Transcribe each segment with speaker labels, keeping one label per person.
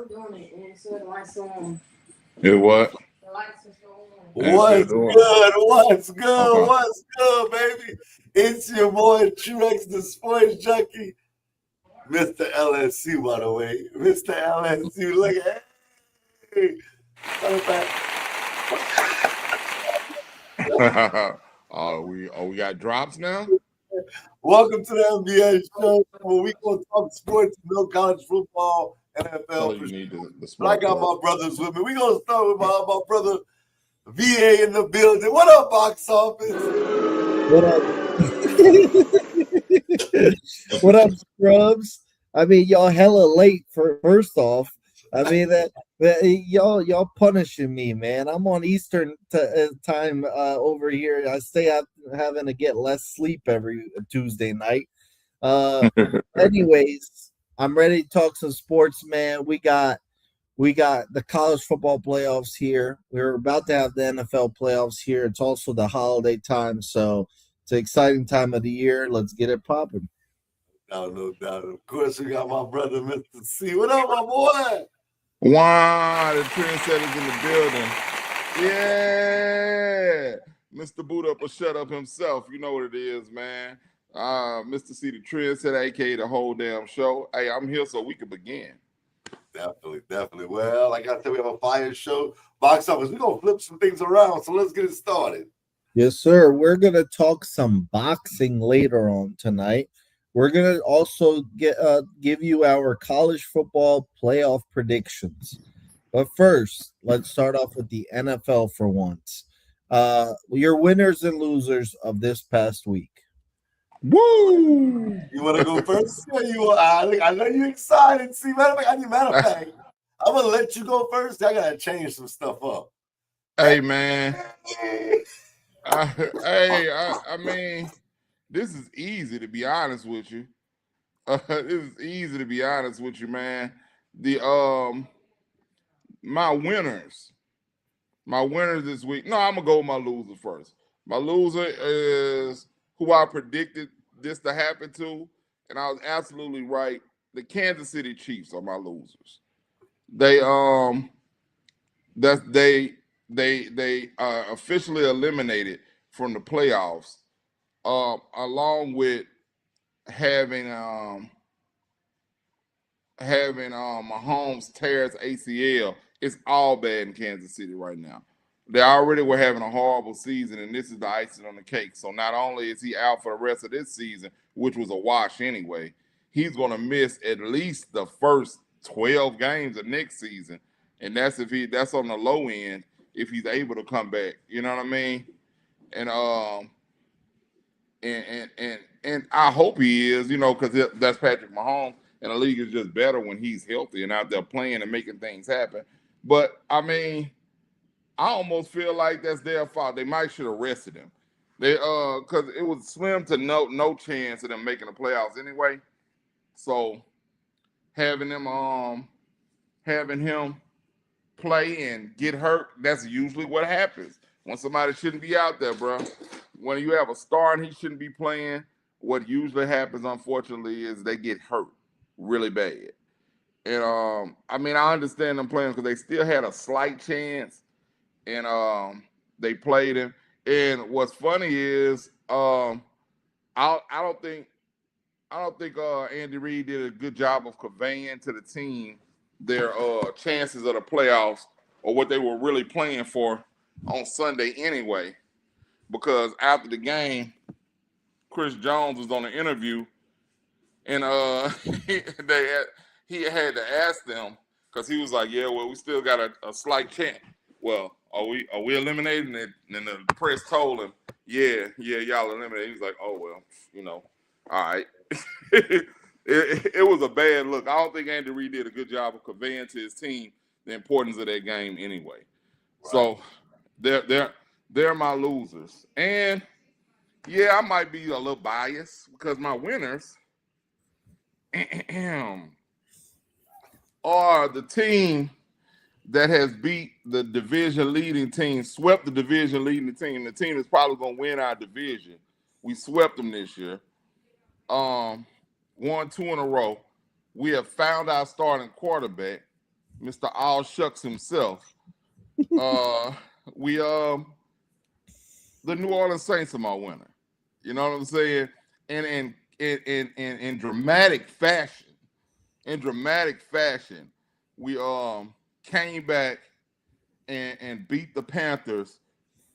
Speaker 1: still doing it, and it's still the lights on.
Speaker 2: It what?
Speaker 1: The lights are still on.
Speaker 2: And still
Speaker 3: What's
Speaker 2: doing
Speaker 3: good? What's
Speaker 2: it.
Speaker 3: good?
Speaker 2: Okay.
Speaker 3: What's good, baby? It's your boy Truex, the sports junkie, Mr. LSC, by the way. Mr. LSC, look at hey. Matter of fact,
Speaker 2: we got drops now?
Speaker 3: welcome to the NBS Show, where we gonna talk sports, no college football,
Speaker 2: Tell
Speaker 3: NFL
Speaker 2: her
Speaker 3: for
Speaker 2: you
Speaker 3: sure.
Speaker 2: need the
Speaker 3: But I
Speaker 2: smart
Speaker 3: got
Speaker 2: cord.
Speaker 3: my brothers with me. We gonna start with my brother VA in the building. What up, box office?
Speaker 4: What up? What up, scrubs? I mean, y'all hella late for first off. I mean that y'all punishing me, man. I'm on Eastern time over here. I stay up having to get less sleep every Tuesday night. Anyways, I'm ready to talk some sports, man. We got the college football playoffs here. We're about to have the NFL playoffs here. It's also the holiday time, so it's an exciting time of the year. Let's get it popping.
Speaker 3: No doubt. Of course, we got my brother, Mr. C. What up, my boy?
Speaker 2: Wow, the trendsetter's in the building. Yeah. Mr. Boot Up or Shut Up himself. You know what it is, man. Mr. C, the trendsetter, aka the whole damn show. Hey, I'm here so we can begin.
Speaker 3: Definitely. Well, like I said, we have a fire show. Box office. We're going to flip some things around, so let's get it started.
Speaker 4: Yes, sir. We're gonna talk some boxing later on tonight. We're gonna also give you our college football playoff predictions. But first, let's start off with the NFL for once. Your winners and losers of this past week.
Speaker 2: Woo!
Speaker 3: You want to go first? Yeah, I know you're excited. See, matter of fact, I'm going to let you go first. I got to change some stuff up.
Speaker 2: Hey, man. I mean, this is easy to be honest with you. This is easy to be honest with you, man. The my winners this week. No, I'm gonna go with my loser first. My loser is who I predicted this to happen to, and I was absolutely right. The Kansas City Chiefs are my losers. They that they officially eliminated from the playoffs, along with having Mahomes tear his ACL. It's all bad in Kansas City right now. They already were having a horrible season, and this is the icing on the cake. So not only is he out for the rest of this season, which was a wash anyway, he's going to miss at least the first 12 games of next season, and that's on the low end if he's able to come back. You know what I mean? And and I hope he is, because that's Patrick Mahomes, and the league is just better when he's healthy and out there playing and making things happen. But I mean, I almost feel like that's their fault. They might should have rested him. They because it was slim to no chance of them making the playoffs anyway. So having him play and get hurt, that's usually what happens when somebody shouldn't be out there, bro. When you have a star and he shouldn't be playing, what usually happens, unfortunately, is they get hurt really bad. And I mean, I understand them playing because they still had a slight chance, and they played him. And what's funny is, I don't think Andy Reid did a good job of conveying to the team their chances of the playoffs or what they were really playing for on Sunday anyway. Because after the game, Chris Jones was on the interview, and he had to ask them because he was like, "Yeah, well, we still got a slight chance." Well, are we eliminated? And the press told him, "Yeah, y'all eliminated." He was like, "Oh well, all right." it was a bad look. I don't think Andy Reid did a good job of conveying to his team the importance of that game anyway. Right. So they're my losers, and yeah, I might be a little biased because my winners are the team that has beat the division leading team, swept the division leading team. The team that's probably going to win our division. We swept them this year. Won 2 in a row. We have found our starting quarterback, Mr. All Shucks himself. We the New Orleans Saints are my winner. You know what I'm saying? And in dramatic fashion, we came back and beat the Panthers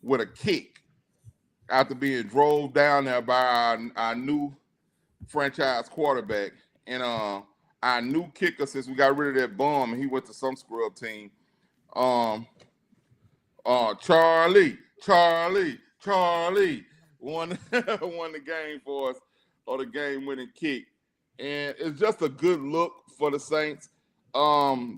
Speaker 2: with a kick after being drove down there by our new franchise quarterback and our new kicker since we got rid of that bum and he went to some scrub team. Charlie won won the game for us or the game-winning kick, and it's just a good look for the Saints.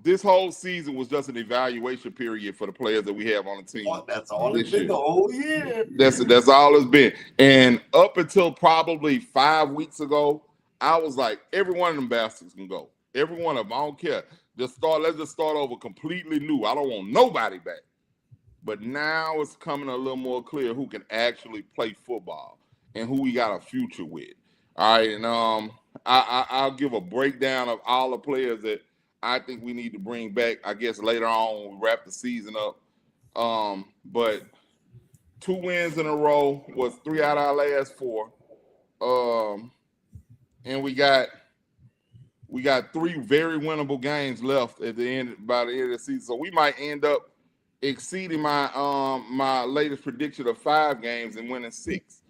Speaker 2: This whole season was just an evaluation period for the players that we have on the team.
Speaker 3: That's all it's been the whole year.
Speaker 2: That's all it's been. And up until probably 5 weeks ago, I was like, every one of them bastards can go. Every one of them, I don't care. Let's just start over completely new. I don't want nobody back. But now it's coming a little more clear who can actually play football and who we got a future with. All right, and I'll give a breakdown of all the players that I think we need to bring back, I guess, later on when we wrap the season up. But 2 wins in a row was 3 out of our last 4. And we got 3 very winnable games left by the end of the season. So we might end up exceeding my latest prediction of 5 games and winning 6.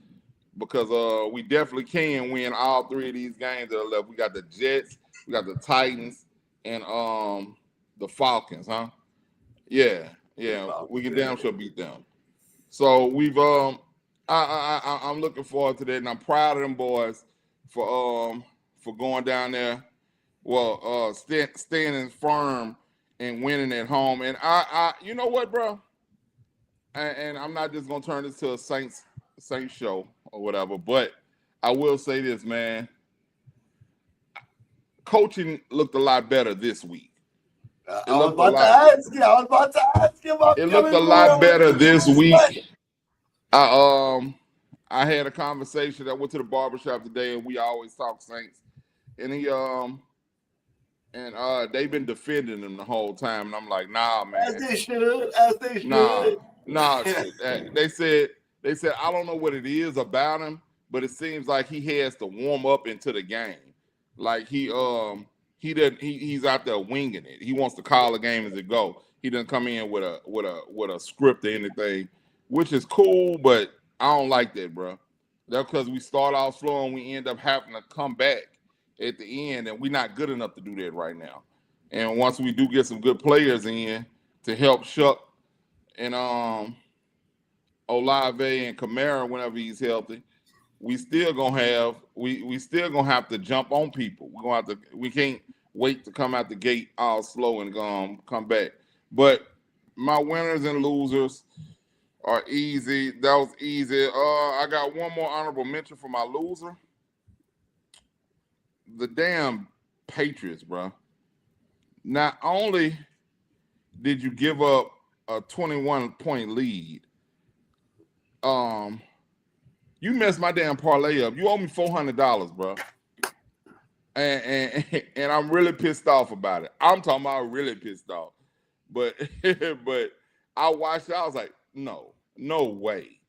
Speaker 2: Because we definitely can win all 3 of these games that are left. We got the Jets, we got the Titans, and the Falcons, huh? Yeah, we can damn sure beat them. So we've I'm looking forward to that, and I'm proud of them boys for going down there, standing firm and winning at home. And I you know what, bro? And I'm not just gonna turn this to a Saints show or whatever, but I will say this, man. Coaching looked a lot better this week.
Speaker 3: I was about to ask you about
Speaker 2: it looked a lot better this week. I had a conversation. I went to the barbershop today, and we always talk Saints. And they've been defending him the whole time, and I'm like, nah, man.
Speaker 3: As they should.
Speaker 2: Nah. They said I don't know what it is about him, but it seems like he has to warm up into the game. Like he's out there winging it. He wants to call the game as it go. He doesn't come in with a script or anything, which is cool, but I don't like that, bro. That's because we start off slow and we end up having to come back at the end, and we're not good enough to do that right now. And once we do get some good players in to help Shuck and Olave and Kamara whenever he's healthy, we still gonna have to jump on people. We can't wait to come out the gate all slow and come back. But my winners and losers are easy. That was easy. I got one more honorable mention for my loser. The damn Patriots, bro. Not only did you give up a 21-point lead, you messed my damn parlay up. You owe me $400, bro. And I'm really pissed off about it. I'm talking about really pissed off. But I watched it. I was like, no way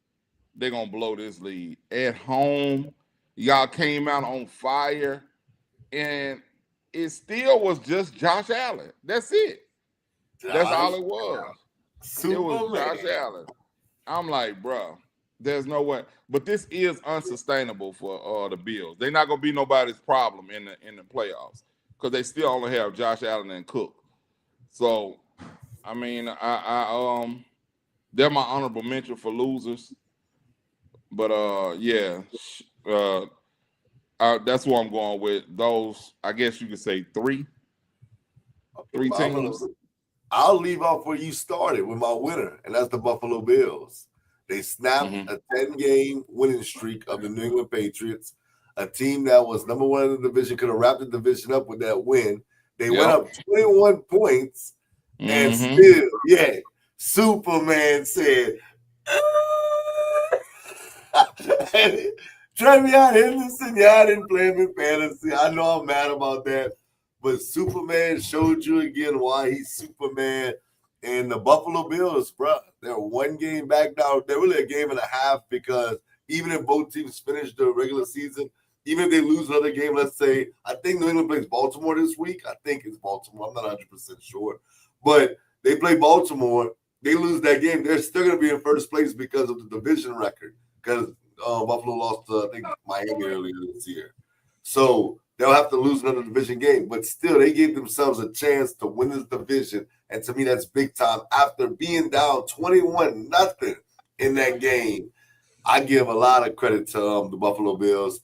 Speaker 2: they're going to blow this lead. At home, y'all came out on fire. And it still was just Josh Allen. That's it. That's all it was. It was Josh Allen. I'm like, bro, there's no way. But this is unsustainable for the Bills. They're not gonna be nobody's problem in the playoffs because they still only have Josh Allen and Cook. So, I mean, they're my honorable mention for losers. But that's what I'm going with. Those, I guess you could say three teams.
Speaker 3: I'll leave off where you started with my winner, and that's the Buffalo Bills. They snapped a 10-game winning streak of the New England Patriots, a team that was number 1 in the division, could have wrapped the division up with that win. They went up 21 points, and still, Superman said, Trevion Henderson, y'all didn't play him in fantasy. I know I'm mad about that. but Superman showed you again why he's Superman. And the Buffalo Bills, bro, they're one game back now. They're really a game and a half because even if both teams finish the regular season, even if they lose another game, let's say, I think New England plays Baltimore this week. I think it's Baltimore. I'm not 100% sure. But they play Baltimore. They lose that game. They're still going to be in first place because of the division record. Because Buffalo lost to, I think, Miami earlier this year. So they'll have to lose another division game. But still, they gave themselves a chance to win this division. And to me, that's big time. After being down 21-0 in that game, I give a lot of credit to the Buffalo Bills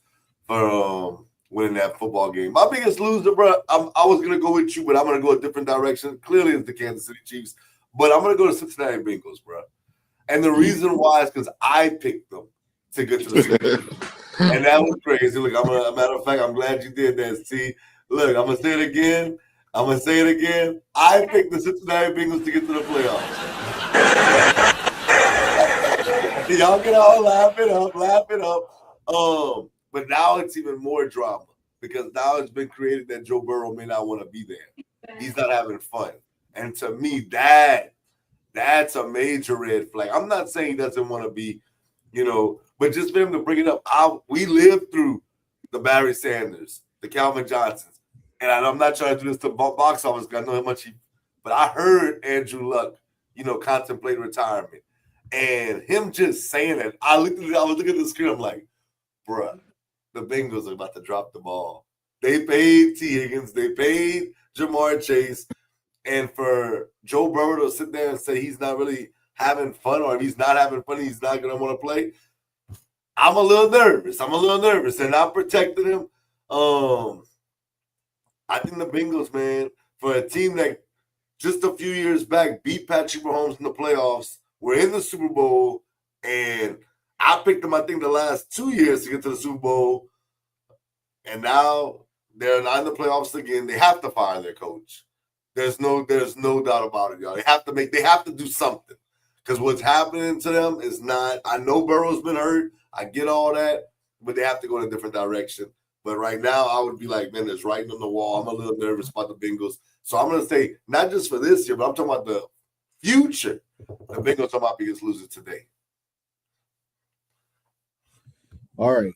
Speaker 3: for winning that football game. My biggest loser, bro, I was going to go with you, but I'm going to go a different direction. Clearly, it's the Kansas City Chiefs. But I'm going to go to Cincinnati Bengals, bro. And the reason why is because I picked them to get to the Super Bowl. And that was crazy. Look, matter of fact, I'm glad you did that, see. Look, I'm going to say it again. I picked the Cincinnati Bengals to get to the playoffs. Y'all can all laugh it up. But now it's even more drama because now it's been created that Joe Burrow may not want to be there. He's not having fun. And to me, that's a major red flag. I'm not saying he doesn't want to be, but just for him to bring it up, we lived through the Barry Sanders, the Calvin Johnsons. And I'm not trying to do this to box office because I know how much but I heard Andrew Luck, contemplate retirement. And him just saying it, I was looking at the screen, I'm like, bruh, the Bengals are about to drop the ball. They paid T. Higgins, they paid Jamar Chase, and for Joe Burrow to sit there and say he's not really having fun, or if he's not having fun, he's not going to want to play, I'm a little nervous. And I protected him. I think the Bengals, man, for a team that just a few years back beat Patrick Mahomes in the playoffs, we're in the Super Bowl, and I picked them, I think, the last 2 years to get to the Super Bowl, and now they're not in the playoffs again. They have to fire their coach. There's no doubt about it, y'all. They have to do something because what's happening to them is not. I know Burrow's been hurt. I get all that, but they have to go in a different direction. But right now, I would be like, man, there's writing on the wall. I'm a little nervous about the Bengals. So I'm going to say, not just for this year, but I'm talking about the future. The Bengals are my biggest loser today.
Speaker 4: All right.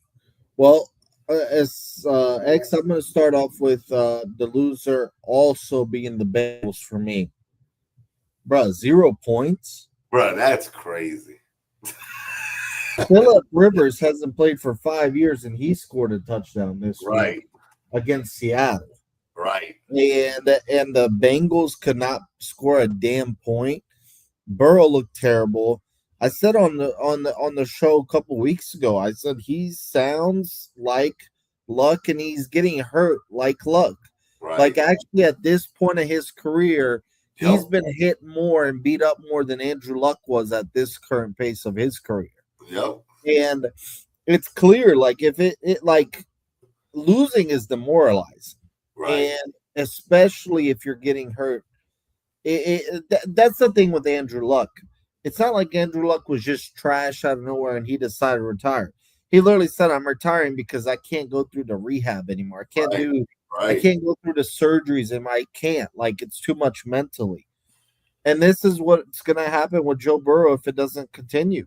Speaker 4: Well, as X, I'm going to start off with the loser also being the Bengals for me. Bruh, 0 points.
Speaker 3: Bruh, that's crazy.
Speaker 4: Phillip Rivers hasn't played for 5 years, and he scored a touchdown this week against Seattle.
Speaker 3: Right.
Speaker 4: And the Bengals could not score a damn point. Burrow looked terrible. I said on the show a couple weeks ago, I said he sounds like Luck, and he's getting hurt like Luck.
Speaker 3: Right.
Speaker 4: Like actually at this point of his career, he's been hit more and beat up more than Andrew Luck was at this current pace of his career.
Speaker 3: Yep.
Speaker 4: And it's clear, like if it like losing is demoralizing,
Speaker 3: right?
Speaker 4: And especially if you're getting hurt, that's the thing with Andrew Luck. It's not like Andrew Luck was just trash out of nowhere and he decided to retire. He literally said, "I'm retiring because I can't go through the rehab anymore. I can't I can't go through the surgeries, and I can't. Like it's too much mentally." And this is what's going to happen with Joe Burrow if it doesn't continue.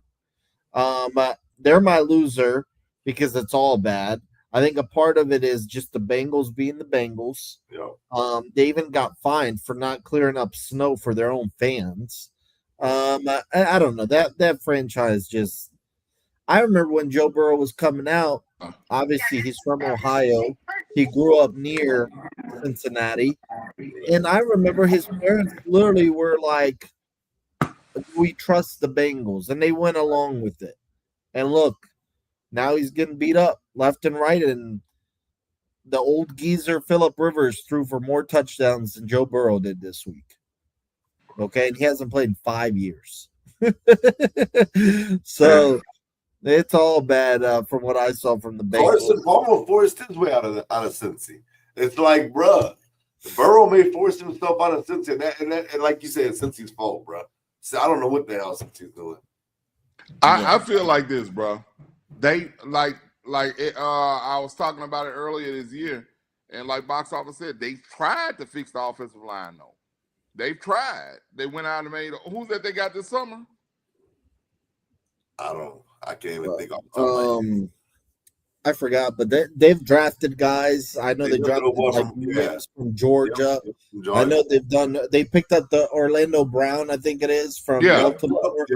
Speaker 4: They're my loser because it's all bad. I think a part of it is just the Bengals being the Bengals.
Speaker 3: Yep.
Speaker 4: They even got fined for not clearing up snow for their own fans. I don't know. That franchise just – I remember when Joe Burrow was coming out. Obviously, he's from Ohio. He grew up near Cincinnati. And I remember his parents literally were like, "We trust the Bengals," and they went along with it. And look, now he's getting beat up left and right, and the old geezer Phillip Rivers threw for more touchdowns than Joe Burrow did this week. Okay, and he hasn't played in 5 years. So it's all bad from what I saw from the Bengals.
Speaker 3: Palmer forced his way out of Cincy. It's like, bruh, Burrow may force himself out of Cincy, and like you said, it's Cincy's fault, bruh. So I don't know what the hell Cincy's doing.
Speaker 2: I feel like this, bro. They like I was talking about it earlier this year, And like Box Office said, they tried to fix the offensive line, though. They've tried. They went out and made who's that they got this summer?
Speaker 3: I can't even think off the top of my head.
Speaker 4: I forgot, but they've drafted guys. I know they drafted like
Speaker 3: from
Speaker 4: from Georgia.
Speaker 3: Yep, from Georgia.
Speaker 4: I know they picked up the Orlando Brown, I think it is, from Baltimore,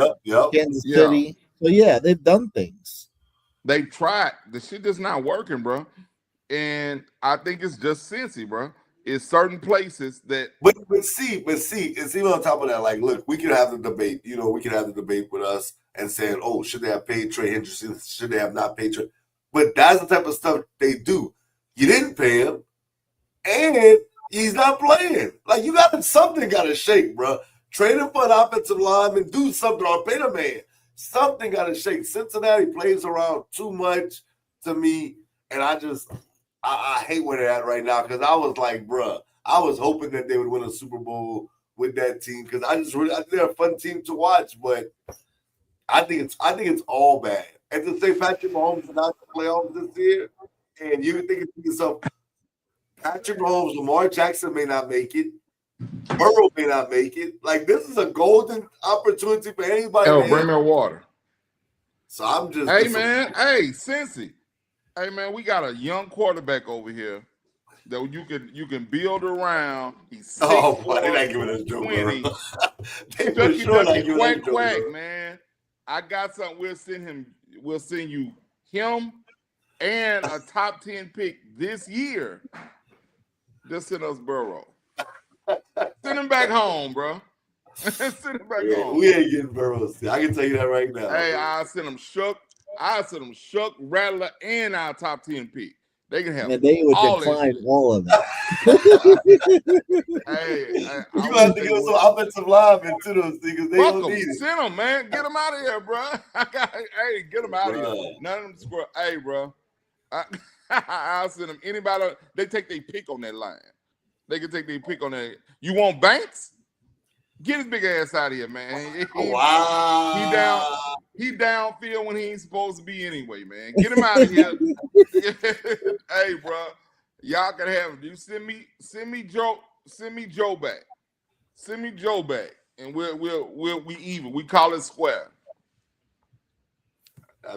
Speaker 4: Kansas City. So yeah, they've done things.
Speaker 2: They tried. The shit just not working, bro. And I think it's just Cincy, bro. It's certain places that.
Speaker 3: But see, and see on top of that, like, look, we can have the debate. You know, we can have the debate with us and saying, oh, should they have paid Trey Hendrickson? Should they have not paid Trey? But that's the type of stuff they do. You didn't pay him, and he's not playing. Like, something got to shake, bro. Trade him for an offensive lineman, do something, or pay the man. Something got to shake. Cincinnati plays around too much to me, and I hate where they're at right now because I was like, bro, I was hoping that they would win a Super Bowl with that team because I think they're a fun team to watch, but I think it's all bad. And to say Patrick Mahomes is not in the playoffs this year, and you think to yourself, Patrick Mahomes, Lamar Jackson may not make it, Burrow may not make it. Like, this is a golden opportunity for anybody.
Speaker 2: Oh, bring me a water.
Speaker 3: So I'm just.
Speaker 2: Hey, man. Hey, Cincy. Hey, man, we got a young quarterback over here that you can build around. He's 6'4",
Speaker 3: oh, boy, they're not giving us Joe
Speaker 2: 20.
Speaker 3: Burrow.
Speaker 2: Quack, man. I got something. We'll send you him and a top 10 pick this year. Just send us Burrow. Send him back home, bro. Send him back home.
Speaker 3: We ain't getting Burrow. I can tell you that right now.
Speaker 2: Hey, I'll send him Shook, Rattler, and our top 10 pick. They can have.
Speaker 4: And they would decline all of that.
Speaker 3: You have to give us some offensive linemen to those things. They don't need it.
Speaker 2: Send them, man. Get them out of here, bro. Hey, get them out of here. None of them square. Hey, bro. I'll send them. Anybody, they take their pick on that line. They can take their pick on that. You want Banks? Get his big ass out of here, man.
Speaker 3: Wow.
Speaker 2: He downfield when he ain't supposed to be anyway, man. Get him out of here. Hey, bro. Y'all can have him. You send me Joe back. Send me Joe back. And we even. We call it square.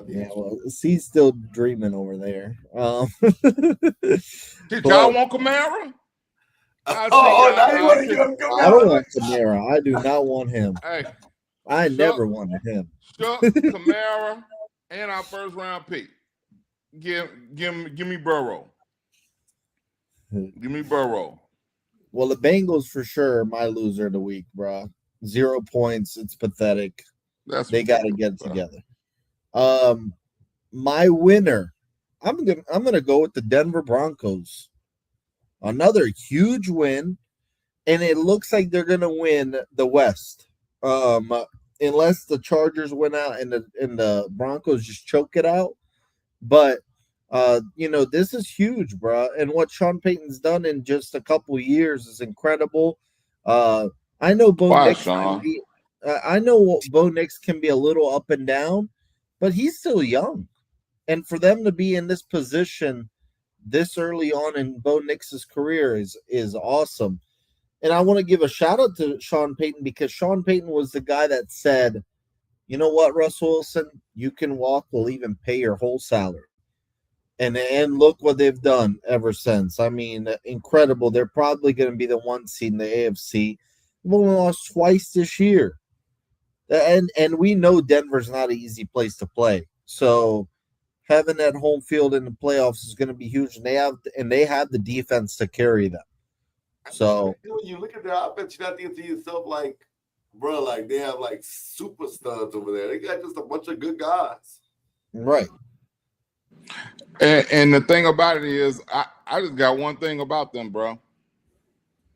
Speaker 4: Yeah, well, he's still dreaming over there.
Speaker 2: Did y'all want Kamara?
Speaker 3: I don't
Speaker 4: want Kamara. I do not want him.
Speaker 2: Hey,
Speaker 4: I never wanted him.
Speaker 2: Chuck, Kamara, and our first round pick. Give me Burrow. Give me Burrow.
Speaker 4: Well, the Bengals for sure are my loser of the week, bro. 0 points. It's pathetic. They got to get it together. My winner. I'm gonna go with the Denver Broncos. Another huge win, and it looks like they're gonna win the West. Unless the Chargers win out and the Broncos just choke it out. But this is huge, bro. And what Sean Payton's done in just a couple years is incredible. I know Bo Nix can be a little up and down, but he's still young. And for them to be in this position this early on in Bo Nix's career is awesome. And I want to give a shout out to Sean Payton because Sean Payton was the guy that said, you know what, Russell Wilson, you can walk, we'll even pay your whole salary. And look what they've done ever since. I mean, incredible. They're probably going to be the 1 seed in the AFC. They've only lost twice this year. And we know Denver's not an easy place to play. So having that home field in the playoffs is going to be huge, and they have the defense to carry them. So
Speaker 3: when you look at their offense, you got to think to yourself, like, bro, like they have like super studs over there. They got just a bunch of good guys,
Speaker 4: right?
Speaker 2: And the thing about it is, I just got one thing about them, bro.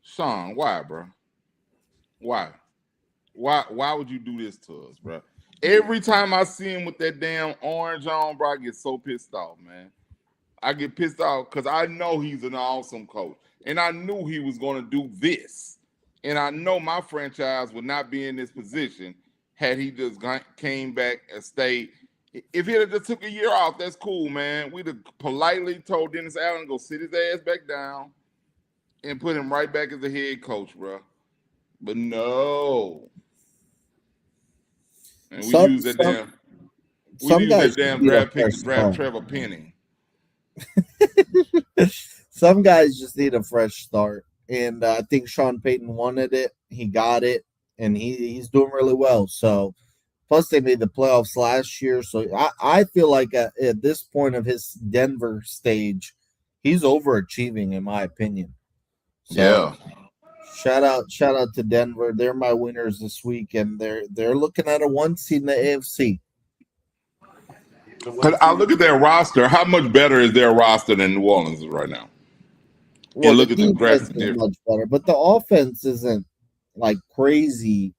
Speaker 2: Sean, why, bro? Why would you do this to us, bro? Every time I see him with that damn orange on, bro, I get so pissed off, man. I get pissed off because I know he's an awesome coach. And I knew he was going to do this. And I know my franchise would not be in this position had he just came back and stayed If he had just took a year off, that's cool, man. We'd have politely told Dennis Allen to go sit his ass back down and put him right back as the head coach, bro. But no. And we
Speaker 4: Some
Speaker 2: use that
Speaker 4: some
Speaker 2: damn
Speaker 4: some guys just need a
Speaker 2: draft pick
Speaker 4: fresh
Speaker 2: to draft
Speaker 4: start.
Speaker 2: Trevor Penny.
Speaker 4: Some guys just need a fresh start, and I think Sean Payton wanted it. He got it, and he's doing really well. So, plus they made the playoffs last year. So I feel like at this point of his Denver stage, he's overachieving in my opinion. So
Speaker 2: Yeah.
Speaker 4: shout out to Denver. They're my winners this week, and they're looking at a 1 seed in the AFC.
Speaker 2: Because I look at their roster. How much better is their roster than New Orleans is right now?
Speaker 4: Well,
Speaker 2: And
Speaker 4: the
Speaker 2: look at the
Speaker 4: defense
Speaker 2: drastic
Speaker 4: is
Speaker 2: difference.
Speaker 4: much better, but the offense isn't like crazy,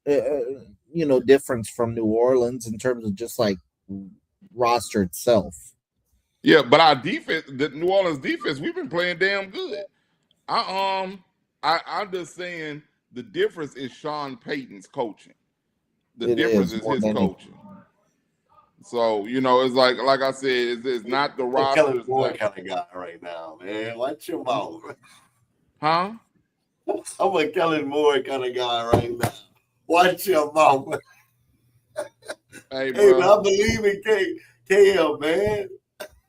Speaker 4: difference from New Orleans in terms of just like roster itself.
Speaker 2: Yeah, but our defense, the New Orleans defense, we've been playing damn good. I'm just saying the difference is Sean Payton's coaching. The
Speaker 4: It
Speaker 2: difference
Speaker 4: is
Speaker 2: is
Speaker 4: more
Speaker 2: his
Speaker 4: than anything.
Speaker 2: coaching. So it's like I said, it's not the roster.
Speaker 3: Kellen Moore kind of guy right now, man. Watch your mouth.
Speaker 2: Huh?
Speaker 3: I'm a Kellen Moore kind of guy right now. Watch your mouth.
Speaker 2: Hey,
Speaker 3: Hey,
Speaker 2: bro.
Speaker 3: man, I believe in KL, man.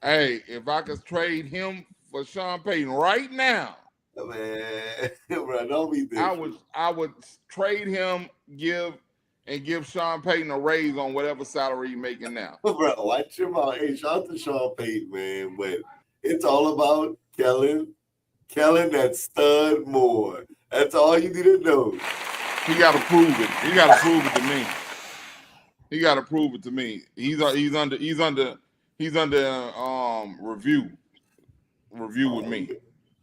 Speaker 2: Hey, if I could trade him for Sean Payton right now,
Speaker 3: Man, bro, don't be different.
Speaker 2: I would trade him, give Sean Payton a raise on whatever salary he's making now.
Speaker 3: Bro, watch your mouth. Hey, shout out to Sean Payton, man. But it's all about Kellen, that stud Moore. That's all you need to know.
Speaker 2: He got to prove it. He got to prove it to me. He got to prove it to me. He's under review with me.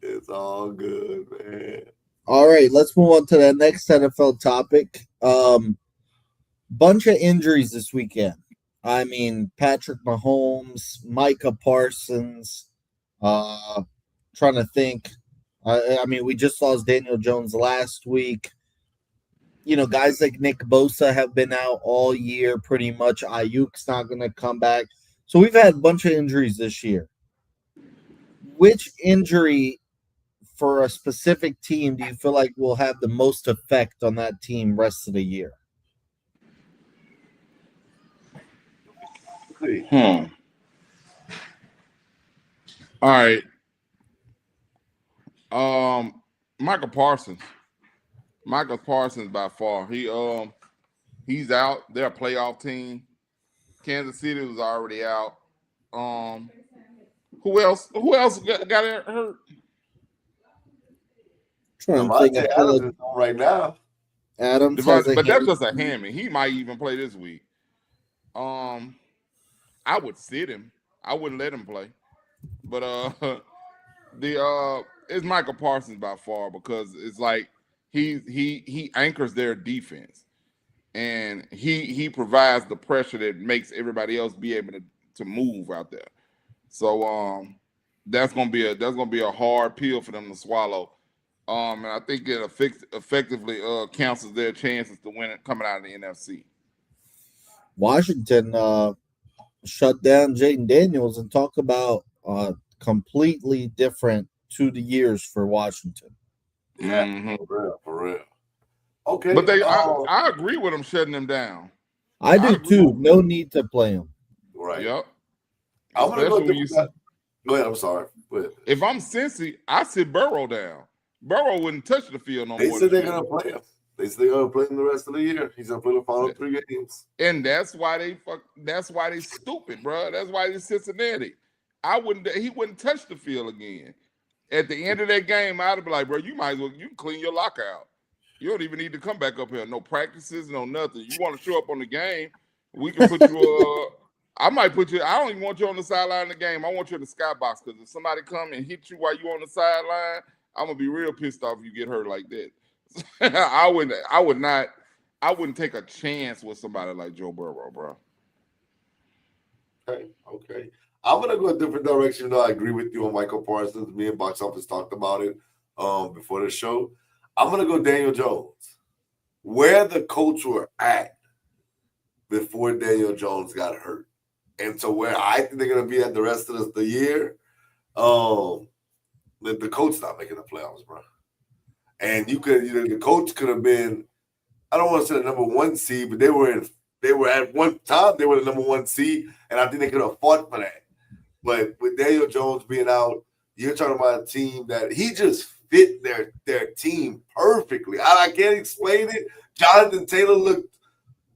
Speaker 3: It's all good, man.
Speaker 4: All right, let's move on to the next NFL topic. Bunch of injuries this weekend. I mean, Patrick Mahomes, Micah Parsons. Trying to think. I mean, we just lost Daniel Jones last week. Guys like Nick Bosa have been out all year pretty much. Ayuk's not going to come back. So we've had a bunch of injuries this year. Which injury for a specific team do you feel like will have the most effect on that team rest of the year?
Speaker 2: All right. Michael Parsons. Michael Parsons by far. He's out. They're a playoff team. Kansas City was already out. Who else got hurt?
Speaker 3: Devontae Adams is on right now.
Speaker 4: Adams
Speaker 2: but that's just a hammy. He might even play this week. I would sit him. I wouldn't let him play. But it's Michael Parsons by far because it's like he anchors their defense, and he provides the pressure that makes everybody else be able to move out there. So that's gonna be a hard pill for them to swallow. And I think it effectively cancels their chances to win it coming out of the NFC.
Speaker 4: Washington shut down Jaden Daniels and talk about completely different 2 years for Washington.
Speaker 3: Yeah, for real. Okay,
Speaker 2: but I agree with them shutting them down.
Speaker 4: I do too. No need to play him.
Speaker 3: Right.
Speaker 2: Yep.
Speaker 3: I'm gonna go ahead. I'm sorry.
Speaker 2: If I'm Cincy, I sit Burrow down. Burrow wouldn't touch the field no more.
Speaker 3: They said they're gonna play him. They said they're gonna play him the rest of the year. He's gonna play the final 3 games.
Speaker 2: And that's why they stupid, bro. That's why they Cincinnati. He wouldn't touch the field again. At the end of that game, I'd be like, bro, you might as well you can clean your locker out. You don't even need to come back up here. No practices, no nothing. You want to show up on the game, we can put you I might put you. I don't even want you on the sideline of the game. I want you in the skybox because if somebody come and hit you while you on the sideline, I'm gonna be real pissed off if you get hurt like that. I wouldn't take a chance with somebody like Joe Burrow, bro.
Speaker 3: Okay. I'm gonna go a different direction. Though I agree with you on Michael Parsons. Me and Box Office talked about it before the show. I'm gonna go Daniel Jones. Where the Colts were at before Daniel Jones got hurt. and to where I think they're going to be at the rest of the year, the coach not making the playoffs, bro. And the coach could have been, I don't want to say the number one seed, but they were at one time, they were the number one seed, and I think they could have fought for that. But with Daniel Jones being out, you're talking about a team that he just fit their team perfectly. I can't explain it. Jonathan Taylor looked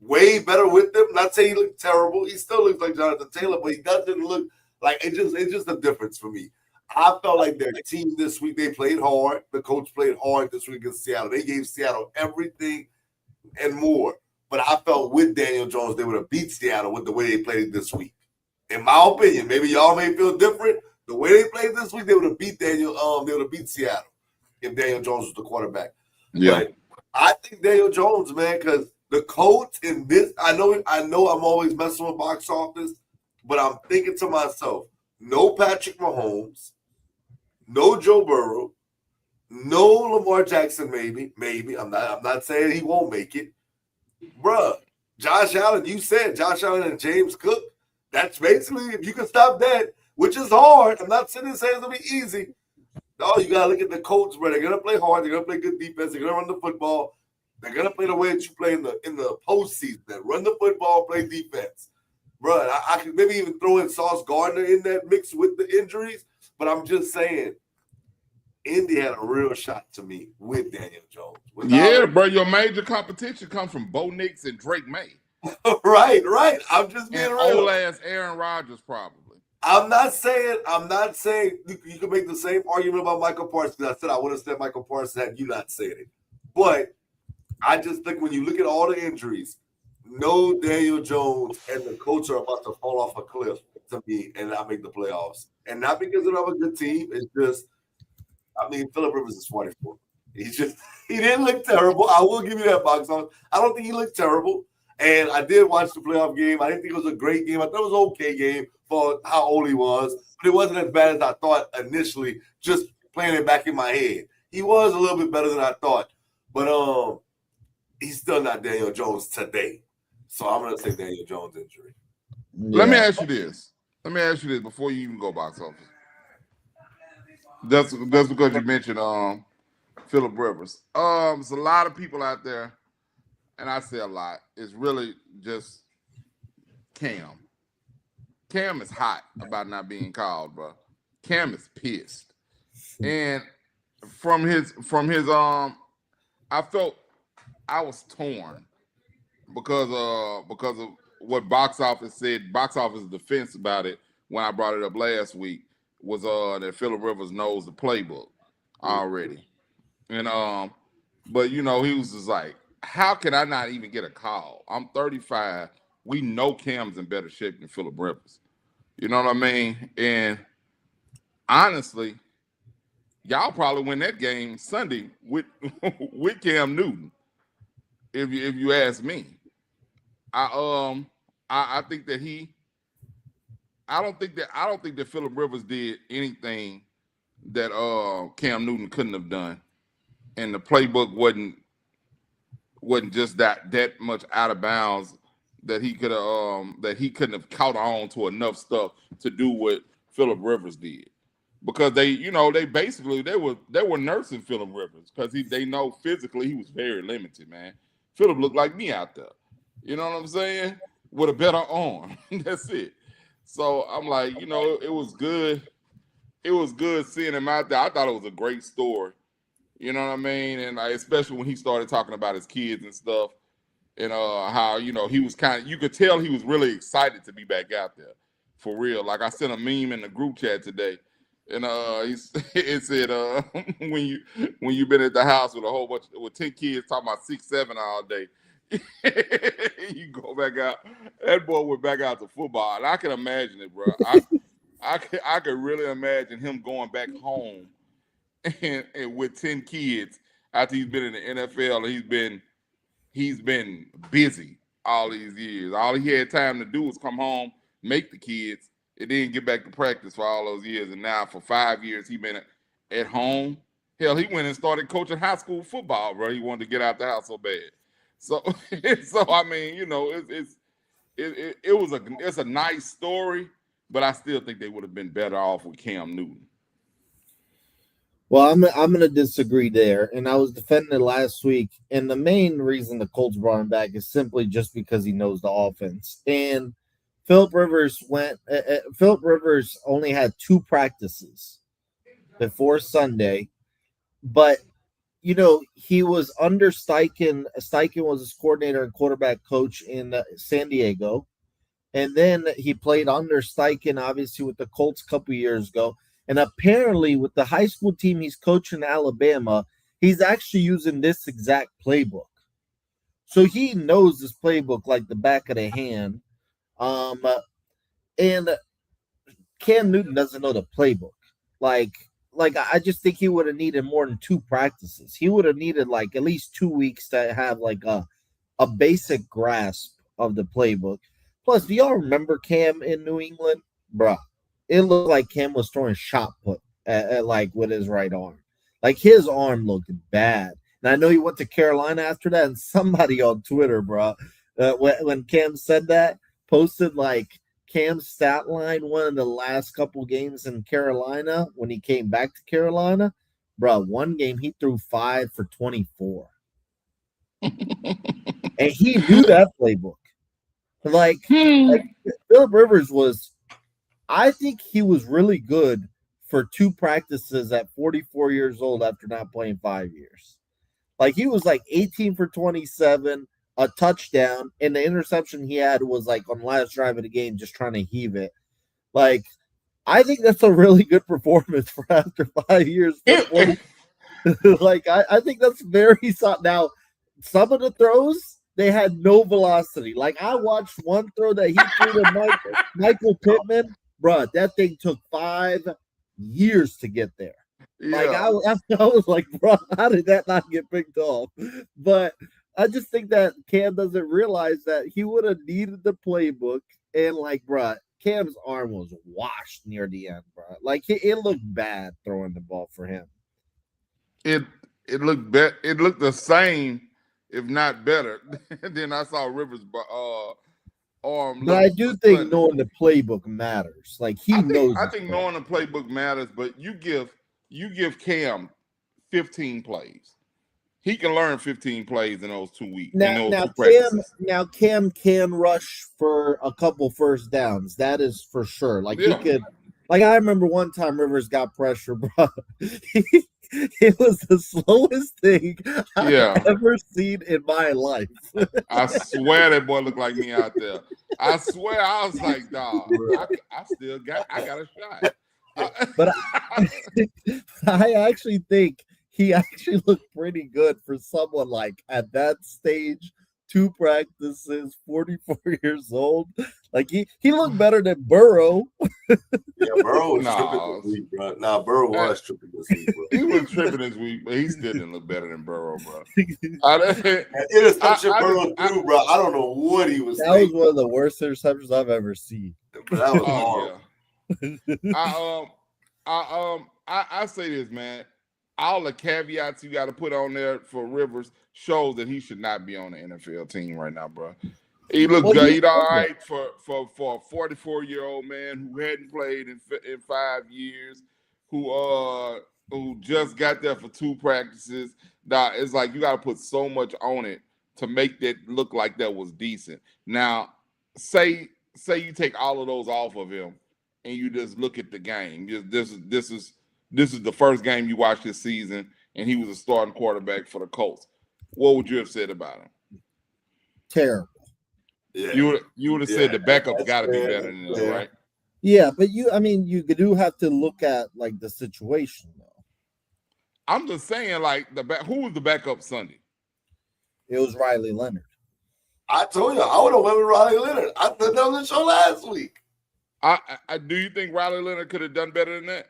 Speaker 3: way better with them. Not saying he looked terrible. He still looks like Jonathan Taylor, but he doesn't look like it's just a difference for me. I felt like their team this week, they played hard. The coach played hard this week against Seattle. They gave Seattle everything and more. But I felt with Daniel Jones, they would have beat Seattle with the way they played this week. In my opinion, maybe y'all may feel different. The way they played this week, they would have beat they would have beat Seattle if Daniel Jones was the quarterback.
Speaker 2: Yeah.
Speaker 3: But I think Daniel Jones, man, because the coach in this, I know I'm always messing with box office, but I'm thinking to myself, no Patrick Mahomes, no Joe Burrow, no Lamar Jackson, maybe. I'm not saying he won't make it. Bruh, Josh Allen, you said Josh Allen and James Cook. That's basically, if you can stop that, which is hard. I'm not sitting saying it's going to be easy. No, you got to look at the Colts, bro. They're going to play hard. They're going to play good defense. They're going to run the football. They're going to play the way that you play in the postseason. Run the football, play defense. Bro, I could maybe even throw in Sauce Gardner in that mix with the injuries, but I'm just saying, Indy had a real shot to me with Daniel Jones.
Speaker 2: Bro, your major competition comes from Bo Nix and Drake May.
Speaker 3: Right. I'm just being real.
Speaker 2: Old ass Aaron Rodgers, probably.
Speaker 3: I'm not saying you can make the same argument about Michael Parsons. I said I would have said Michael Parsons had you not said it. But I just think when you look at all the injuries, no Daniel Jones and the coach are about to fall off a cliff to me and not make the playoffs. And not because they have a good team. It's just, Phillip Rivers is 44. He didn't look terrible. I will give you that box office. I don't think he looked terrible. And I did watch the playoff game. I didn't think it was a great game. I thought it was an okay game for how old he was. But it wasn't as bad as I thought initially, just playing it back in my head. He was a little bit better than I thought. But he's still not Daniel Jones today. So I'm going to say Daniel Jones injury.
Speaker 2: Yeah. Let me ask you this before you even go box office. That's because you mentioned Phillip Rivers. There's a lot of people out there, and I say a lot, it's really just Cam. Cam is hot about not being called, bro. Cam is pissed. And from his I felt I was torn because of what box office said. Box office defense about it when I brought it up last week was that Phillip Rivers knows the playbook already. And but he was just like, how can I not even get a call? I'm 35. We know Cam's in better shape than Phillip Rivers. You know what I mean? And honestly, y'all probably win that game Sunday with Cam Newton. If you ask me, I think that I don't think that Phillip Rivers did anything that Cam Newton couldn't have done, and the playbook wasn't just that much out of bounds that he couldn't have caught on to enough stuff to do what Phillip Rivers did, because they were nursing Phillip Rivers because they know physically he was very limited, man. Phillip looked like me out there, you know what I'm saying, with a better arm. That's it. So I'm like, it was good. It was good seeing him out there. I thought it was a great story. You know what I mean? And especially when he started talking about his kids and stuff, and how he was you could tell he was really excited to be back out there, for real. Like I sent a meme in the group chat today, and it said when you've been at the house with 10 kids talking about 6, 7 all day, you go back out. That boy went back out to football, and I can imagine it, bro. I could really imagine him going back home and with 10 kids after he's been in the NFL and he's been busy all these years. All he had time to do was come home, make the kids, and then get back to practice for all those years. And now for 5 years he been at home. Hell, he went and started coaching high school football, bro. He wanted to get out the house so bad. So I mean, it's a nice story, but I still think they would have been better off with Cam Newton.
Speaker 4: Well, I'm going to disagree there, and I was defending it last week. And the main reason the Colts brought him back is simply just because he knows the offense. And Philip Rivers only had 2 practices before Sunday, but he was under Steichen. Steichen was his coordinator and quarterback coach in San Diego, and then he played under Steichen, obviously with the Colts a couple years ago. And apparently, with the high school team he's coaching in Alabama, he's actually using this exact playbook. So he knows this playbook like the back of the hand. And Cam Newton doesn't know the playbook. Like I just think he would have needed more than 2 practices. He would have needed like at least 2 weeks to have like a basic grasp of the playbook. Plus, do y'all remember Cam in New England? Bruh. It looked like Cam was throwing shot put at like with his right arm. Like his arm looked bad. And I know he went to Carolina after that. And somebody on Twitter, bro, when Cam said that, posted like Cam's stat line one of the last couple games in Carolina when he came back to Carolina. Bro, one game he threw 5 for 24. And he knew that playbook. Like Philip Rivers was. I think he was really good for 2 practices at 44 years old after not playing 5 years. Like he was like 18 for 27, a touchdown, and the interception he had was like on the last drive of the game, just trying to heave it. Like, I think that's a really good performance for after 5 years. Like, I think that's very solid. Now, some of the throws, they had no velocity. Like, I watched one throw that he threw to Michael Pittman. Bruh, that thing took 5 years to get there. Yeah. Like I was like, bro, how did that not get picked off? But I just think that Cam doesn't realize that he would have needed the playbook. And like, bruh, Cam's arm was washed near the end, bruh. Like it looked bad throwing the ball for him.
Speaker 2: It looked it looked the same, if not better. Then I saw Rivers arm.
Speaker 4: But I do think knowing the playbook matters. Like knows.
Speaker 2: I think knowing the playbook matters, but you give Cam 15 plays. He can learn 15 plays in those 2 weeks.
Speaker 4: Cam can rush for a couple first downs. That is for sure. Like he could. Like I remember one time Rivers got pressure, bro. It was the slowest thing I've ever seen in my life.
Speaker 2: I swear that boy looked like me out there. I swear I was like, dog, I got a shot.
Speaker 4: But I actually think he actually looked pretty good for someone like at that stage, 2 practices, 44 years old. Like he looked better than Burrow.
Speaker 3: Yeah, Burrow was tripping this week, bro. Nah, Burrow was tripping this week, bro.
Speaker 2: He was tripping this week, but he still didn't look better than Burrow, bro.
Speaker 3: Interception Burrow threw, bro. I don't know what he was.
Speaker 4: That was one of the worst interceptions I've ever seen.
Speaker 3: But that was
Speaker 2: I say this, man. All the caveats you got to put on there for Rivers shows that he should not be on the NFL team right now, bro. He looked good. He's all right for a 44-year-old man who hadn't played in 5 years, who just got there for 2 practices. Now, it's like you got to put so much on it to make that look like that was decent. Now, say you take all of those off of him and you just look at the game. This is the first game you watched this season, and he was a starting quarterback for the Colts. What would you have said about him?
Speaker 4: Terrible.
Speaker 2: Yeah. You would have said the backup's got to be better than that, right?
Speaker 4: Yeah, but you do have to look at like the situation though.
Speaker 2: I'm just saying, like who was the backup Sunday?
Speaker 4: It was Riley Leonard.
Speaker 3: I told you I would have went with Riley Leonard. I thought that was the show last week.
Speaker 2: I do you think Riley Leonard could have done better than that?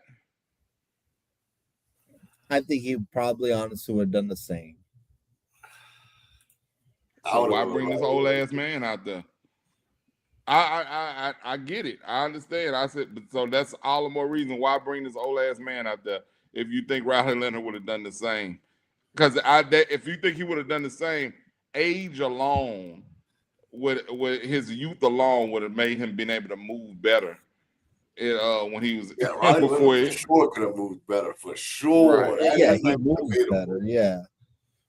Speaker 4: I think he probably honestly would have done the same.
Speaker 2: So why bring this old ass man out there? I get it. I understand. I said, so that's all the more reason why bring this old ass man out there if you think Riley Leonard would have done the same. Because if you think he would have done the same, age alone with his youth alone would have made him been able to move better. When he was
Speaker 3: Riley
Speaker 2: before
Speaker 3: Leonard
Speaker 2: it.
Speaker 3: for sure could have moved better for sure.
Speaker 2: Right.
Speaker 4: Yeah,
Speaker 3: That's
Speaker 4: he
Speaker 3: not
Speaker 4: moves
Speaker 3: debatable.
Speaker 4: better. Yeah.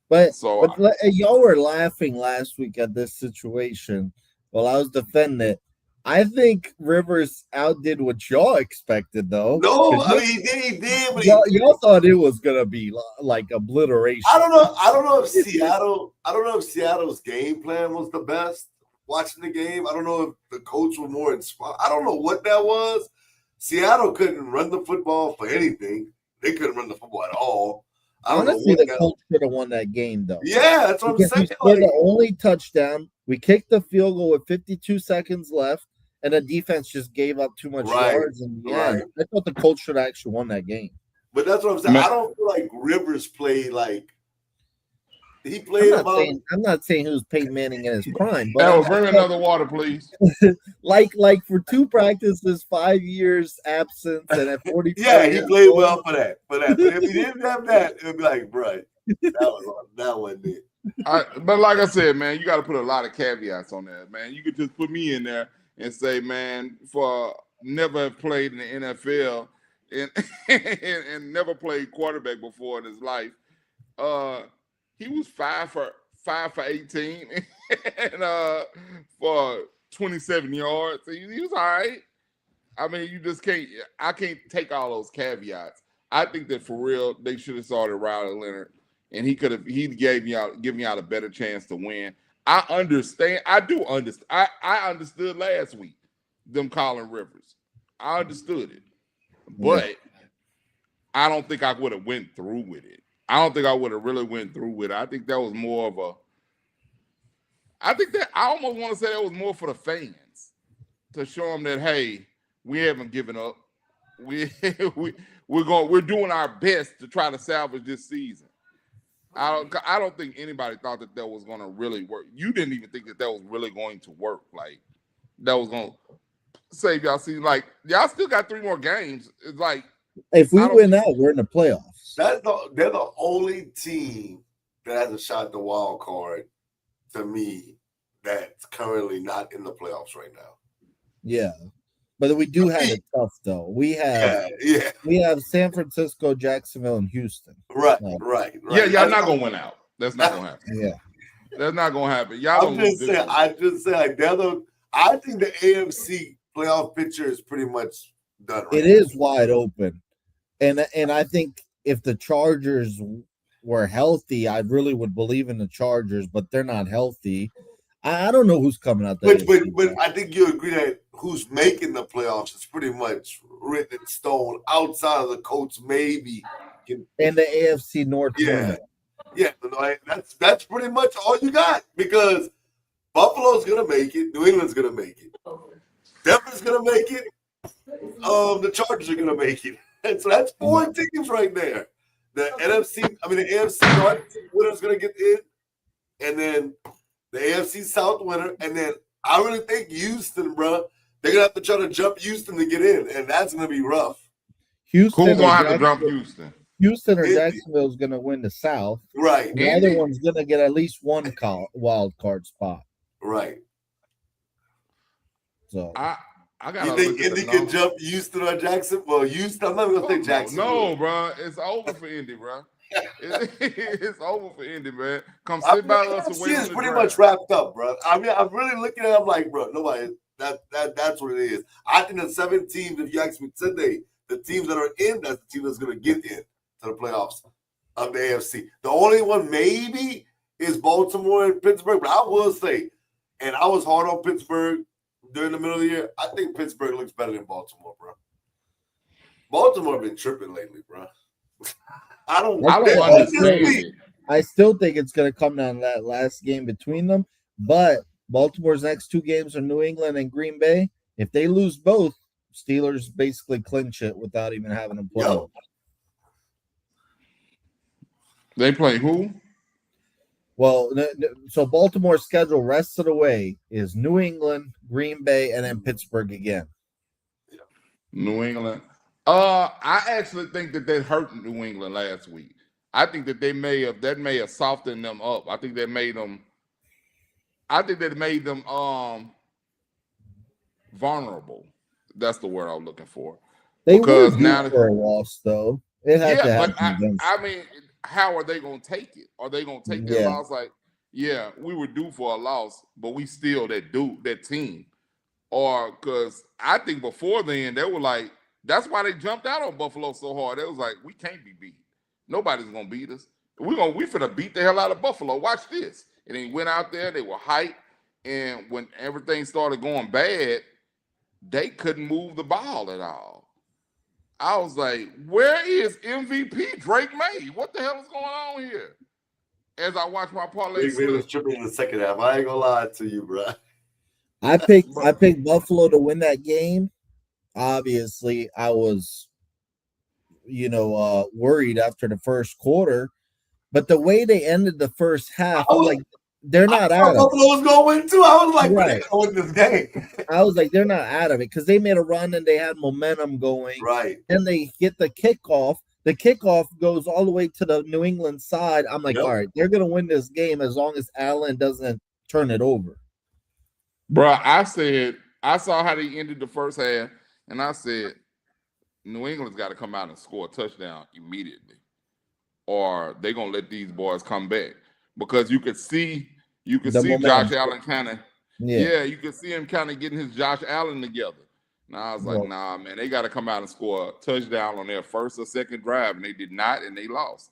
Speaker 4: But
Speaker 2: So
Speaker 4: y'all were laughing last week at this situation while I was defending it. I think Rivers outdid what y'all expected, though.
Speaker 3: No,
Speaker 4: 'Cause
Speaker 3: I mean he did, but
Speaker 4: y'all thought it was gonna be like obliteration.
Speaker 3: I don't know if Seattle's game plan was the best. Watching the game, I don't know if the coach was more inspired. I don't know what that was. Seattle couldn't run the football for anything. They couldn't run the football at all. I don't
Speaker 4: Honestly,
Speaker 3: know what
Speaker 4: the Colts should have won that game, though.
Speaker 3: Yeah, that's what
Speaker 4: Because
Speaker 3: I'm
Speaker 4: we
Speaker 3: saying.
Speaker 4: scored the only touchdown. We kicked the field goal with 52 seconds left, and the defense just gave up too much yards in the end. I thought the Colts should have actually won that game.
Speaker 3: But that's what I'm saying. I don't feel like Rivers played like he played
Speaker 4: I'm not saying he was Peyton Manning in his prime, but
Speaker 2: Elwood, bring another water, please.
Speaker 4: like for 2 practices, 5 years absence, and at 45.
Speaker 3: Yeah, he played well for that. But if he didn't have that, it would be like, bro, that wasn't it.
Speaker 2: But like I said, man, you got to put a lot of caveats on that, man. You could just put me in there and say, man, for never have played in the NFL and never played quarterback before in his life. He was 5 for 18 and for 27 yards. He was all right. I mean, you just can't. I can't take all those caveats. I think that for real, they should have started Riley Leonard, and he could have. He given y'all a better chance to win. I understand. I do understand. I understood last week them calling Rivers. I understood it, but I don't think I would have went through with it. I don't think I would have really went through with it. I think that was more of a. I think that I almost want to say that was more for the fans to show them that, hey, we haven't given up. We're doing our best to try to salvage this season. I don't think anybody thought that was going to really work. You didn't even think that was really going to work. Like that was going to save y'all season. Like y'all still got 3 more games. It's like
Speaker 4: if we win out, we're in the playoffs.
Speaker 3: They're the only team that has a shot at the wild card to me that's currently not in the playoffs right now.
Speaker 4: Yeah. But we do have it tough, though. We have San Francisco, Jacksonville, and Houston.
Speaker 3: Right.
Speaker 2: Yeah, y'all not gonna win out. That's not gonna happen.
Speaker 4: Yeah,
Speaker 2: that's not gonna happen. Y'all.
Speaker 3: I just say like I think the AFC playoff picture is pretty much done. Right
Speaker 4: it
Speaker 3: now.
Speaker 4: Is wide open, and I think if the Chargers were healthy, I really would believe in the Chargers, but they're not healthy. I don't know who's coming out there.
Speaker 3: But I think you agree that who's making the playoffs is pretty much written in stone outside of the Colts, maybe.
Speaker 4: And the AFC North.
Speaker 3: Yeah. That's pretty much all you got because Buffalo's going to make it. New England's going to make it. Denver's going to make it. The Chargers are going to make it. And so that's 4 teams right there. The AFC North winner's going to get in. And then the AFC South winner, and then I really think Houston, bro, they're gonna have to try to jump Houston to get in, and that's gonna be rough.
Speaker 4: Who's
Speaker 2: gonna have to jump Houston?
Speaker 4: Houston or Jacksonville is gonna win the South,
Speaker 3: right?
Speaker 4: The other one's gonna get at least one wild card spot,
Speaker 3: right?
Speaker 4: So
Speaker 2: I got.
Speaker 3: You think Indy can jump Houston or Jackson? Well, Houston, I'm not gonna say Jackson.
Speaker 2: No, bro, it's over for Indy, bro. It's over for Indy, man. Come sit by us away.
Speaker 3: It's pretty much wrapped up, bro. I mean, I'm really looking at it. I'm like, bro, nobody. That's what it is. I think the 7 teams, if you ask me today, the teams that are in, that's the team that's going to get in to the playoffs of the AFC. The only one maybe is Baltimore and Pittsburgh, but I will say, and I was hard on Pittsburgh during the middle of the year. I think Pittsburgh looks better than Baltimore, bro. Baltimore been tripping lately, bro. I don't understand it.
Speaker 4: I still think it's going to come down to that last game between them. But Baltimore's next 2 games are New England and Green Bay. If they lose both, Steelers basically clinch it without even having to play.
Speaker 3: Yo.
Speaker 2: They play who?
Speaker 4: Well, so Baltimore's schedule rest of the way is New England, Green Bay, and then Pittsburgh again.
Speaker 2: New England. I actually think that they hurt New England last week. I think that that may have softened them up. I think that made them I think that made them vulnerable. That's the word I'm looking for.
Speaker 4: They were
Speaker 2: Because
Speaker 4: due
Speaker 2: now,
Speaker 4: for a loss, though. It had
Speaker 2: yeah,
Speaker 4: to
Speaker 2: but
Speaker 4: happen eventually.
Speaker 2: I mean, how are they gonna take it? Are they gonna take that
Speaker 4: Yeah,
Speaker 2: loss? Like, yeah, we were due for a loss, but we still that team. Or because I think before then they were like, that's why they jumped out on Buffalo so hard. They was like, we can't be beat. Nobody's gonna beat us. We finna beat the hell out of Buffalo. Watch this. And they went out there, they were hyped, and when everything started going bad, they couldn't move the ball at all. I was like, where is MVP Drake May? What the hell is going on here? As I watched my parlay
Speaker 3: Big Man was
Speaker 2: slip.
Speaker 3: tripping in the second half. I ain't gonna lie to you, bro.
Speaker 4: I picked
Speaker 2: But
Speaker 4: Buffalo to win that game. Obviously, I was worried after the first quarter, but the way they ended the first half, I'm like, they're
Speaker 3: I
Speaker 4: not
Speaker 3: thought
Speaker 4: out of it.
Speaker 3: Buffalo was gonna win too. I was like, bro, they're
Speaker 4: Right.
Speaker 3: gonna win this game.
Speaker 4: I was like, they're not out of it because they made a run and they had momentum going.
Speaker 3: Right.
Speaker 4: And they get the kickoff. The kickoff goes all the way to the New England side. I'm like,
Speaker 3: Yep.
Speaker 4: all right, they're gonna win this game as long as Allen doesn't turn it over.
Speaker 2: bro, I saw how they ended the first half, and I said, New England's got to come out and score a touchdown immediately, or they're gonna let these boys come back because you could see
Speaker 4: The
Speaker 2: Josh
Speaker 4: momentum.
Speaker 2: Allen kind of,
Speaker 4: Yeah.
Speaker 2: you could see him kind of getting his Josh Allen together. And I was like,
Speaker 4: Well,
Speaker 2: nah, man, they got to come out and score a touchdown on their first or second drive, and they did not, and they lost.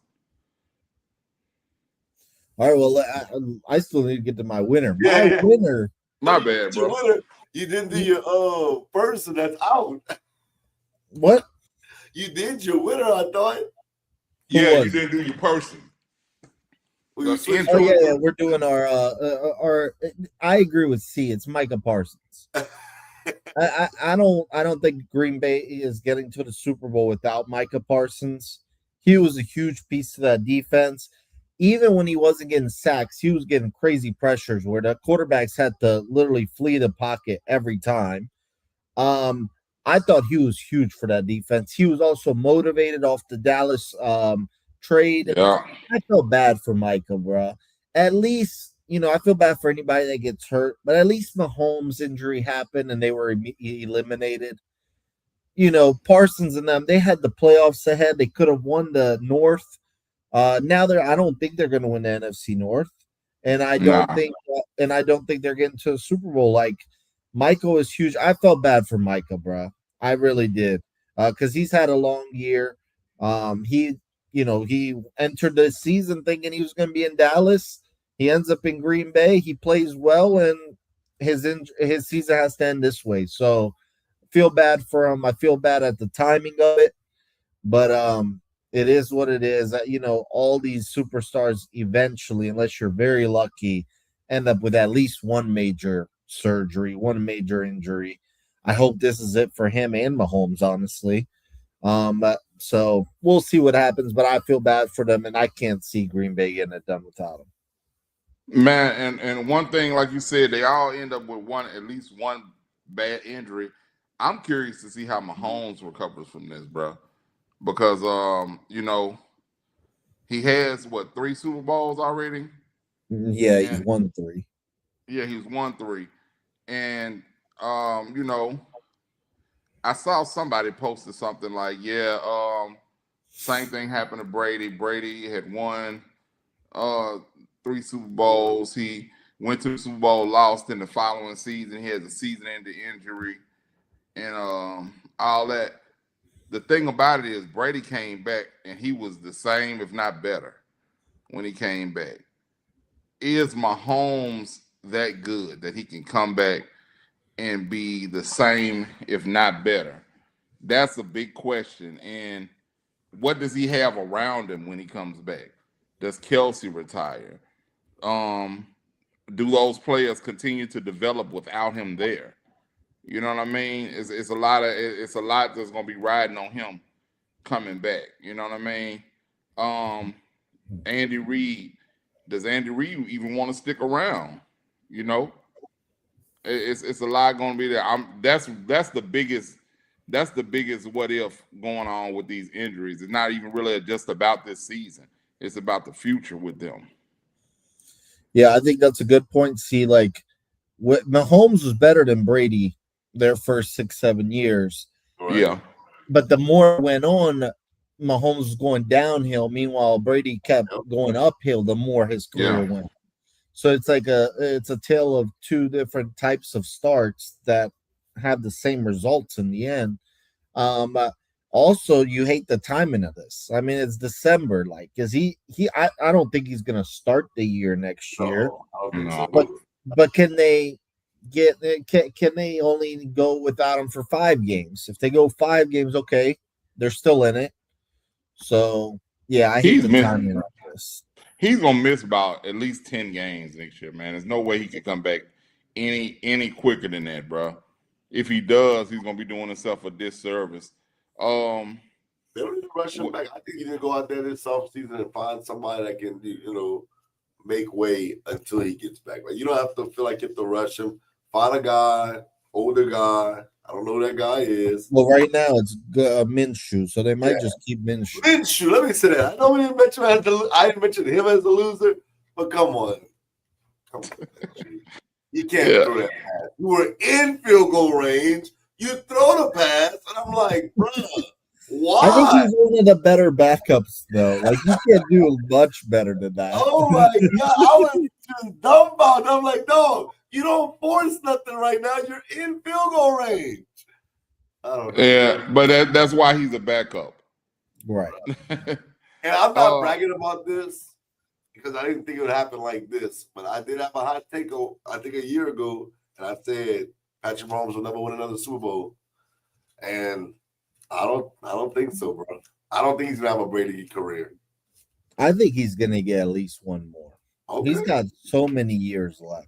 Speaker 4: all right. Well, I still need to get to my winner.
Speaker 3: Yeah,
Speaker 4: My
Speaker 3: yeah.
Speaker 4: winner.
Speaker 2: My
Speaker 3: You
Speaker 2: bad,
Speaker 3: did your
Speaker 2: bro.
Speaker 3: winner. You didn't do your person that's out.
Speaker 4: What?
Speaker 3: You did your winner, I thought.
Speaker 2: Yeah, you
Speaker 4: was
Speaker 2: didn't do your person.
Speaker 3: Well, you
Speaker 2: The
Speaker 3: switched
Speaker 4: Oh
Speaker 2: intro.
Speaker 4: yeah, we're doing our. I agree with C. It's Micah Parsons. I don't think Green Bay is getting to the Super Bowl without Micah Parsons. He was a huge piece to that defense. Even when he wasn't getting sacks, he was getting crazy pressures where the quarterbacks had to literally flee the pocket every time. Um, I thought he was huge for that defense. He was also motivated off the Dallas trade.
Speaker 2: Yeah.
Speaker 4: I felt bad for Micah, bro. At least, I feel bad for anybody that gets hurt, but at least Mahomes' injury happened and they were eliminated. Parsons and them, they had the playoffs ahead. They could have won the North. Now I don't think they're going to win the NFC North, and I don't
Speaker 2: Nah.
Speaker 4: think, they're getting to a Super Bowl. Like Michael is huge. I felt bad for Micah, bro. I really did, because he's had a long year. He entered the season thinking he was going to be in Dallas. He ends up in Green Bay. He plays well, and his season has to end this way. So, feel bad for him. I feel bad at the timing of it, but it is what it is. All these superstars eventually, unless you're very lucky, end up with at least one major surgery, one major injury. I hope this is it for him and Mahomes, honestly. So we'll see what happens, but I feel bad for them, and I can't see Green Bay getting it done without him.
Speaker 2: Man, and one thing, like you said, they all end up with at least one bad injury. I'm curious to see how Mahomes recovers from this, bro, because he has 3 Super Bowls already,
Speaker 4: Yeah, he's
Speaker 2: and
Speaker 4: won 3.
Speaker 2: yeah, he's won 3, and I saw somebody posted something like, same thing happened to Brady. Brady had won 3 Super Bowls. He went to the Super Bowl, lost in the following season. He has a season-ending injury and all that. The thing about it is Brady came back and he was the same, if not better, when he came back. Is Mahomes that good that he can come back and be the same, if not better? That's a big question. And what does he have around him when he comes back? Does Kelsey retire? Do those players continue to develop without him there? You know what I mean? It's a lot that's gonna be riding on him coming back. You know what I mean? Andy Reid, does Andy Reid even want to stick around? You know, it's a lot going to be there. That's the biggest what if going on with these injuries. It's not even really just about this season. It's about the future with them.
Speaker 4: Yeah, I think that's a good point. See, like, Mahomes was better than Brady their first 6, 7 years,
Speaker 3: Right.
Speaker 2: Yeah.
Speaker 4: but the more it went on, Mahomes was going downhill. Meanwhile, Brady kept
Speaker 3: Yep.
Speaker 4: going uphill. The more his career
Speaker 2: Yeah.
Speaker 4: went, so it's a tale of two different types of starts that have the same results in the end. Um, uh, Also, you hate the timing of this. I mean, it's December. Like, is I don't think he's gonna start the year next year.
Speaker 3: No, I don't think
Speaker 2: No.
Speaker 3: so.
Speaker 4: But can they can they only go without him for 5 games? If they go 5 games, okay, they're still in it. So yeah, I hate
Speaker 2: He's
Speaker 4: the
Speaker 2: missing.
Speaker 4: timing of this.
Speaker 2: He's gonna miss about at least 10 games next year, man. There's no way he can come back any quicker than that, bro. If he does, he's gonna be doing himself a disservice. Um,
Speaker 3: They don't need to rush him
Speaker 2: wh-
Speaker 3: back. I think you need to go out there this offseason and find somebody that can, make way until he gets back. Like, you don't have to feel like you have to rush him. Find a guy, older guy. I don't know who that guy is.
Speaker 4: Well, right now it's Minshew, so they might
Speaker 3: Yeah.
Speaker 4: just keep Minshew.
Speaker 3: Minshew, let me say that. I know we didn't mention I didn't mention him as a loser, but come on. Minshew. You can't
Speaker 2: Yeah.
Speaker 3: throw that pass. You were in field goal range. You throw the pass, and I'm like, bro,
Speaker 4: I think
Speaker 3: why?
Speaker 4: he's one of the better backups, though. Like, you can't do much better than that.
Speaker 3: Oh my god, I was just dumbfounded. I'm like, no, you don't force nothing right now. You're in field goal range. I don't know.
Speaker 2: yeah, but that's why he's a backup.
Speaker 4: Right.
Speaker 3: And I'm not
Speaker 2: Uh,
Speaker 3: bragging about this because I didn't think it would happen like this. But I did have a hot take, I think a year ago, and I said Patrick Mahomes will never win another Super Bowl. And I don't think so, bro. I don't think he's gonna have a Brady career.
Speaker 4: I think he's gonna get at least one more.
Speaker 3: Okay.
Speaker 4: He's got so many years left.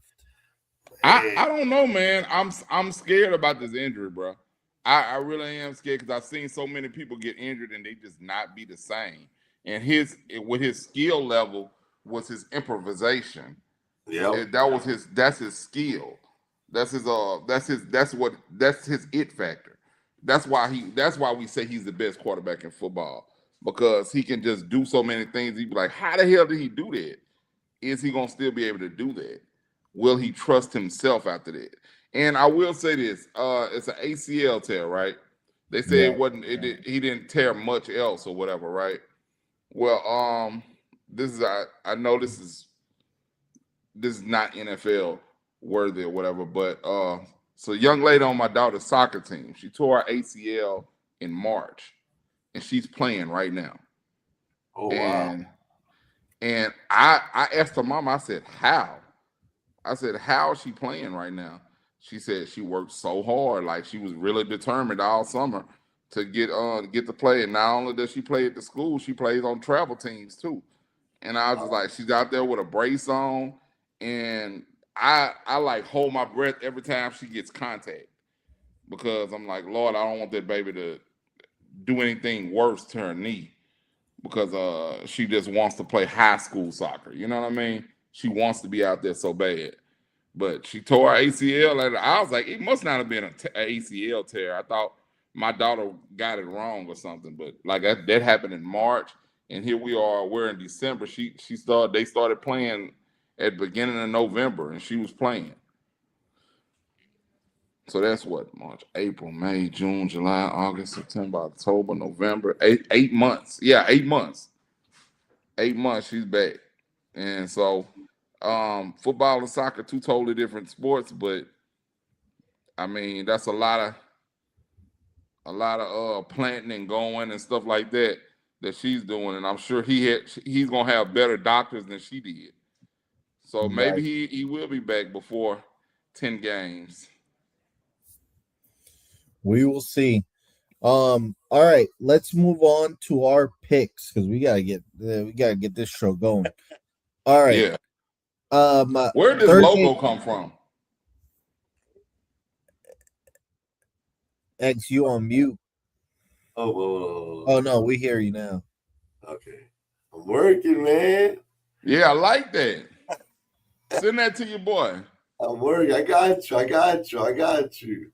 Speaker 2: I don't know, man. I'm scared about this injury, bro. I really am scared because I've seen so many people get injured and they just not be the same. And with his skill level was his improvisation.
Speaker 3: Yep.
Speaker 2: That's his skill. That's his it factor. That's why we say he's the best quarterback in football because he can just do so many things. He'd be like, how the hell did he do that? Is he gonna still be able to do that? Will he trust himself after that? And I will say this: it's an ACL tear, right? They say
Speaker 4: Yeah.
Speaker 2: it wasn't. He didn't tear much else or whatever, right? Well, this is I know this is not NFL worthy or whatever, but so a young lady on my daughter's soccer team, she tore her ACL in March, and she's playing right now.
Speaker 3: Oh wow.
Speaker 2: And I asked her mom, I said, how? I said, how is she playing right now? She said she worked so hard, like she was really determined all summer to get to play. And not only does she play at the school, she plays on travel teams too. And I was just like, she's out there with a brace on, and I like hold my breath every time she gets contact because I'm like, Lord, I don't want that baby to do anything worse to her knee because she just wants to play high school soccer. You know what I mean? She wants to be out there so bad. But she tore her ACL, and I was like, it must not have been an ACL tear. I thought my daughter got it wrong or something. But like that happened in March, and here we are. We're in December. They started playing at the beginning of November, and she was playing. So that's what March, April, May, June, July, August, September, October, November. 8 months. Yeah, 8 months. 8 months she's back. And so football and soccer, two totally different sports, but I mean that's a lot of planting and going and stuff like that she's doing, and I'm sure he's gonna have better doctors than she did. So maybe
Speaker 4: Right.
Speaker 2: he will be back before 10 games.
Speaker 4: We will see. All right, let's move on to our picks because we gotta get this show going. All right.
Speaker 2: Yeah. Where did this
Speaker 4: Thursday.
Speaker 2: logo come from?
Speaker 4: X, you on mute.
Speaker 3: Oh, whoa.
Speaker 4: Oh no, we hear you now.
Speaker 3: Okay. I'm working, man.
Speaker 2: Yeah, I like that. Send that to your boy.
Speaker 3: I'm working. I got you.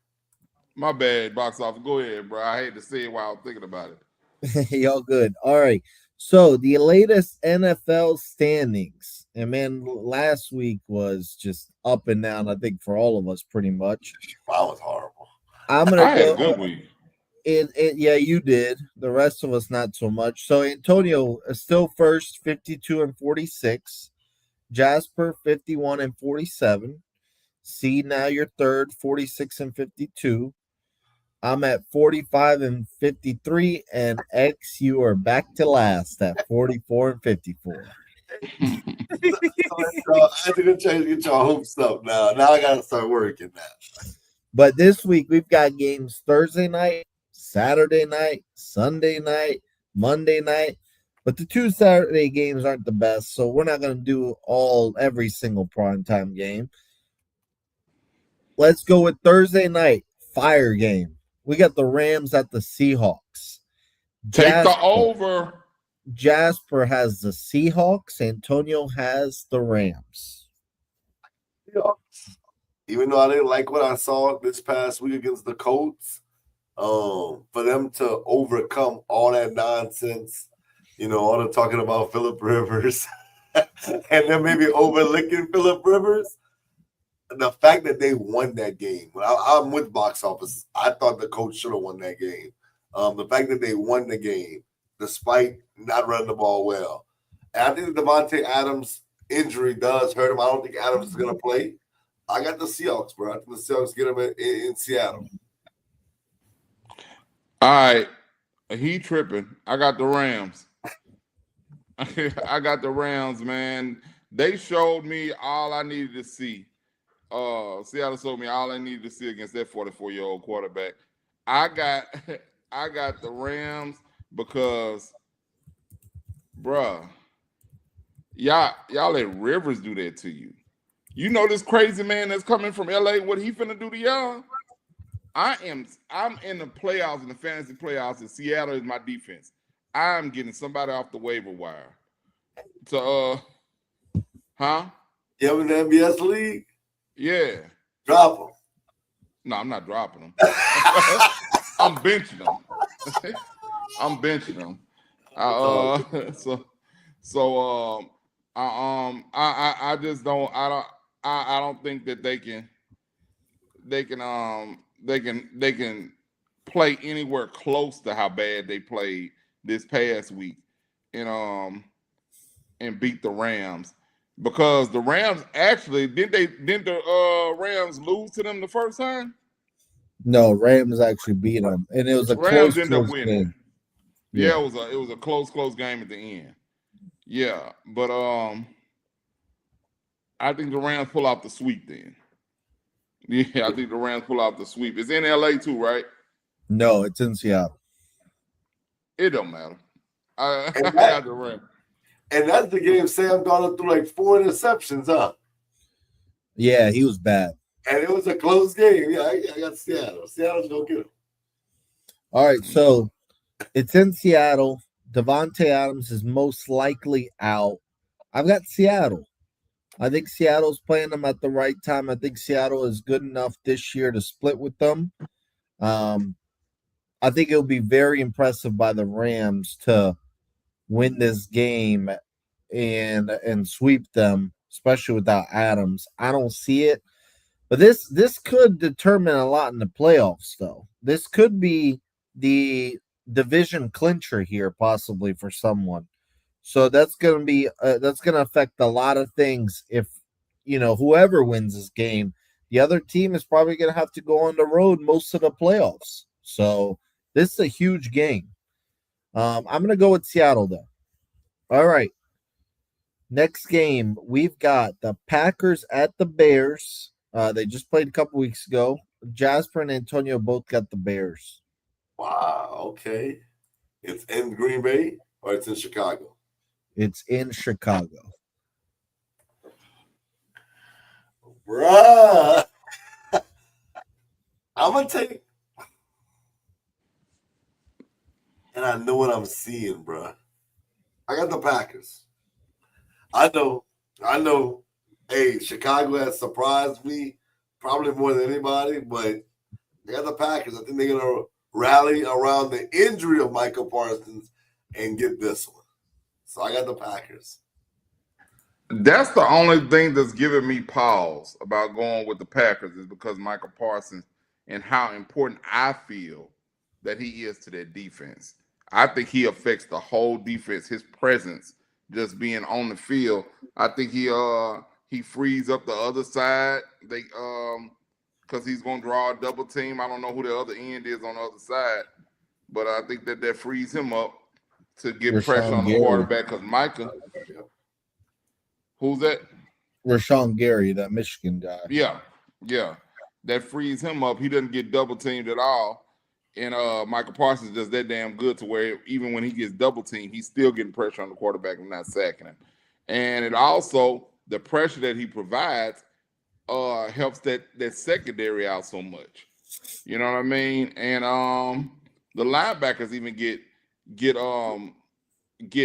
Speaker 2: My bad, box office. Go ahead, bro. I hate to say it while I'm thinking about it.
Speaker 4: Y'all good. All right. So the latest NFL standings. And man, last week was just up and down, I think, for all of us pretty much.
Speaker 3: That was horrible.
Speaker 4: I'm gonna
Speaker 2: I had a
Speaker 4: go
Speaker 2: good week.
Speaker 4: yeah, you did. The rest of us not so much. So Antonio is still first, 52 and 46. Jasper 51 and 47. C, now you're third, 46 and 52. I'm at 45 and 53, and X, you are back to last at 44 and 54.
Speaker 3: So I had to go try to get your hopes up now. Now I gotta start working now.
Speaker 4: But this week we've got games Thursday night, Saturday night, Sunday night, Monday night. But the 2 Saturday games aren't the best, so we're not going to do every single primetime game. Let's go with Thursday night, fire game. We got the Rams at the Seahawks.
Speaker 2: Take the over.
Speaker 4: Jasper has the Seahawks. Antonio has the Rams.
Speaker 3: Even though I didn't like what I saw this past week against the Colts, for them to overcome all that nonsense, all the talking about Phillip Rivers, and then maybe overlooking Phillip Rivers, the fact that they won that game. I'm with box office. I thought the coach should have won that game. The fact that they won the game despite not running the ball well. And I think the Devontae Adams injury does hurt him. I don't think Adams is going to play. I got the Seahawks, bro. I think the Seahawks get him in Seattle.
Speaker 2: All right. He tripping. I got the Rams. I got the Rams, man. They showed me all I needed to see. Seattle showed me all I needed to see against that 44-year-old quarterback. I got the Rams because, bruh, y'all let Rivers do that to you. You know this crazy man that's coming from LA, what he finna do to y'all? I'm in the playoffs, in the fantasy playoffs, and Seattle is my defense. I'm getting somebody off the waiver wire. So, huh?
Speaker 3: You in the NBS league?
Speaker 2: Yeah.
Speaker 3: Drop him.
Speaker 2: No, I'm not dropping them. I'm benching them. I'm benching them. I just don't. I don't think that they can play anywhere close to how bad they played this past week, and beat the Rams, because the Rams actually didn't the Rams lose to them the first time?
Speaker 4: No, Rams actually beat them, and it was a
Speaker 2: Rams
Speaker 4: close
Speaker 2: ended up winning.
Speaker 4: game.
Speaker 2: Yeah, it was a close game at the end. Yeah, but I think the Rams pull out the sweep then. Yeah, I think the Rams pull out the sweep. It's in LA too, right?
Speaker 4: No, it's in Seattle.
Speaker 2: It don't matter. I got the Rams.
Speaker 3: And that's the game Sam Darnold threw like 4 interceptions, huh?
Speaker 4: Yeah, he was bad.
Speaker 3: And it was a close game. Yeah, I got Seattle. Seattle's going to get him.
Speaker 4: All right, so it's in Seattle. Devontae Adams is most likely out. I've got Seattle. I think Seattle's playing them at the right time. I think Seattle is good enough this year to split with them. I think it'll be very impressive by the Rams to win this game and sweep them, especially without Adams. I don't see it. But this could determine a lot in the playoffs, though. This could be the division clincher here, possibly, for someone. So that's going to affect a lot of things. If whoever wins this game, the other team is probably going to have to go on the road most of the playoffs. So this is a huge game. I'm going to go with Seattle, though. All right. Next game, we've got the Packers at the Bears. They just played a couple weeks ago. Jasper and Antonio both got the Bears.
Speaker 3: Wow, okay. It's in Green Bay or it's in Chicago?
Speaker 4: It's in Chicago.
Speaker 3: Bruh. I'm going to take. And I know what I'm seeing, bruh. I got the Packers. I know. Hey, Chicago has surprised me probably more than anybody, but they got the Packers. I think they're going to rally around the injury of Michael Parsons and get this one. So I got the Packers.
Speaker 2: That's the only thing that's giving me pause about going with the Packers is because Michael Parsons and how important I feel that he is to that defense. I think he affects the whole defense. His presence, just being on the field, I think he frees up the other side. They because he's gonna draw a double team. I don't know who the other end is on the other side, but I think that frees him up to get pressure
Speaker 4: Rashawn
Speaker 2: on the
Speaker 4: Gary.
Speaker 2: quarterback because Micah. Who's that?
Speaker 4: Rashawn Gary, that Michigan guy.
Speaker 2: Yeah. That frees him up. He doesn't get double teamed at all. And Michael Parsons does that damn good to where even when he gets double teamed, he's still getting pressure on the quarterback and not sacking him. And it also, the pressure that he provides helps that secondary out so much. You know what I mean? And the linebackers even get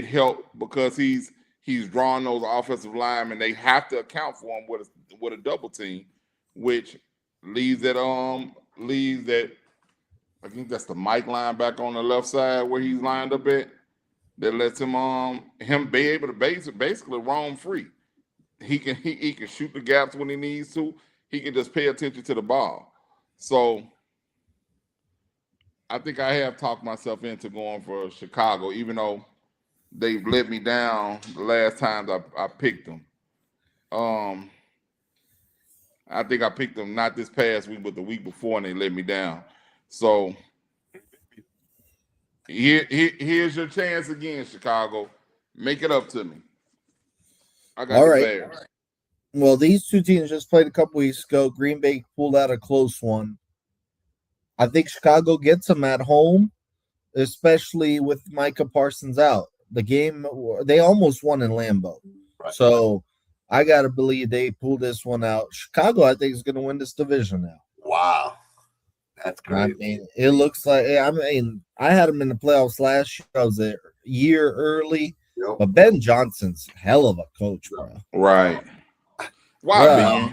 Speaker 2: help because he's drawing those offensive linemen. They have to account for him with a double team, which leaves that I think that's the Mike linebacker on the left side where he's lined up at. That lets him be able to basically roam free. He can shoot the gaps when he needs to. He can just pay attention to the ball. So I think I have talked myself into going for Chicago, even though they've let me down the last times I picked them. I think I picked them not this past week, but the week before, and they let me down. So here's your chance again, Chicago. Make it up to me. I got the Bears.
Speaker 4: Well, these two teams just played a couple weeks ago. Green Bay pulled out a close one. I think Chicago gets them at home, especially with Micah Parsons out. The game, they almost won in Lambeau.
Speaker 3: Right.
Speaker 4: So I got to believe they pulled this one out. Chicago, I think, is going to win this division now.
Speaker 3: Wow. That's great.
Speaker 4: I mean, it looks like, I had them in the playoffs last year. I was a year early.
Speaker 3: Yep.
Speaker 4: But Ben Johnson's hell of a coach, bro.
Speaker 2: Right. Why,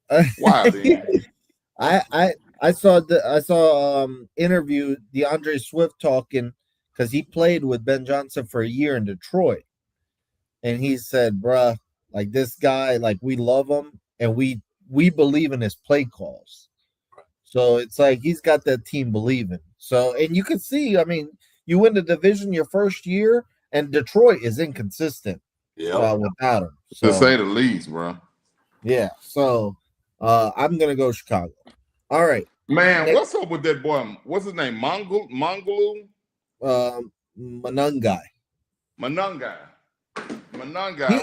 Speaker 2: Ben? Why, Ben?
Speaker 4: I saw interview DeAndre Swift talking because he played with Ben Johnson for a year in Detroit. And he said, bruh, like this guy, like we love him and we believe in his play calls. So it's like he's got that team believing. So, and you can see, I mean, you win the division your first year, and Detroit is inconsistent without him. So,
Speaker 2: to say the least, bro.
Speaker 4: Yeah. So I'm gonna go Chicago. All right.
Speaker 2: Man, what's up with that boy? What's his name? Mongolu?
Speaker 4: Manungai.
Speaker 2: Manungai,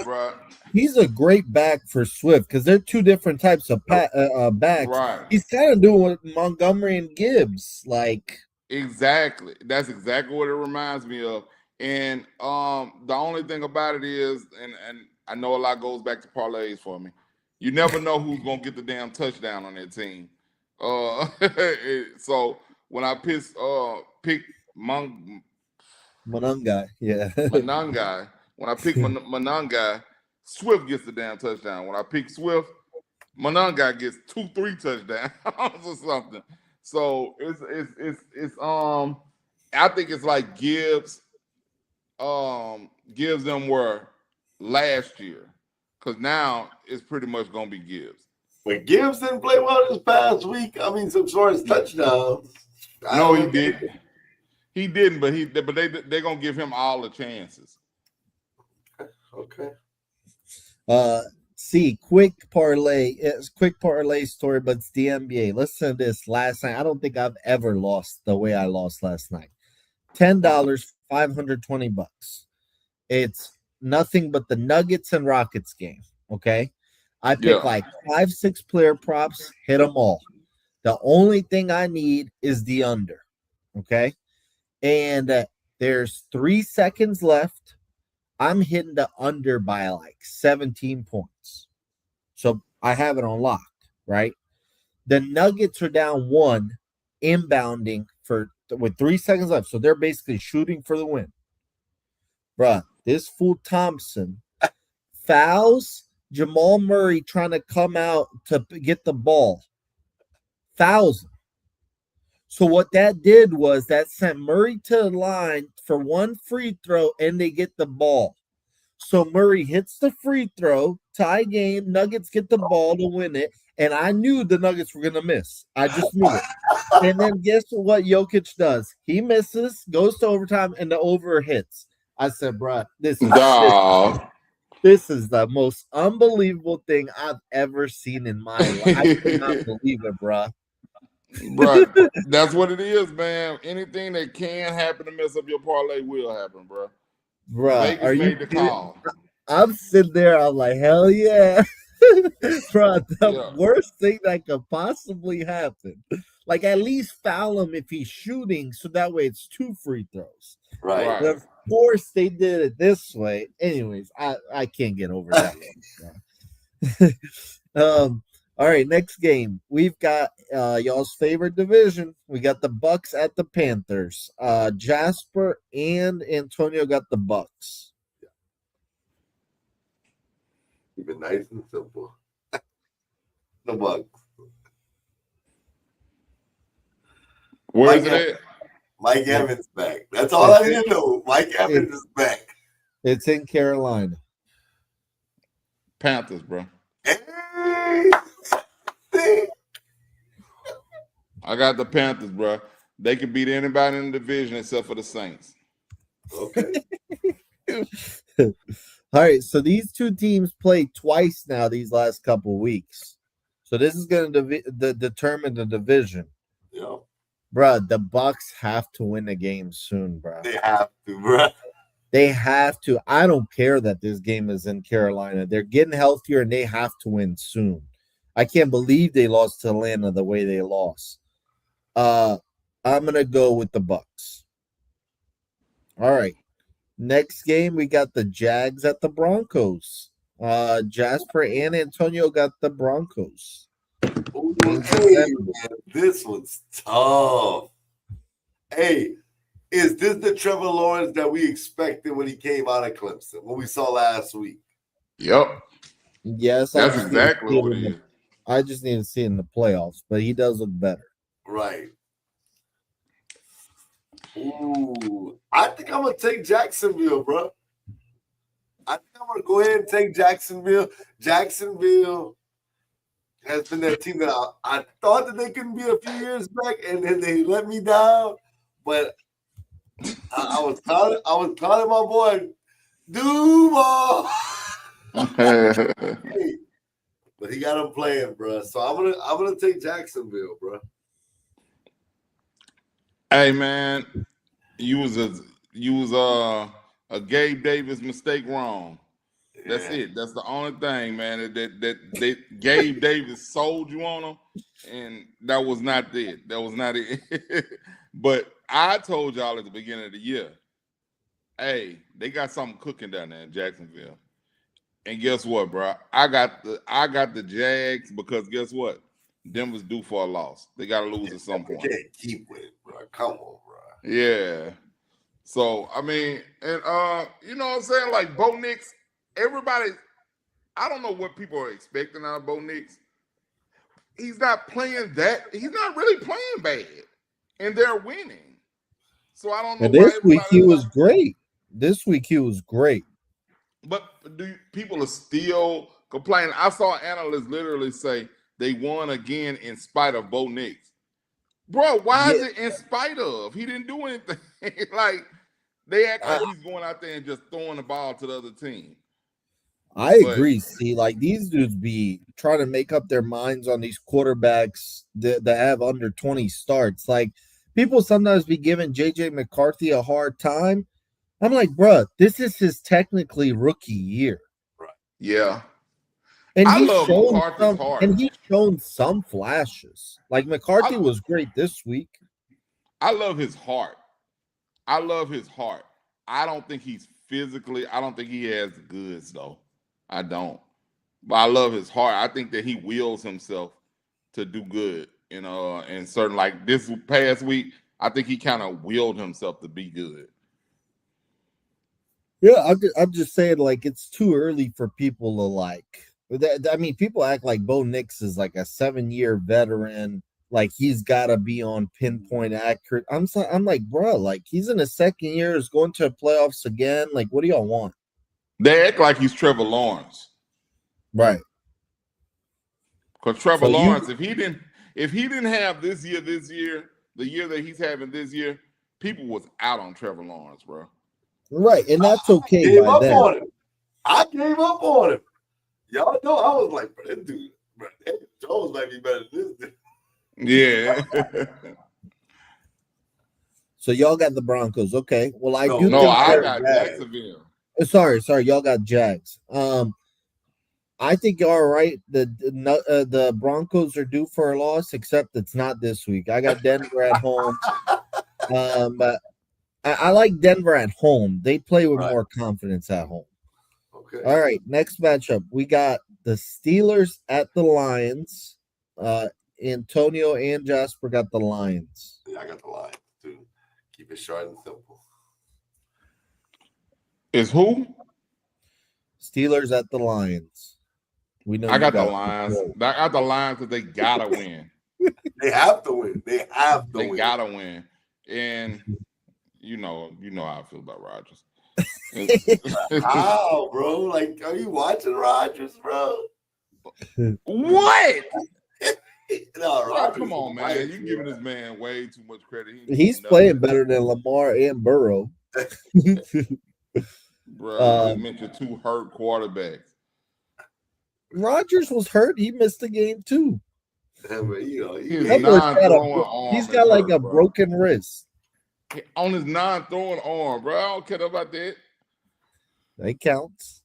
Speaker 2: bro.
Speaker 4: He's a great back for Swift because they're two different types of backs.
Speaker 2: Right.
Speaker 4: He's kind of doing what Montgomery and Gibbs like.
Speaker 2: Exactly. That's exactly what it reminds me of. And the only thing about it is, and I know a lot goes back to parlays for me. You never know who's gonna get the damn touchdown on that team. So when I picked
Speaker 4: Manungai,
Speaker 2: Manungai, when I pick Manungai, Swift gets the damn touchdown. When I pick Swift, Manungai gets 2-3 touchdowns or something. So it's I think it's like Gibbs them were last year, because now it's pretty much gonna be Gibbs.
Speaker 3: But Gibbs didn't play well this past week. I mean, as far as touchdowns.
Speaker 2: No, he didn't. He didn't, but they're gonna give him all the chances.
Speaker 3: Okay.
Speaker 4: quick parlay story, but it's the NBA. Listen to this. Last night, I don't think I've ever lost the way I lost last night. $10, $520. It's nothing but the Nuggets and Rockets game. Okay. I pick like 5-6 player props, hit them all. The only thing I need is the under. Okay. And there's 3 seconds left. I'm hitting the under by like 17 points. So I have it on lock, right? The Nuggets are down 1, inbounding with 3 seconds left. So they're basically shooting for the win. Bruh, this fool Thompson fouls Jamal Murray trying to come out to get the ball. Fouls him. So what that did was that sent Murray to the line for 1 free throw, and they get the ball. So Murray hits the free throw, tie game. Nuggets get the ball to win it, and I knew the Nuggets were gonna miss. I just knew it. And then guess what Jokic does? He misses, goes to overtime, and the over hits. I said, "Bruh,
Speaker 2: Dog.
Speaker 4: this is the most unbelievable thing I've ever seen in my life. I cannot believe it, bruh."
Speaker 2: Bro, that's what it is, man. Anything that can happen to mess up your parlay will happen, bro.
Speaker 4: Bruh,
Speaker 2: Vegas
Speaker 4: are you
Speaker 2: made the
Speaker 4: kidding?
Speaker 2: call.
Speaker 4: I'm sitting there, I'm like, hell yeah. Bruh, the
Speaker 2: Yeah.
Speaker 4: worst thing that could possibly happen. Like, at least foul him if he's shooting, so that way it's 2 free throws.
Speaker 3: Right.
Speaker 2: Right.
Speaker 4: But of course, they did it this way. Anyways, I can't get over that one. All right, next game. We've got y'all's favorite division. We got the Bucks at the Panthers. Jasper and Antonio got the Bucks.
Speaker 3: Keep it nice and simple. The Bucks.
Speaker 2: Where's
Speaker 3: Mike
Speaker 2: it at?
Speaker 3: Mike Evans back. That's all I need to know. Mike Evans is back.
Speaker 4: It's in Carolina.
Speaker 2: Panthers, bro.
Speaker 3: Hey, see?
Speaker 2: I got the Panthers, bro. They can beat anybody in the division except for the Saints.
Speaker 3: Okay.
Speaker 4: All right, so these two teams played twice now these last couple weeks. So this is going to determine the division.
Speaker 3: Yeah.
Speaker 4: Bruh, the Bucks have to win the game soon, bruh.
Speaker 3: They have to, bro.
Speaker 4: They have to. I don't care that this game is in Carolina. They're getting healthier and they have to win soon. I can't believe they lost to Atlanta the way they lost. I'm gonna go with the Bucks. All right. Next game, we got the Jags at the Broncos. Jasper and Antonio got the Broncos.
Speaker 3: Ooh, hey, man, this one's tough. Hey, is this the Trevor Lawrence that we expected when he came out of Clemson, what we saw last week?
Speaker 2: Yep.
Speaker 4: Yes,
Speaker 2: That's exactly what it is.
Speaker 4: I just need to see it in the playoffs, but he does look better.
Speaker 3: Right. Ooh, I think I'm gonna take Jacksonville, bro. I think I'm gonna go ahead and take Jacksonville. Jacksonville has been that team that I thought that they couldn't be a few years back, and then they let me down. But I was calling my boy Duval. Hey, but he got him playing, bro. So I'm gonna take Jacksonville, bro.
Speaker 2: Hey, man, you was a Gabe Davis mistake wrong. That's it. That's the only thing, man. That Gabe Davis sold you on him, and that was not it. That was not it. But I told y'all at the beginning of the year, hey, they got something cooking down there in Jacksonville. And guess what, bro? I got the Jags because guess what? Denver's due for a loss. They got to lose at some point.
Speaker 3: You can't keep with it, bro. Come on, bro.
Speaker 2: Yeah. So I mean, and you know what I'm saying? Like Bo Nix, everybody. I don't know what people are expecting out of Bo Nix. He's not playing that. He's not really playing bad, and they're winning. So I don't know.
Speaker 4: And this week he was great. This week he was great.
Speaker 2: But people are still complaining? I saw analysts literally say they won again in spite of Bo Nix. Bro, why is it in spite of? He didn't do anything. Like, they act like he's going out there and just throwing the ball to the other team.
Speaker 4: I agree. See, like these dudes be trying to make up their minds on these quarterbacks that have under 20 starts. Like, people sometimes be giving JJ McCarthy a hard time. I'm like, bro, this is his technically rookie year.
Speaker 2: Right. Yeah.
Speaker 4: And
Speaker 2: I love McCarthy's heart.
Speaker 4: And he's shown some flashes. Like McCarthy was great this week.
Speaker 2: I love his heart. I don't think he's physically, I don't think he has the goods though. I don't. But I love his heart. I think that he wills himself to do good. You know, and certain like this past week, I think he kind of willed himself to be good.
Speaker 4: Yeah, I'm just saying, like, it's too early for people to like. I mean, people act like Bo Nix is like a 7-year veteran, like he's got to be on pinpoint accurate. I'm like, bro, like he's in his second year, is going to playoffs again. Like, what do y'all want?
Speaker 2: They act like he's Trevor Lawrence.
Speaker 4: Right.
Speaker 2: Because Trevor
Speaker 4: So
Speaker 2: Lawrence, if he didn't have this year, the year that he's having this year, people was out on Trevor Lawrence, bro.
Speaker 4: Right, and that's okay
Speaker 3: Gave
Speaker 4: by
Speaker 3: up
Speaker 4: them.
Speaker 3: on him. I gave up on him. Y'all know I was like, bro, this dude, bro, Daniel Jones might be better than this dude.
Speaker 2: Yeah.
Speaker 4: So y'all got the Broncos. Okay. Well, I
Speaker 3: No,
Speaker 4: do
Speaker 2: No,
Speaker 4: think
Speaker 2: I
Speaker 4: they're-
Speaker 2: got
Speaker 3: bad.
Speaker 2: Jacksonville.
Speaker 4: sorry, y'all got Jags. I think y'all are right. The Broncos are due for a loss, except it's not this week. I got Denver at home. But I like Denver at home. They play with
Speaker 3: Right.
Speaker 4: more confidence at home.
Speaker 3: Okay.
Speaker 4: All right, next matchup. We got the Steelers at the Lions. Antonio and Jasper got the Lions.
Speaker 3: Yeah, I got the line too. Keep it short and simple.
Speaker 2: Is who?
Speaker 4: Steelers at the Lions. We know
Speaker 2: I
Speaker 4: you
Speaker 2: got the Lions.
Speaker 4: control.
Speaker 2: I got the Lions because they gotta win.
Speaker 3: They have to win. They have to
Speaker 2: They
Speaker 3: win.
Speaker 2: gotta win. And you know how I feel about Rodgers.
Speaker 3: How, bro? Like, are you watching Rodgers, bro?
Speaker 2: What?
Speaker 3: No,
Speaker 2: Bro,
Speaker 3: Rodgers
Speaker 2: come on,
Speaker 3: is
Speaker 2: man.
Speaker 3: right,
Speaker 2: You giving this man way too much credit.
Speaker 4: He's playing better than Lamar and Burrow.
Speaker 2: Bro, you mentioned two hurt quarterbacks.
Speaker 4: Rodgers was hurt. He missed the game too.
Speaker 3: Yeah, but, you know,
Speaker 2: His
Speaker 4: That boy's got
Speaker 2: non-throwing arm.
Speaker 4: he's got
Speaker 2: is
Speaker 4: like
Speaker 2: hurt,
Speaker 4: a
Speaker 2: bro.
Speaker 4: broken wrist.
Speaker 2: On his non-throwing arm, bro. I don't care about that.
Speaker 4: That counts.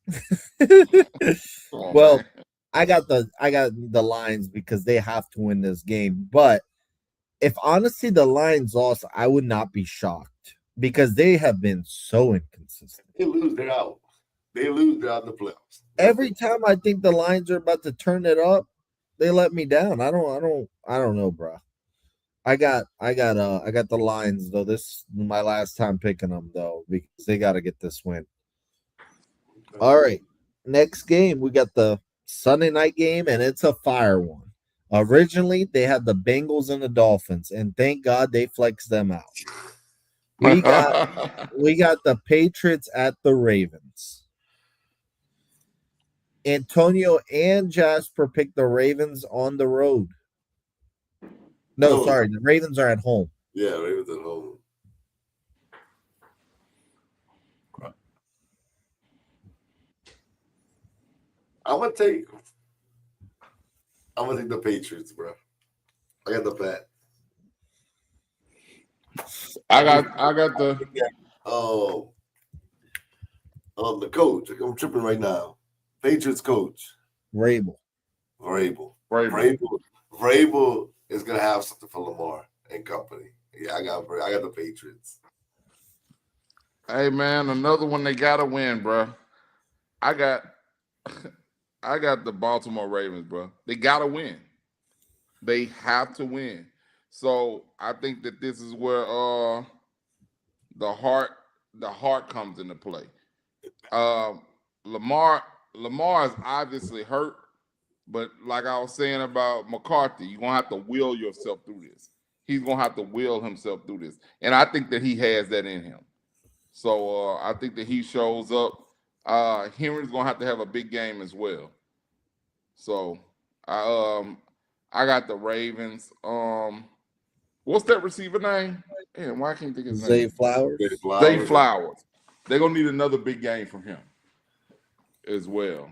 Speaker 2: Come on,
Speaker 4: Well,
Speaker 2: man.
Speaker 4: I got the Lions because they have to win this game. But if honestly the Lions lost, I would not be shocked because they have been so inconsistent.
Speaker 3: they lose, they're out. They lose, they're out the playoffs.
Speaker 4: Every time I think the Lions are about to turn it up, they let me down. I don't know, bro. I got the Lions though. This is my last time picking them though because they got to get this win. All right, next game we got the Sunday night game and it's a fire one. Originally they had the Bengals and the Dolphins, and thank God they flexed them out. We got the Patriots at the Ravens. Antonio and Jasper picked the Ravens on the road. No, sorry, the Ravens are at home.
Speaker 3: Yeah, Ravens at home. I'm gonna take the Patriots, bro. I got the bet.
Speaker 2: I got the
Speaker 3: The coach. I'm tripping right now. Patriots coach.
Speaker 4: Vrabel.
Speaker 3: Vrabel is gonna have something for Lamar and company. Yeah, I got the Patriots.
Speaker 2: Hey man, another one they gotta win, bro. I got the Baltimore Ravens, bro. They gotta win. They have to win. So I think that this is where the heart comes into play. Lamar is obviously hurt, but like I was saying about McCarthy, you're gonna have to will yourself through this. He's gonna have to will himself through this, and I think that he has that in him. So I think that he shows up. Henry's gonna have to have a big game as well. So I got the Ravens. What's that receiver name? Man, why can't I think of his
Speaker 4: Zay
Speaker 2: name?
Speaker 4: Flowers.
Speaker 2: Zay Flowers. They're gonna need another big game from him as well.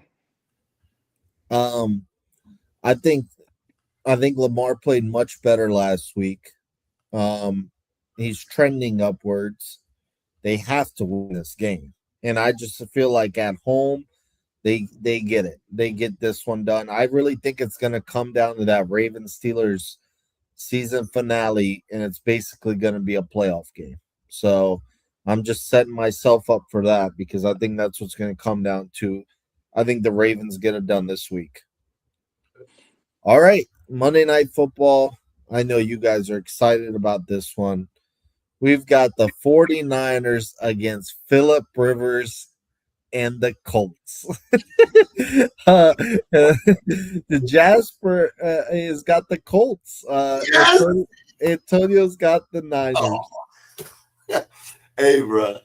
Speaker 4: I think Lamar played much better last week. He's trending upwards. They have to win this game. And I just feel like at home, they get it. They get this one done. I really think it's going to come down to that Ravens-Steelers season finale, and it's basically going to be a playoff game. So I'm just setting myself up for that because I think that's what's going to come down to. I think the Ravens get it done this week. All right, Monday Night Football. I know you guys are excited about this one. We've got the 49ers against Phillip Rivers and the Colts. The Jasper has got the Colts.
Speaker 3: Yes!
Speaker 4: Antonio's got the Niners.
Speaker 3: Oh. Hey, bro.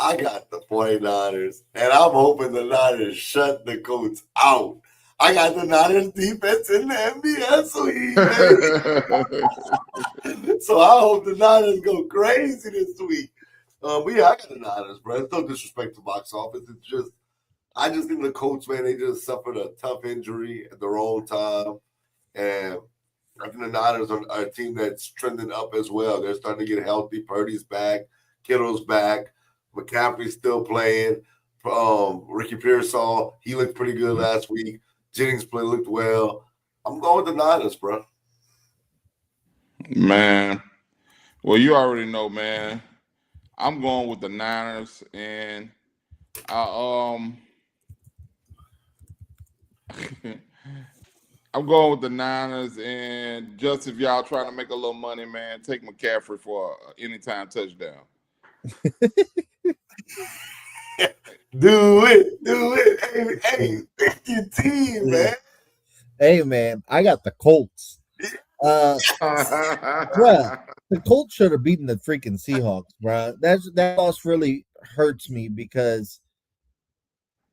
Speaker 3: I got the 49ers, and I'm hoping the Niners shut the Colts out. I got the Niners defense in the NBS league, so I hope the Niners go crazy this week. But yeah, I got the Niners, bro. It's no disrespect to box office. It's just, I just think the Colts, man, they just suffered a tough injury at the wrong time. And I think the Niners are a team that's trending up as well. They're starting to get healthy. Purdy's back. Kittle's back. McCaffrey's still playing. Ricky Pearsall, he looked pretty good last week. Jennings looked well. I'm going with the Niners, bro.
Speaker 2: Man, well, you already know, man. I'm going with the Niners, and I'm going with the Niners, and just if y'all trying to make a little money, man, take McCaffrey for an anytime touchdown.
Speaker 3: Do it. Hey, pick your team, man.
Speaker 4: Hey, man, I got the Colts. Bruh, the Colts should have beaten the freaking Seahawks, bruh. That loss really hurts me because,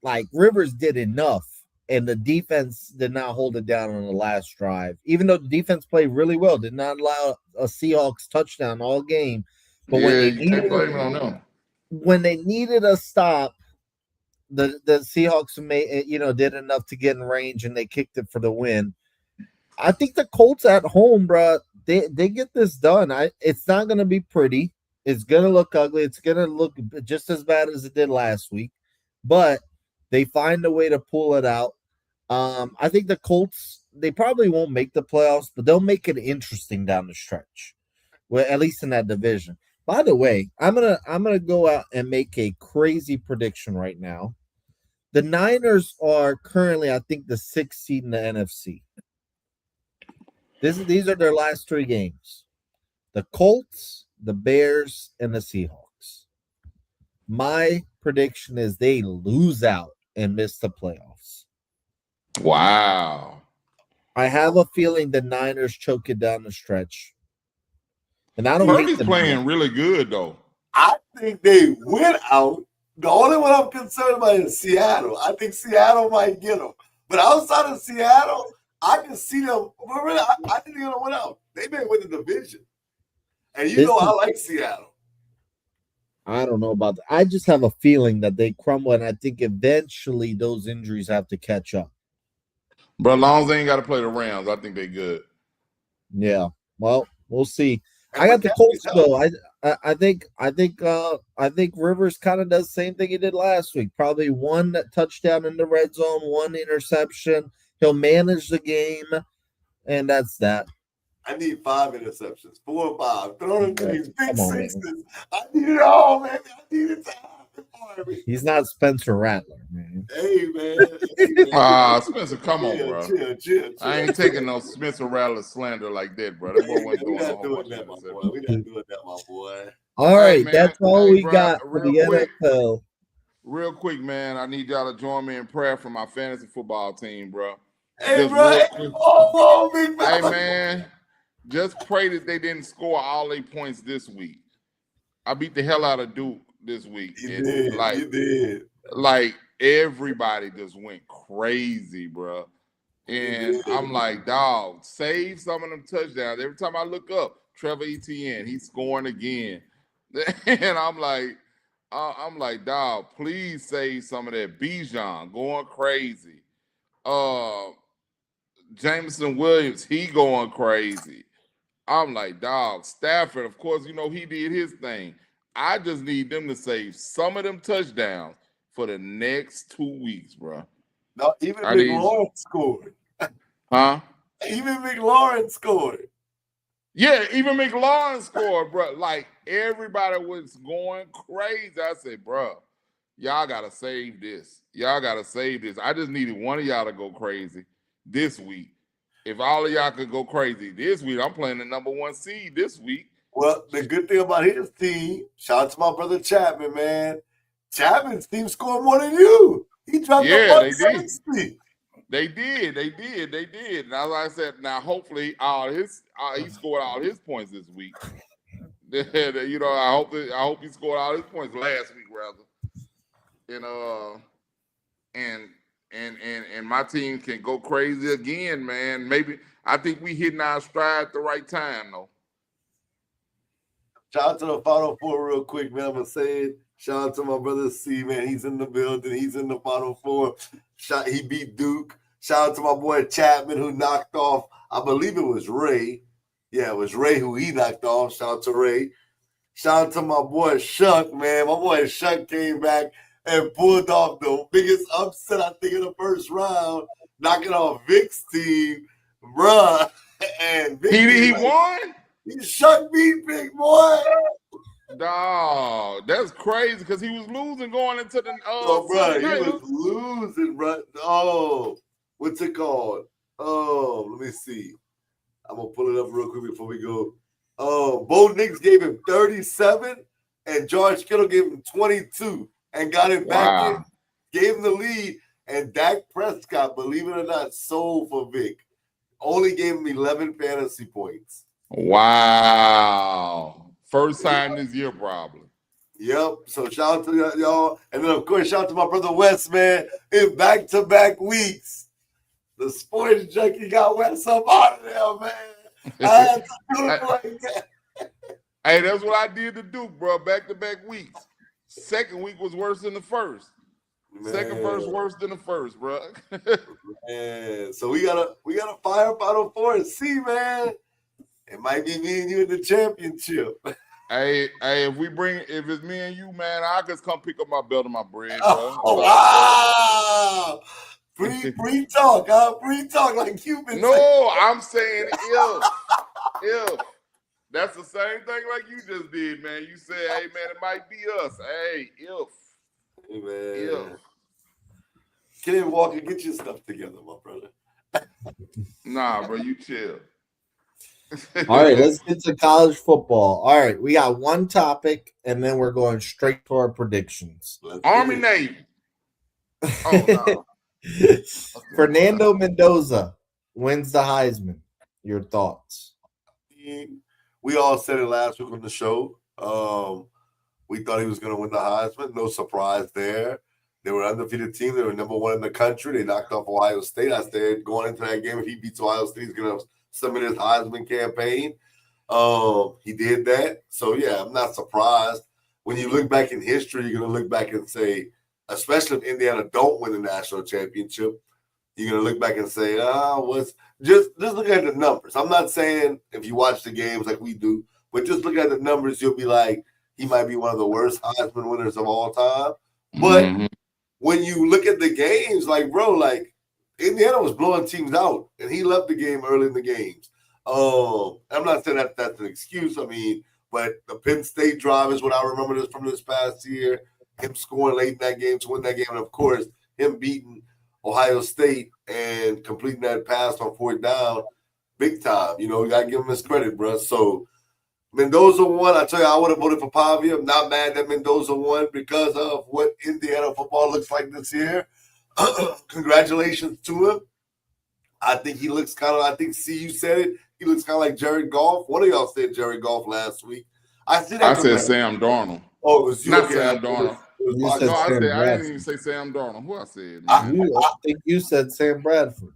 Speaker 4: like, Rivers did enough, and the defense did not hold it down on the last drive. Even though the defense played really well, did not allow a Seahawks touchdown all game. But when they needed a stop, the Seahawks did enough to get in range, and they kicked it for the win. I think the Colts at home, bro, they get this done. It's not going to be pretty. It's going to look ugly. It's going to look just as bad as it did last week, but they find a way to pull it out. I think the Colts, they probably won't make the playoffs, but they'll make it interesting down the stretch. Well, at least in that division. By the way, I'm gonna go out and make a crazy prediction right now. The Niners are currently, I think, the 6th seed in the NFC. These are their last 3 games. The Colts, the Bears, and the Seahawks. My prediction is they lose out and miss the playoffs.
Speaker 2: Wow.
Speaker 4: I have a feeling the Niners choke it down the stretch. And I don't
Speaker 2: Purdy's playing really good, though.
Speaker 3: I think they win out. The only one I'm concerned about is Seattle. I think Seattle might get them. But outside of Seattle, I can see them. I think they're going to win out. They may win the division. And I like Seattle.
Speaker 4: I don't know about that. I just have a feeling that they crumble, and I think eventually those injuries have to catch up.
Speaker 2: But as long as they ain't got to play the Rams, I think they're good.
Speaker 4: Yeah. Well, we'll see. I got the Colts though. I think Rivers kind of does the same thing he did last week. Probably 1 touchdown in the red zone, 1 interception. He'll manage the game, and that's that.
Speaker 3: I need 5 interceptions, 4 or 5. Throw them things, big sixes. I need it all, man. I need it to happen for me.
Speaker 4: He's not Spencer Rattler, man.
Speaker 3: Hey, man.
Speaker 2: Spencer, come on, bro.
Speaker 3: Chill.
Speaker 2: I ain't taking no Spencer Rattler slander like that, bro. That boy wasn't
Speaker 3: We're
Speaker 2: doing
Speaker 3: not doing that, my boy. We're not doing that, my boy.
Speaker 4: All right,
Speaker 2: man.
Speaker 4: that's all we
Speaker 2: bro,
Speaker 4: got for the NFL.
Speaker 2: Real quick, man. I need y'all to join me in prayer for my fantasy football team, bro.
Speaker 3: Hey, bro. Big
Speaker 2: hey, man. Just pray that they didn't score all 8 points this week. I beat the hell out of Duke this week.
Speaker 3: You did.
Speaker 2: Like, everybody just went crazy, bro. And I'm like, dog, save some of them touchdowns. Every time I look up, Trevor Etienne, he's scoring again. And I'm like, dog, please save some of that. Bijan going crazy. Jameson Williams, he going crazy. I'm like, dog, Stafford, of course, he did his thing. I just need them to save some of them touchdowns for the next 2 weeks, bro.
Speaker 3: No, even McLaurin scored.
Speaker 2: Huh?
Speaker 3: Even McLaurin scored.
Speaker 2: Yeah, even McLaurin scored, bro. Like, everybody was going crazy. I said, bro, y'all got to save this. I just needed one of y'all to go crazy this week. If all of y'all could go crazy this week, I'm playing the number 1 seed this week.
Speaker 3: Well, the good thing about his team, shout out to my brother Chapman, man. Chapman's team scored more than you. He dropped the 160.
Speaker 2: They did. And as I said, now hopefully he scored all his points this week. You know, I hope he scored all his points last week rather. And and and my team can go crazy again, man. Maybe I think we hitting our stride at the right time though.
Speaker 3: Shout out to the Final Four real quick, man. I'm gonna say it. Shout out to my brother C, man. He's in the building. He's in the Final Four. He beat Duke. Shout out to my boy Chapman who knocked off, I believe it was Ray. Yeah, it was Ray who he knocked off. Shout out to Ray. Shout out to my boy Shuck, man. My boy Shuck came back and pulled off the biggest upset, I think, in the first round, knocking off Vic's team, bruh. And Vic
Speaker 2: He won?
Speaker 3: He Shuck beat Big Boy.
Speaker 2: Dog, that's crazy because he was losing going into the
Speaker 3: bro, he was losing, bro. Oh, what's it called? Oh, let me see. I'm gonna pull it up real quick before we go. Bo Nix gave him 37, and George Kittle gave him 22, and got him back in, gave him the lead. And Dak Prescott, believe it or not, sold for Vic. Only gave him 11 fantasy points.
Speaker 2: Wow. First time this year, probably.
Speaker 3: Yep. So shout out to y'all. And then, of course, shout out to my brother Wes, man. In back-to-back weeks, the sports junkie got Wes up out of there, man. I had to do it like that.
Speaker 2: Hey, that's what I did to Duke, bro. Back-to-back weeks. Second week was worse than the first. Man. Second verse worse than the first, bro.
Speaker 3: Man. So we gotta fire Final Four and see, man. It might be me and you in the championship.
Speaker 2: Hey, if it's me and you, man, I just come pick up my belt and my bread, bro.
Speaker 3: Oh, wow. Free talk, huh? Free talk like you've been saying.
Speaker 2: I'm saying if. That's the same thing like you just did, man. You said, hey, man, it might be us. Hey, if.
Speaker 3: Hey, man. If. Kenny Walker, get your stuff together, my brother.
Speaker 2: Nah, bro, you chill.
Speaker 4: All right, let's get to college football. All right, we got one topic, and then we're going straight to our predictions.
Speaker 2: Army Navy. Oh, no.
Speaker 4: Fernando Mendoza wins the Heisman. Your thoughts?
Speaker 3: We all said it last week on the show. We thought he was going to win the Heisman. No surprise there. They were an undefeated team. They were number one in the country. They knocked off Ohio State. I said going into that game, if he beats Ohio State, he's going to submit his Heisman campaign. He did that. So, yeah, I'm not surprised. When you look back in history, you're going to look back and say, especially if Indiana don't win the national championship, you're going to look back and say, just look at the numbers. I'm not saying if you watch the games like we do, but just look at the numbers, you'll be like, he might be one of the worst Heisman winners of all time. But when you look at the games, like, bro, like, Indiana was blowing teams out, and he left the game early in the games. I'm not saying that's an excuse. I mean, but the Penn State drive is what I remember from this past year, him scoring late in that game to win that game, and, of course, him beating Ohio State and completing that pass on fourth down big time. You know, you got to give him his credit, bro. So, Mendoza won. I tell you, I would have voted for Pavia. I'm not mad that Mendoza won because of what Indiana football looks like this year. Congratulations to him. I think he looks I think you said it. He looks kind of like Jared Goff. One of y'all said Jared Goff last week. I
Speaker 2: said Sam Darnold.
Speaker 3: Oh, it was you.
Speaker 2: Not Sam Darnold.
Speaker 4: I
Speaker 2: didn't even say Sam Darnold. Who I said?
Speaker 4: I think you said Sam Bradford.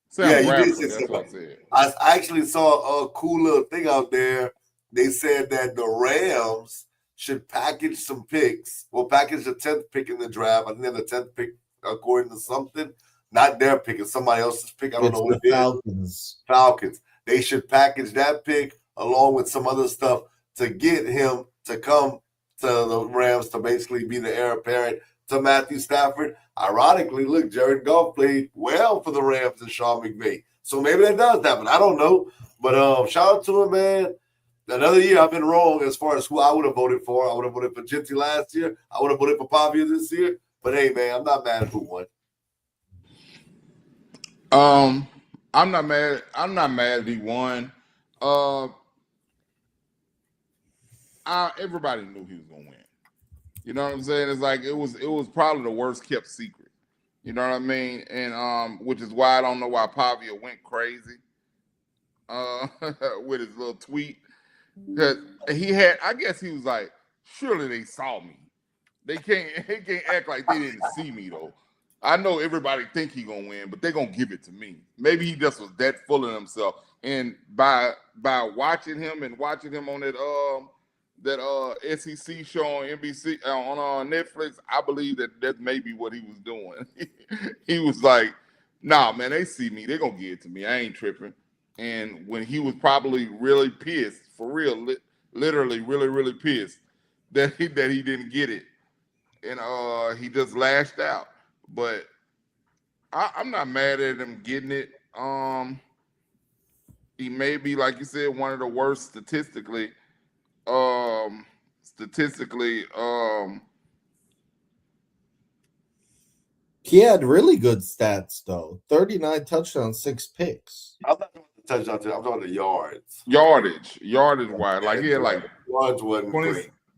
Speaker 2: Sam Bradford, that's what I said.
Speaker 3: I actually saw a cool little thing out there. They said that the Rams should package some picks. Well, package the 10th pick in the draft. I think they're the 10th pick according to something. Not their pick. It's somebody else's pick. I don't know what it is. Falcons. They should package that pick along with some other stuff to get him to come to the Rams to basically be the heir apparent to Matthew Stafford. Ironically, look, Jared Goff played well for the Rams and Sean McVay. So maybe that does happen. I don't know. But shout out to him, man. Another year I've been wrong as far as who I would have voted for. I would have voted for Genty last year. I would have voted for Pavia this year. But hey, man, I'm not mad at who won.
Speaker 2: I'm not mad. I'm not mad if he won. Everybody knew he was gonna win. You know what I'm saying? It's like it was probably the worst kept secret. You know what I mean? And which is why I don't know why Pavia went crazy with his little tweet. Because I guess he was like, surely they saw me. They can't act like they didn't see me though. I know everybody think he gonna win, but they gonna give it to me. Maybe he just was that full of himself. And by watching him on that SEC show on NBC on Netflix, I believe that may be what he was doing. He was like, nah, man, they see me, they gonna give it to me. I ain't tripping. And when he was probably really pissed, for real, literally really, really pissed that he didn't get it. And he just lashed out. But I'm not mad at him getting it. He may be, like you said, one of the worst statistically. Statistically,
Speaker 4: He had really good stats though. 39 touchdowns, 6 picks.
Speaker 3: I'm not talking about the touchdowns. I'm talking about the yards.
Speaker 2: yardage wise. Like he had like
Speaker 3: yards wasn't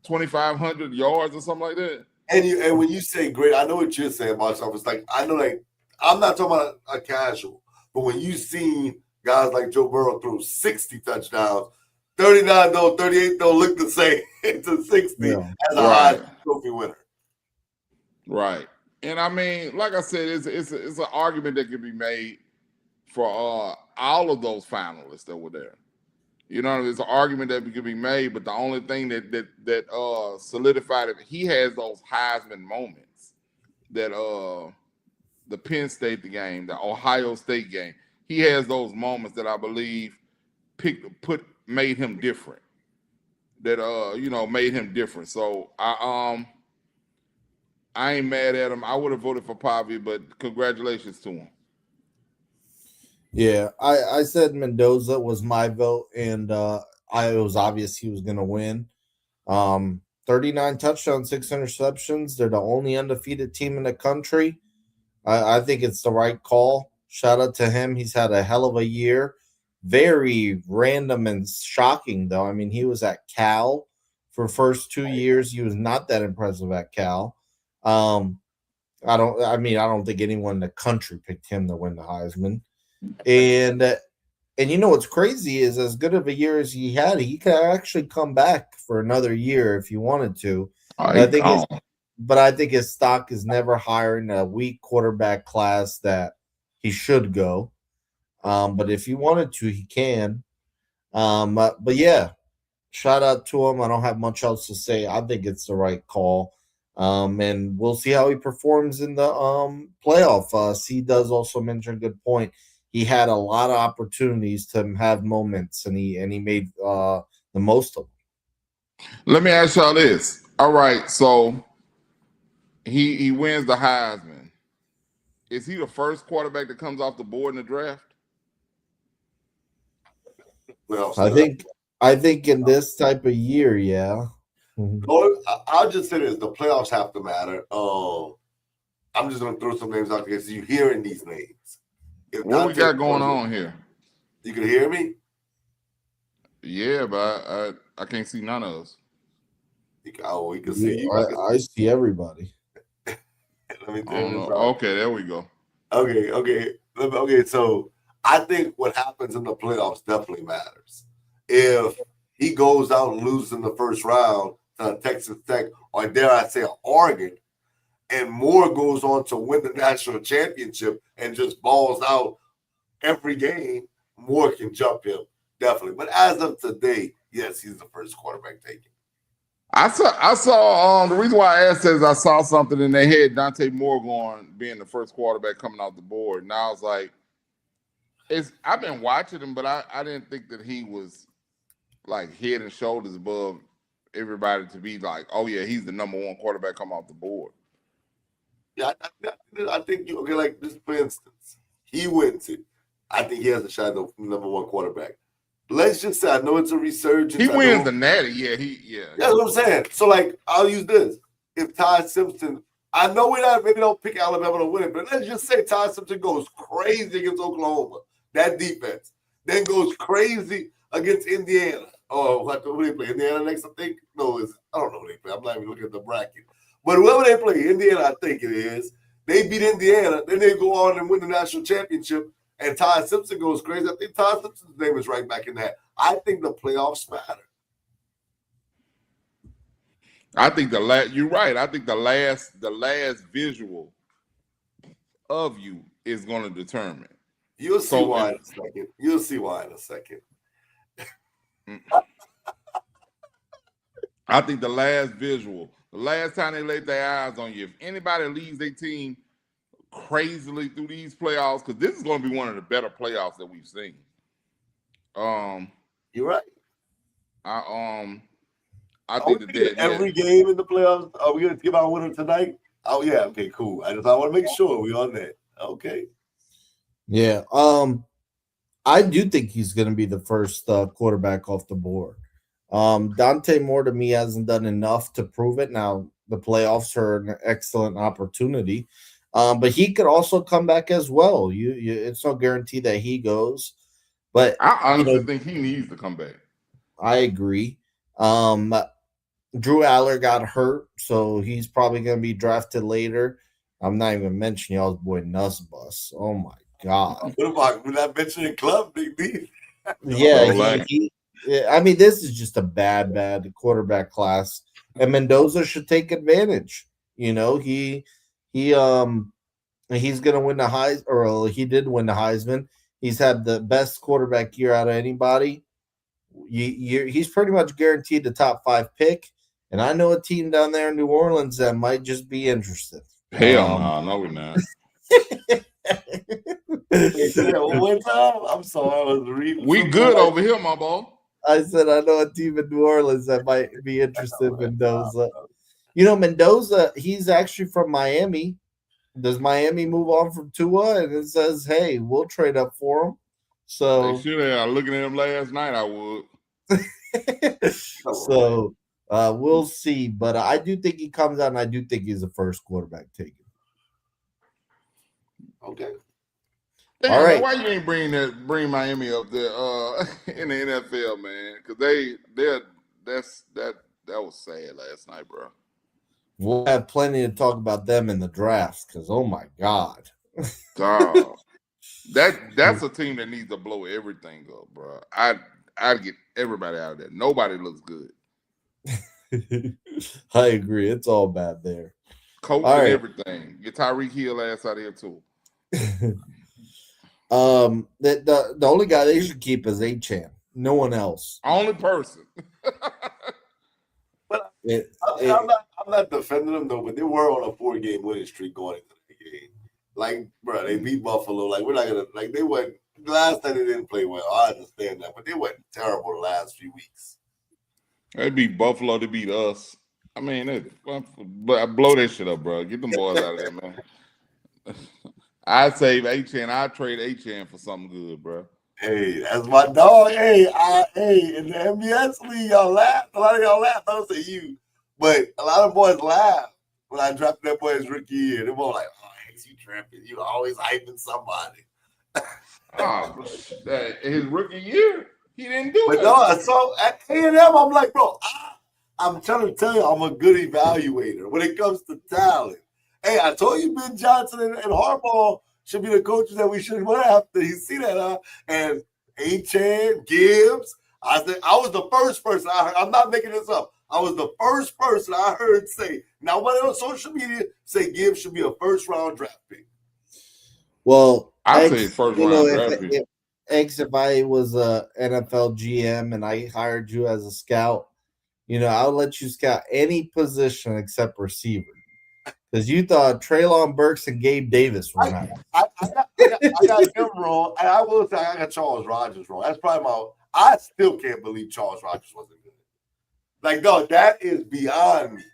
Speaker 2: 2,500 yards or something like that.
Speaker 3: And when you say great, I know what you're saying about yourself. It's like I know, like I'm not talking about a casual, but when you seen guys like Joe Burrow throw 60 touchdowns, 39 though, 38 don't look the same to 60 as a high trophy winner.
Speaker 2: Right. And I mean, like I said, it's an argument that can be made for all of those finalists that were there. You know, there's an argument that could be made, but the only thing that solidified it, he has those Heisman moments that the Penn State game, the Ohio State game, he has those moments that I believe made him different. That made him different. So I ain't mad at him. I would have voted for Pavi, but congratulations to him.
Speaker 4: Yeah, I said Mendoza was my vote, and it was obvious he was going to win. 39 touchdowns, 6 interceptions. They're the only undefeated team in the country. I think it's the right call. Shout out to him. He's had a hell of a year. Very random and shocking, though. I mean, he was at Cal for first 2 years. He was not that impressive at Cal. I don't think anyone in the country picked him to win the Heisman. And you know what's crazy is as good of a year as he had, he could actually come back for another year if he wanted to. I think his stock is never higher in a weak quarterback class that he should go. But if he wanted to, he can. But yeah, shout out to him. I don't have much else to say. I think it's the right call. And we'll see how he performs in the playoff. C does also mention a good point. He had a lot of opportunities to have moments, and he made the most of them.
Speaker 2: Let me ask y'all this. All right, so he wins the Heisman. Is he the first quarterback that comes off the board in the draft?
Speaker 3: Well,
Speaker 4: I think in this type of year, yeah.
Speaker 3: I'll just say this: the playoffs have to matter. I'm just going to throw some names out there because you're hearing these names.
Speaker 2: What we got going on here?
Speaker 3: You can hear me?
Speaker 2: Yeah, but I can't see none of us.
Speaker 3: We can see you.
Speaker 4: I see everybody.
Speaker 3: Let me
Speaker 2: tell you. Okay, there we go.
Speaker 3: Okay. So I think what happens in the playoffs definitely matters. If he goes out and loses in the first round to Texas Tech, or dare I say Oregon, and Moore goes on to win the national championship and just balls out every game, Moore can jump him, definitely. But as of today, yes, he's the first quarterback taken.
Speaker 2: I saw the reason why I asked is I saw something in their head, Dante Moore being the first quarterback coming off the board. And I was like, I've been watching him, but I didn't think that he was like head and shoulders above everybody to be like, oh yeah, he's the number one quarterback come off the board.
Speaker 3: Yeah, I think like this, for instance, he wins it. I think he has a shot at the number one quarterback. Let's just say, I know it's a resurgence.
Speaker 2: He wins the Natty, yeah.
Speaker 3: That's what I'm saying. So, like, I'll use this. If Ty Simpson, I know maybe don't pick Alabama to win it, but let's just say Ty Simpson goes crazy against Oklahoma, that defense, then goes crazy against Indiana. Oh, who they play? Indiana next, I think? No, I don't know who they play. I'm not even looking at the bracket. But whoever they play, Indiana, I think it is, they beat Indiana, then they go on and win the national championship, and Ty Simpson goes crazy. I think Ty Simpson's name is right back in that. I think the playoffs matter.
Speaker 2: I think you're right. I think the last visual of you is going to determine.
Speaker 3: You'll see
Speaker 2: So
Speaker 3: why
Speaker 2: if-
Speaker 3: in a second. You'll see why in a second.
Speaker 2: I think the last visual, the last time they laid their eyes on you, if anybody leads their team crazily through these playoffs, because this is going to be one of the better playoffs that we've seen.
Speaker 3: You're right.
Speaker 2: I
Speaker 3: Are
Speaker 2: think
Speaker 3: we
Speaker 2: that
Speaker 3: picking every game in the playoffs? Are we going to give our winner tonight? Oh yeah. Okay. Cool. I want to make sure we on that. Okay.
Speaker 4: Yeah. I do think he's going to be the first quarterback off the board. Dante Moore to me hasn't done enough to prove it. Now the playoffs are an excellent opportunity, but he could also come back as well. It's no guarantee that he goes, but
Speaker 2: I honestly think he needs to come back.
Speaker 4: I agree. Drew Aller got hurt, so he's probably going to be drafted later. I'm not even mentioning y'all's boy Nussbus. Oh my god!
Speaker 3: What about we're not mentioning Club Big B?
Speaker 4: Yeah, I mean, this is just a bad quarterback class, and Mendoza should take advantage. You know, he's going to win the Heisman, or he did win the Heisman. He's had the best quarterback year out of anybody. He's pretty much guaranteed the top 5 pick, and I know a team down there in New Orleans that might just be interested.
Speaker 2: Hell no, we're not.
Speaker 3: One time, I'm sorry, I was reading.
Speaker 2: We good over here, my boy.
Speaker 4: I said I know a team in New Orleans that might be interested in Mendoza. You know, Mendoza, he's actually from Miami. Does Miami move on from Tua? And it says, hey, we'll trade up for him. So
Speaker 2: they should have. Looking at him last night, I would.
Speaker 4: So we'll see. But I do think he comes out, and I do think he's the first quarterback taken.
Speaker 3: Okay.
Speaker 2: Damn,
Speaker 4: all right.
Speaker 2: Man, why you ain't bring Miami up there in the NFL, man? Because that was sad last night, bro.
Speaker 4: We'll have plenty to talk about them in the draft. Because oh my god,
Speaker 2: dog, that's a team that needs to blow everything up, bro. I'd get everybody out of there. Nobody looks good.
Speaker 4: I agree. It's all bad there.
Speaker 2: Coach and everything. Get Tyreek Hill ass out of here too.
Speaker 4: The only guy they should keep is A-Chan. No one else.
Speaker 2: Only person.
Speaker 3: But I'm not defending them though. But they were on a 4-game winning streak going into the game. Like, bro, they beat Buffalo. Like, we're not gonna like they went last time they didn't play well. I understand that, but they went terrible the last few weeks.
Speaker 2: They beat Buffalo. They beat us. I mean, blow that shit up, bro. Get them boys out of there, man. I'd save A-Chan. I'd trade A-Chan for something good, bro.
Speaker 3: Hey, that's my dog. Hey, in the NBS league, y'all laugh. A lot of y'all laugh. I don't say you, but a lot of boys laugh when I dropped that boy's rookie year. They were like, "Oh, Hanks, you tripping? You always hyping somebody."
Speaker 2: His rookie year, he didn't do it.
Speaker 3: But no, so at A&M, I'm like, bro, I'm trying to tell you, I'm a good evaluator when it comes to talent. Hey, I told you Ben Johnson and Harbaugh should be the coaches that we should went after. You see that, huh? And A-Chan, Gibbs. I was the first person I heard. I'm not making this up. I was the first person I heard say, now when on social media, say Gibbs should be a first-round draft pick.
Speaker 4: Well,
Speaker 2: I say first round draft pick.
Speaker 4: If I was a NFL GM and I hired you as a scout, I would let you scout any position except receiver. Because you thought Treylon Burks and Gabe Davis were not.
Speaker 3: I got him wrong. And I will say I got Charles Rogers wrong. That's probably I still can't believe Charles Rogers wasn't good. Like, no, that is beyond me.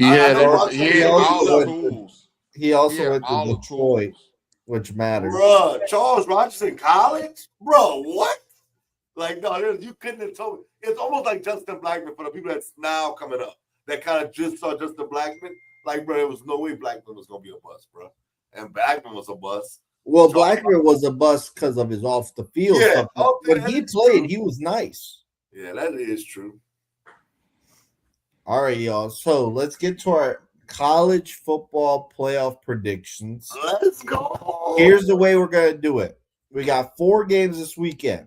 Speaker 2: He had all the tools.
Speaker 4: He also went to Detroit, which matters.
Speaker 3: Bro, Charles Rogers in college? Bro, what? Like, no, you couldn't have told me. It's almost like Justin Blackman for the people that's now coming up that kind of just saw Justin Blackman. Like, bro, there was no way Blackman was going to be a bust, bro. And Blackman was a bust.
Speaker 4: Well, Blackman was a bust because of his off-the-field stuff. When he played, he was nice.
Speaker 3: Yeah, that is true.
Speaker 4: All right, y'all. So let's get to our college football playoff predictions.
Speaker 3: Let's go.
Speaker 4: Here's the way we're going to do it. We got 4 games this weekend,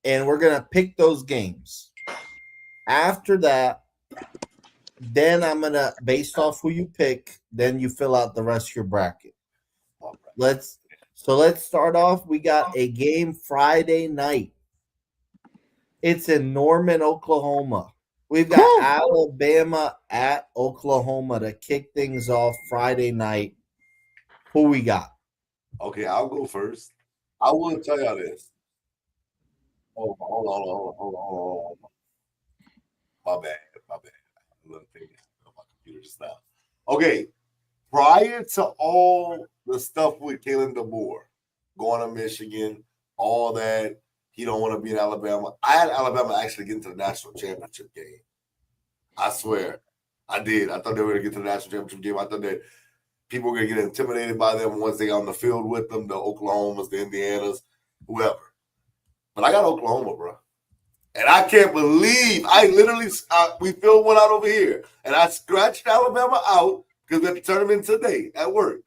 Speaker 4: and we're going to pick those games. After that, Then I'm gonna, based off who you pick, then you fill out the rest of your bracket. Let's start off. We got a game Friday night. It's in Norman, Oklahoma. We've got
Speaker 2: Whew.
Speaker 4: Alabama at Oklahoma to kick things off Friday night. Who we got?
Speaker 3: Okay, I'll go first. I will tell y'all this. Hold on. My bad. A little thing on my computer just now. Okay, prior to all the stuff with Kalen DeBoer going to Michigan, all that, he don't want to be in Alabama. I had Alabama actually get into the national championship game. I swear, I did. I thought they were going to get to the national championship game. I thought that people were going to get intimidated by them once they got on the field with them, the Oklahomas, the Indianas, whoever. But I got Oklahoma, bro. And I can't believe we filled one out over here. And I scratched Alabama out because we had the tournament today at work.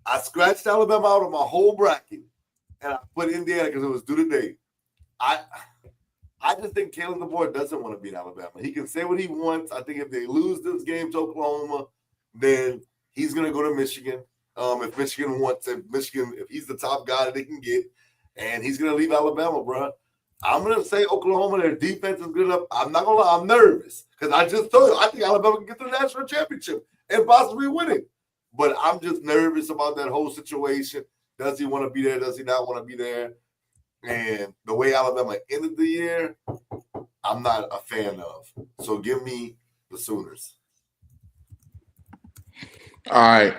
Speaker 3: I scratched Alabama out of my whole bracket. And I put Indiana because it was due today. I just think Kalen DeBoer doesn't want to be in Alabama. He can say what he wants. I think if they lose this game to Oklahoma, then he's going to go to Michigan. If he's the top guy that they can get, and he's going to leave Alabama, bro. I'm going to say Oklahoma, their defense is good enough. I'm not going to lie, I'm nervous because I just told you, I think Alabama can get to the national championship and possibly win it. But I'm just nervous about that whole situation. Does he want to be there? Does he not want to be there? And the way Alabama ended the year, I'm not a fan of. So give me the Sooners.
Speaker 2: All right.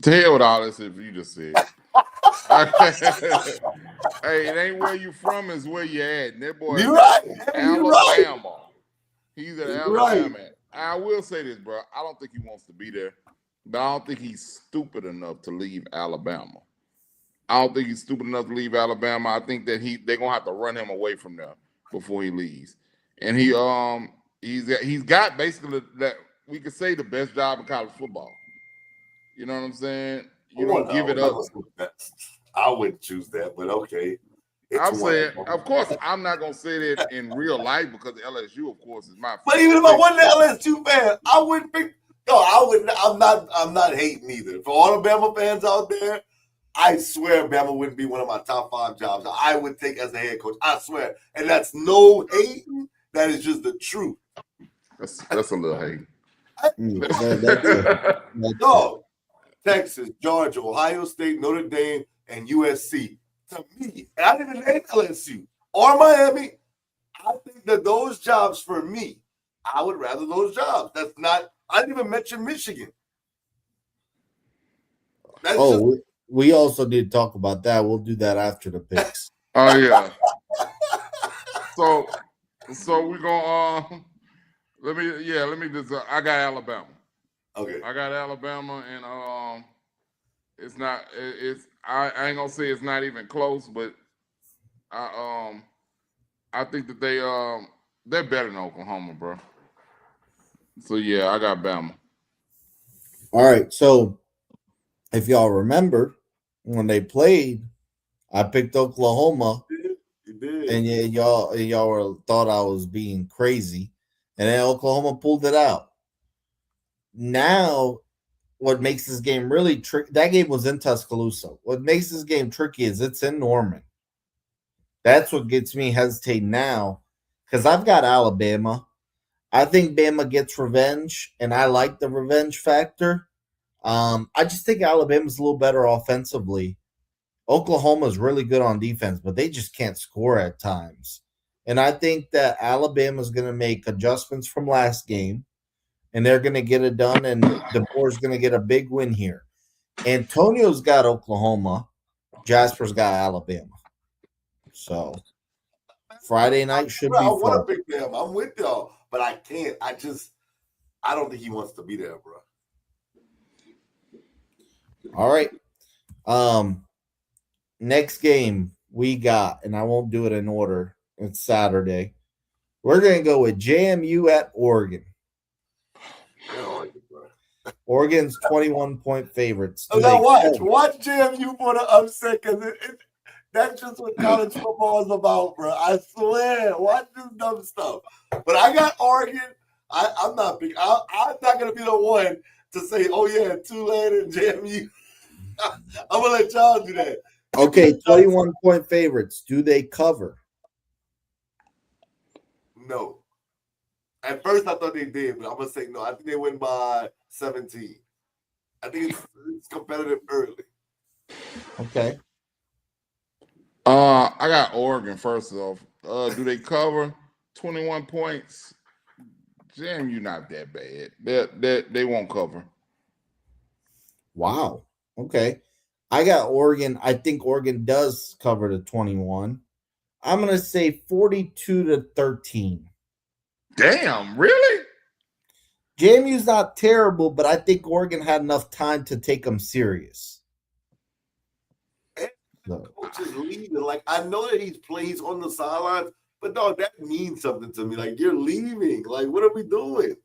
Speaker 2: To hell with all this if you just said. Hey, it ain't where you from, it's where you at. And that boy
Speaker 3: You're right.
Speaker 2: Alabama. Right. He's at
Speaker 3: You're
Speaker 2: Alabama.
Speaker 3: Right.
Speaker 2: I will say this, bro. I don't think he wants to be there, but I don't think he's stupid enough to leave Alabama. I don't think he's stupid enough to leave Alabama. I think that they're gonna have to run him away from there before he leaves. And he's got basically that we could say the best job in college football. You know what I'm saying? You don't give it up.
Speaker 3: I wouldn't choose that, but okay.
Speaker 2: I'm saying, of course, I'm not gonna say that in real life because LSU, of course, is my.
Speaker 3: But even if I wasn't an LSU fan, I wouldn't pick. No, I wouldn't. I'm not hating either. For all the Bama fans out there, I swear Bama wouldn't be one of my top 5 jobs I would take as a head coach. I swear, and that's no hating. That is just the truth.
Speaker 2: That's a little hate.
Speaker 3: No, Texas, Georgia, Ohio State, Notre Dame, and USC. To me, and I didn't name LSU or Miami. I think that those jobs for me, I would rather those jobs. That's not. I didn't even mention Michigan.
Speaker 4: We also need to talk about that. We'll do that after the picks.
Speaker 2: Oh yeah. So we're gonna let me just I got Alabama.
Speaker 3: Okay.
Speaker 2: I got Alabama, and I ain't gonna say it's not even close, but I think that they're better than Oklahoma, bro. So yeah, I got Bama.
Speaker 4: All right, so if y'all remember when they played, I picked Oklahoma.
Speaker 3: You did.
Speaker 4: And y'all thought I was being crazy, and then Oklahoma pulled it out. Now, what makes this game really tricky? That game was in Tuscaloosa. What makes this game tricky is it's in Norman. That's what gets me hesitating now, because I've got Alabama. I think Bama gets revenge, and I like the revenge factor. I just think Alabama's a little better offensively. Oklahoma's really good on defense, but they just can't score at times. And I think that Alabama's going to make adjustments from last game, and they're going to get it done, and DeBoer's going to get a big win here. Antonio's got Oklahoma. Jasper's got Alabama. So Friday night should be fun.
Speaker 3: I want to pick them. I'm with y'all, but I can't. I don't think he wants to be there, bro.
Speaker 4: All right. Next game we got, and I won't do it in order. It's Saturday. We're going to go with JMU at Oregon. Oregon's 21-point favorites.
Speaker 3: Now watch JMU for the upset, because that's just what college football is about, bro. I swear. Watch this dumb stuff. But I got Oregon. I'm not big. I'm not gonna be the one to say, "Oh yeah, Tulane and JMU." I'm gonna let y'all do that.
Speaker 4: Okay, 21-point favorites. Do they cover?
Speaker 3: No. At first, I thought they did, but I'm gonna say no. I think they win by 17. I think it's competitive early.
Speaker 4: Okay.
Speaker 2: I got Oregon first off. Do they cover 21 points? Jam, you not that bad. They won't cover.
Speaker 4: Wow. Okay. I got Oregon. I think Oregon does cover the 21. I'm going to say 42-13.
Speaker 2: Damn, really?
Speaker 4: JMU's not terrible, but I think Oregon had enough time to take them serious.
Speaker 3: Coach is leaving. Like, I know that he's on the sidelines, but dog, that means something to me. Like, you're leaving. Like, what are we doing?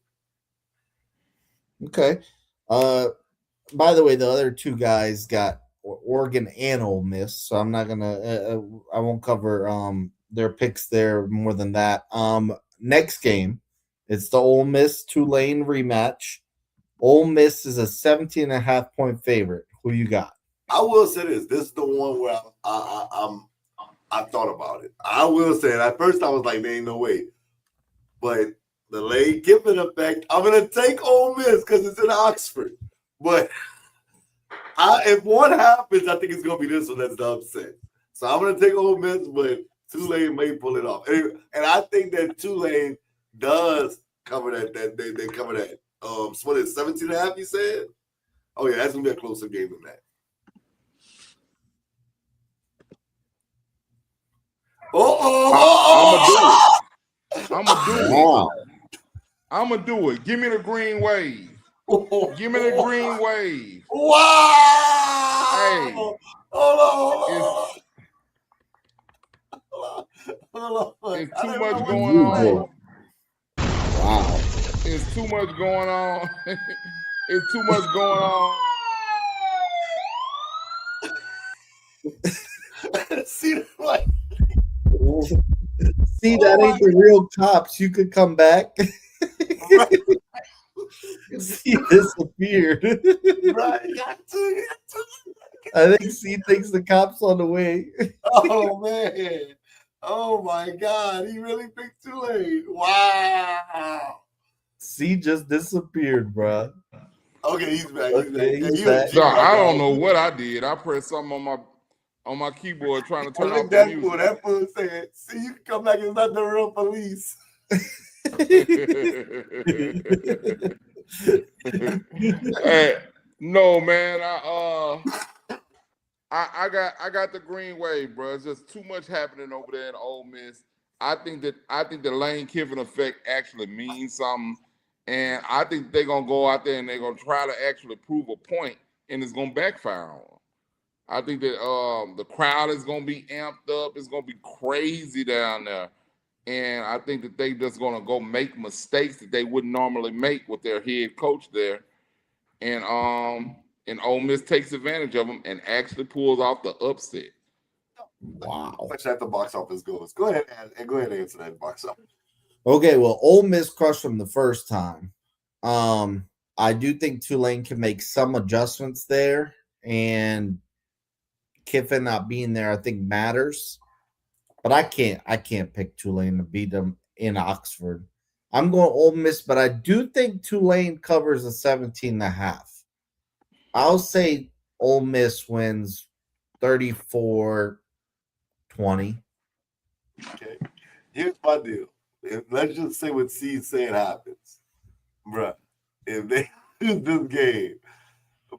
Speaker 4: Okay. By the way, the other two guys got Oregon and Ole Miss, so I'm not gonna. I won't cover their picks there more than that. Next game, it's the Ole Miss Tulane rematch. Ole Miss is a 17.5-point favorite. Who you got?
Speaker 3: I will say this. This is the one where I thought about it. I will say it. At first, I was like, there ain't no way. But the Lane Kiffin effect, I'm going to take Ole Miss because it's in Oxford. But if one happens, I think it's going to be this one that's the upset. So I'm going to take Ole Miss, but Tulane may pull it off. And I think that Tulane does cover that. They cover that. What is it, 17.5, you said? Oh, yeah, that's going to be a closer game than that.
Speaker 2: I'm gonna do it.
Speaker 4: Wow.
Speaker 2: I'm gonna do it. Give me the green wave. Give me the green wave.
Speaker 3: Wow!
Speaker 2: Hey,
Speaker 3: Hold on.
Speaker 2: It's too much going on.
Speaker 4: Wow.
Speaker 2: It's too much going on. It's too much going on.
Speaker 3: See, like,
Speaker 4: see, that ain't the real cops. You could come back. C disappeared.
Speaker 3: right? Got to.
Speaker 4: I think C thinks the cops on the way.
Speaker 3: Oh man! Oh my God! He really picked Tulane. Wow!
Speaker 4: C just disappeared, bro.
Speaker 3: Okay, he's back.
Speaker 4: Okay,
Speaker 3: He's
Speaker 4: he's
Speaker 3: back.
Speaker 4: back.
Speaker 2: No, I don't know what I did. I pressed something on my keyboard trying to turn off the music.
Speaker 3: That fool said, "See, you can come back. It's not the real police."
Speaker 2: Hey, no, man. I got the green wave, bro. It's just too much happening over there in Ole Miss. I think the Lane Kiffin effect actually means something, and I think they're gonna go out there and they're gonna try to actually prove a point, and it's gonna backfire on them. I think that the crowd is gonna be amped up. It's gonna be crazy down there, and I think that they just gonna go make mistakes that they wouldn't normally make with their head coach there, and Ole Miss takes advantage of them and actually pulls off the upset.
Speaker 4: Wow.
Speaker 3: Much that the box office goes. Go ahead and answer that box office.
Speaker 4: Okay, well, Ole Miss crushed them the first time. I do think Tulane can make some adjustments there, and Kiffin not being there, I think matters. But I can't pick Tulane to beat them in Oxford. I'm going Ole Miss, but I do think Tulane covers a 17.5. I'll say Ole Miss wins 34-20.
Speaker 3: Okay. Here's my deal. Let's just say what C said happens. Bruh, if they lose this game,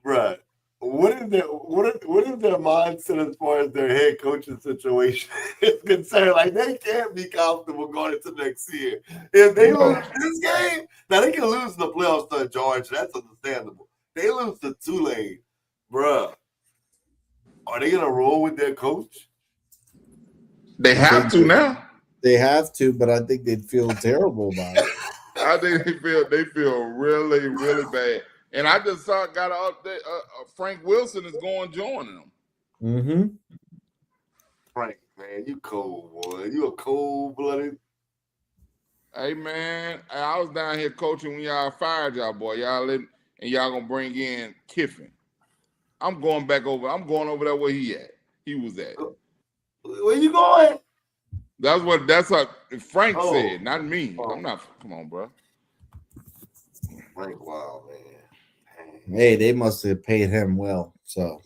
Speaker 3: bruh, what is their mindset as far as their head coaching situation is concerned? Like, they can't be comfortable going into next year. If they lose this game, now they can lose in the playoffs to Georgia. That's understandable. They lose to Tulane, bruh. Are they gonna roll with their coach?
Speaker 2: They have to now.
Speaker 4: They have to, but I think they'd feel terrible about it.
Speaker 2: I think they feel really, really bad. And I just got an update. Frank Wilson is going to join them.
Speaker 4: Mm-hmm.
Speaker 3: Frank, man, you cold, boy. You a cold-blooded.
Speaker 2: Hey man, I was down here coaching when y'all fired y'all boy. And y'all gonna bring in Kiffin. I'm going back over. I'm going over there where he at. He was at.
Speaker 3: Where you going?
Speaker 2: That's what Frank
Speaker 3: Oh,
Speaker 2: said, not me.
Speaker 3: oh.
Speaker 2: I'm not. Come on, bro.
Speaker 3: Frank Wild, man. Dang.
Speaker 4: Hey, they must have paid him well. So,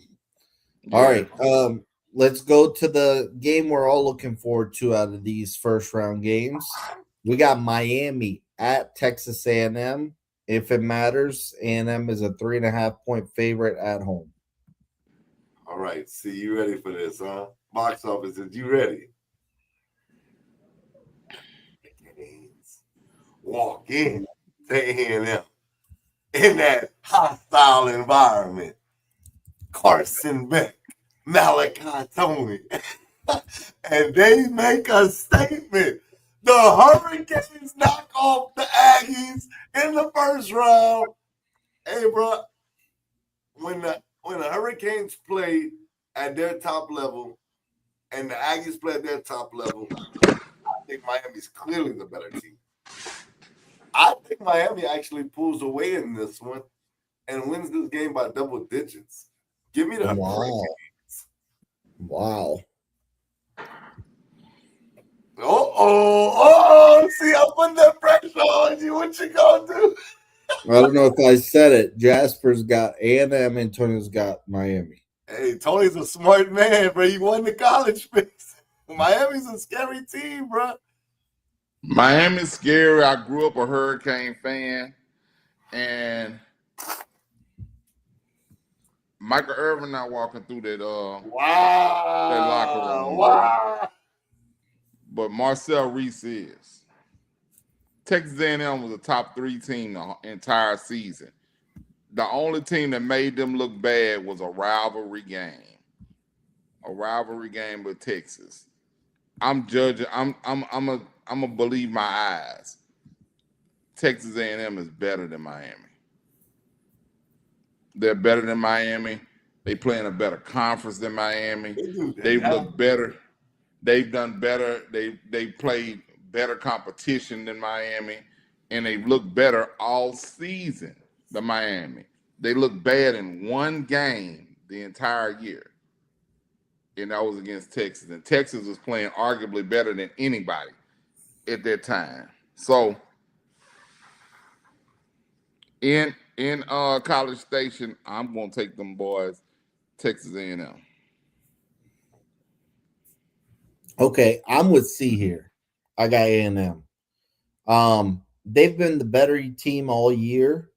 Speaker 4: all
Speaker 2: Yeah.
Speaker 4: right. Let's go to the game we're all looking forward to out of these first round games. We got Miami at Texas A&M. If it matters, A&M is a 3.5-point favorite at home.
Speaker 3: All right, see, you ready for this, huh? Box office, is you ready? Walk in to A&M in that hostile environment. Carson Beck, Malachi Tony, and they make a statement. The Hurricanes knock off the Aggies in the first round. Hey, bro, when the Hurricanes play at their top level and the Aggies play at their top level, I think Miami's clearly the better team. I think Miami actually pulls away in this one and wins this game by double digits. Give me the Hurricanes.
Speaker 4: Wow.
Speaker 3: See, I put that pressure on you. What you gonna do?
Speaker 4: I don't know if I said it. Jasper's got A&M and Tony's got Miami.
Speaker 3: Hey, Tony's a smart man, bro. He won the college space. Miami's a scary team, bro.
Speaker 2: Miami's scary. I grew up a Hurricane fan, and Michael Irvin not walking through that locker room.
Speaker 3: Wow.
Speaker 2: But Marcel Reese is. Texas A&M was a top 3 team the entire season. The only team that made them look bad was a rivalry game. A rivalry game with Texas. I'm judging. I'm a believe my eyes. Texas A&M is better than Miami. They're better than Miami. They play in a better conference than Miami. They've looked better. They've done better. They played better competition than Miami, and they've looked better all season than Miami. They looked bad in one game the entire year, and that was against Texas. And Texas was playing arguably better than anybody at that time. So in College Station, I'm gonna take them boys, Texas A&M.
Speaker 4: Okay, I'm with C here. I got A&M. They've been the better team all year.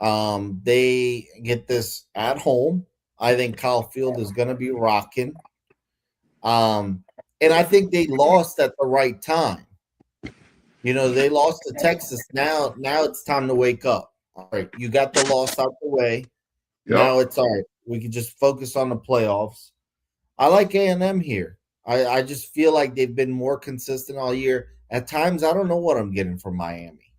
Speaker 4: They get this at home. I think Kyle Field is going to be rocking. And I think they lost at the right time. You know, they lost to Texas. Now it's time to wake up. All right, you got the loss out the way.
Speaker 2: Yep.
Speaker 4: Now it's all right. We can just focus on the playoffs. I like A&M here. I just feel like they've been more consistent all year. At times, I don't know what I'm getting from Miami.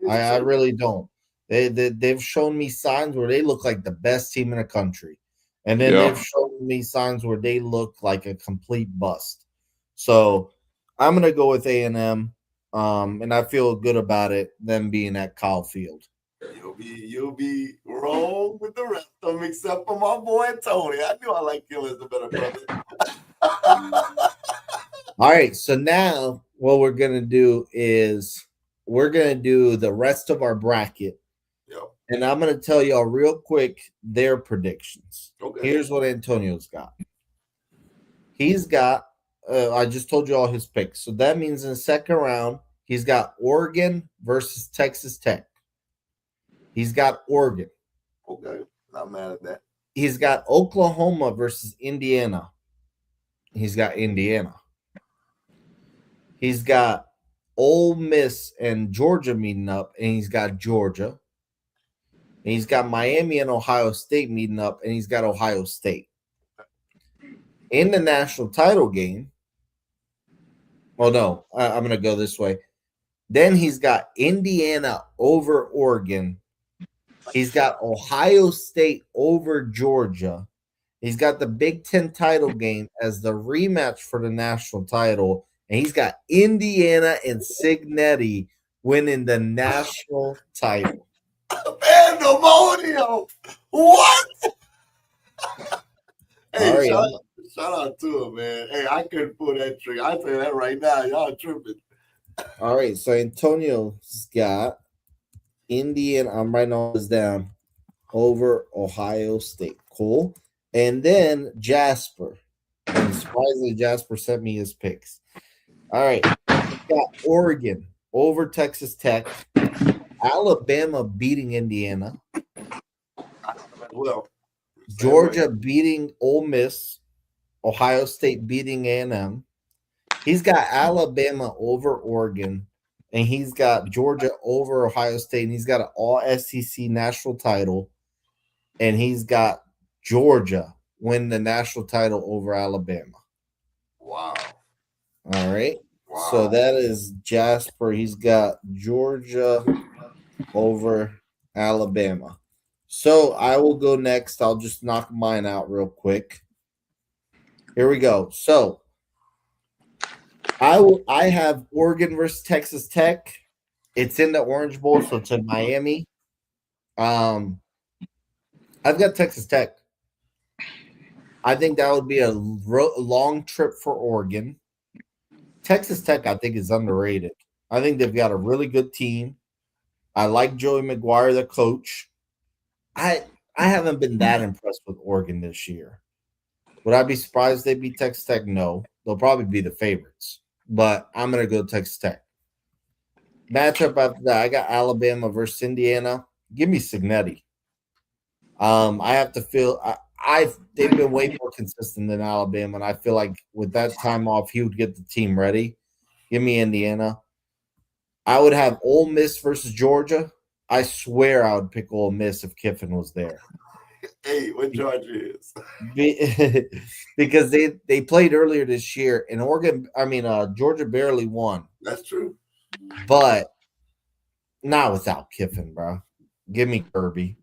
Speaker 4: I really don't. They've shown me signs where they look like the best team in the country. And then they've shown me signs where they look like a complete bust. So I'm going to go with A&M, and I feel good about it, them being at Kyle Field.
Speaker 3: You'll be wrong with the rest of them except for my boy Tony. I knew I liked him as the better brother.
Speaker 4: All right, so now what we're going to do is we're going to do the rest of our bracket.
Speaker 3: Yep.
Speaker 4: And I'm going to tell y'all real quick their predictions.
Speaker 3: Okay.
Speaker 4: Here's what Antonio's got. He's got, I just told you all his picks. So that means in the second round, he's got Oregon versus Texas Tech. He's got Oregon.
Speaker 3: Okay, not mad at that.
Speaker 4: He's got Oklahoma versus Indiana. He's got Indiana. He's got Ole Miss and Georgia meeting up, and he's got Georgia. And he's got Miami and Ohio State meeting up, and he's got Ohio State. In the national title game, well, no, I'm going to go this way. Then he's got Indiana over Oregon. He's got Ohio State over Georgia. He's got the Big Ten title game as the rematch for the national title, and he's got Indiana and Signetti winning the national title.
Speaker 3: Pandemonium. What?
Speaker 4: All
Speaker 3: Hey,
Speaker 4: right,
Speaker 3: shout out to him, man. Hey, I couldn't pull that trick. I tell you that right now. Y'all tripping.
Speaker 4: all right. So Antonio's got Indiana. I'm writing all this down over Ohio State. Cool. And then Jasper. And surprisingly, Jasper sent me his picks. All right. We got Oregon over Texas Tech. Alabama beating Indiana.
Speaker 3: Well,
Speaker 4: Georgia beating Ole Miss. Ohio State beating A&M. He's got Alabama over Oregon. And he's got Georgia over Ohio State. And he's got an all SEC national title. And he's got Georgia win the national title over Alabama.
Speaker 3: Wow.
Speaker 4: All right.
Speaker 3: Wow.
Speaker 4: So that is Jasper. He's got Georgia over Alabama. So I will go next. I'll just knock mine out real quick. Here we go. So I have Oregon versus Texas Tech. It's in the Orange Bowl, so it's in Miami. I've got Texas Tech. I think that would be a long trip for Oregon. Texas Tech, I think, is underrated. I think they've got a really good team. I like Joey McGuire, the coach. I haven't been that impressed with Oregon this year. Would I be surprised if they beat Texas Tech? No. They'll probably be the favorites. But I'm going to go Texas Tech. Matchup after that, I got Alabama versus Indiana. Give me Signetti. I have to feel they've been way more consistent than Alabama, and I feel like with that time off, he would get the team ready. Give me Indiana. I would have Ole Miss versus Georgia. I swear I would pick Ole Miss if Kiffin was there.
Speaker 3: Hey, what Georgia is?
Speaker 4: Because they played earlier this year, and Georgia barely won.
Speaker 3: That's true.
Speaker 4: But not without Kiffin, bro. Give me Kirby.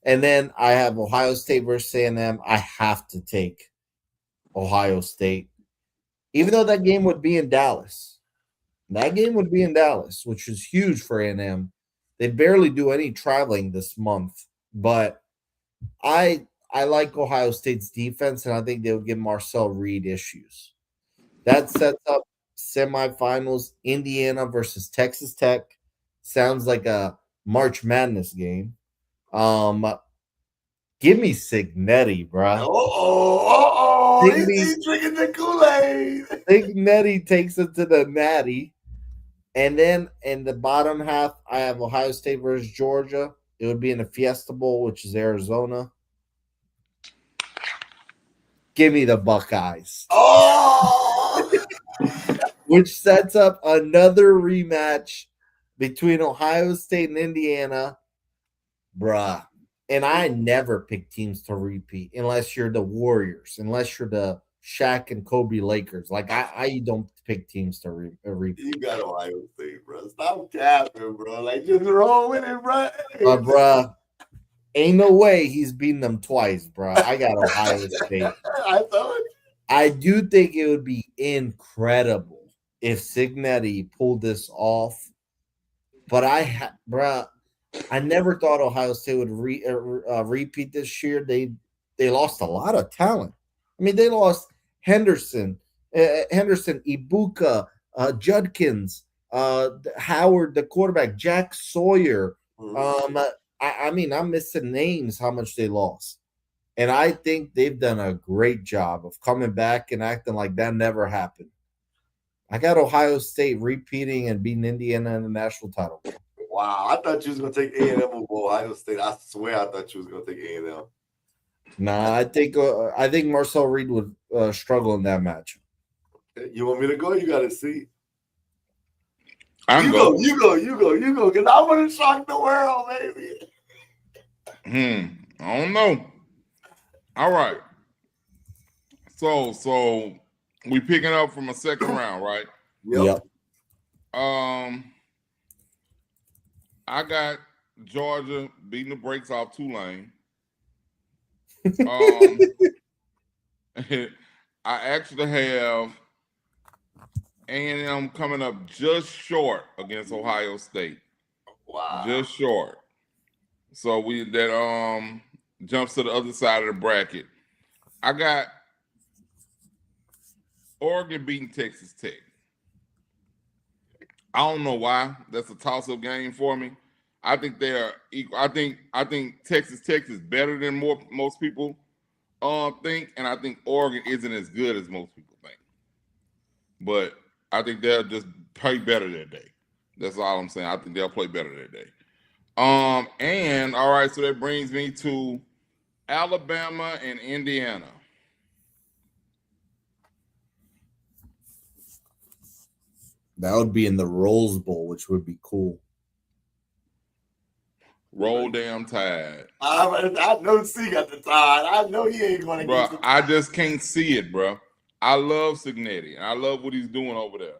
Speaker 4: And then I have Ohio State versus A&M. I have to take Ohio State. Even though that game would be in Dallas. That game would be in Dallas, which is huge for A&M. They barely do any traveling this month. But I like Ohio State's defense, and I think they would give Marcel Reed issues. That sets up semifinals, Indiana versus Texas Tech. Sounds like a March Madness game. Give me Signetti, bro.
Speaker 3: He's drinking the Kool-Aid.
Speaker 4: Signetti takes it to the natty. And then in the bottom half, I have Ohio State versus Georgia. It would be in the Fiesta Bowl, which is Arizona. Give me the Buckeyes.
Speaker 3: Oh!
Speaker 4: Which sets up another rematch between Ohio State and Indiana. Bruh. And I never pick teams to repeat unless you're the Warriors, unless you're the Shaq and Kobe Lakers. Like, I don't pick teams to repeat.
Speaker 3: You got Ohio State, bro. Stop capping, bro. Like, just roll with it, bro.
Speaker 4: But, bruh, ain't no way he's beaten them twice, bruh. I got Ohio State.
Speaker 3: I thought.
Speaker 4: I do think it would be incredible if Signetti pulled this off. But bruh, I never thought Ohio State would repeat this year. They lost a lot of talent. I mean, they lost Henderson, Ibuka, Judkins, Howard, the quarterback, Jack Sawyer. I'm missing names. How much they lost, and I think they've done a great job of coming back and acting like that never happened. I got Ohio State repeating and beating Indiana in the national title.
Speaker 3: Wow, I thought you was gonna take A&M over Ohio State. I swear, I thought you was gonna take A&M.
Speaker 4: Nah, I think Marcel Reed would struggle in that match.
Speaker 3: You want me to go? You got to see.
Speaker 2: You
Speaker 3: go, because I want to shock the world, baby.
Speaker 2: I don't know. All right. So we picking up from a second round, right?
Speaker 4: Yep.
Speaker 2: I got Georgia beating the brakes off Tulane. I actually have A&M coming up just short against Ohio State.
Speaker 3: Wow.
Speaker 2: Just short. So that jumps to the other side of the bracket. I got Oregon beating Texas Tech. I don't know why. That's a toss-up game for me. I think they are equal. I think Texas Tech is better than most people think, and I think Oregon isn't as good as most people think. But I think they'll just play better that day. That's all I'm saying. I think they'll play better that day. And all right, so that brings me to Alabama and Indiana.
Speaker 4: That would be in the Rose Bowl, which would be cool.
Speaker 2: Roll damn Tide.
Speaker 3: I know C got the Tide. I know he ain't going to get the Tide.
Speaker 2: I just can't see it, bro. I love Signetti, and I love what he's doing over there.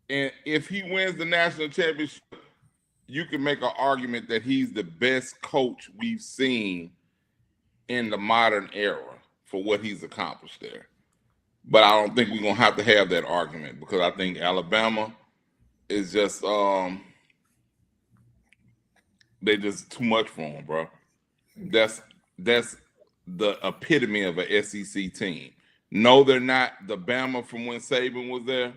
Speaker 2: And if he wins the national championship, you can make an argument that he's the best coach we've seen in the modern era for what he's accomplished there. But I don't think we're going to have that argument because I think Alabama is just they just too much for him, bro. That's the epitome of an SEC team. No, they're not the Bama from when Saban was there,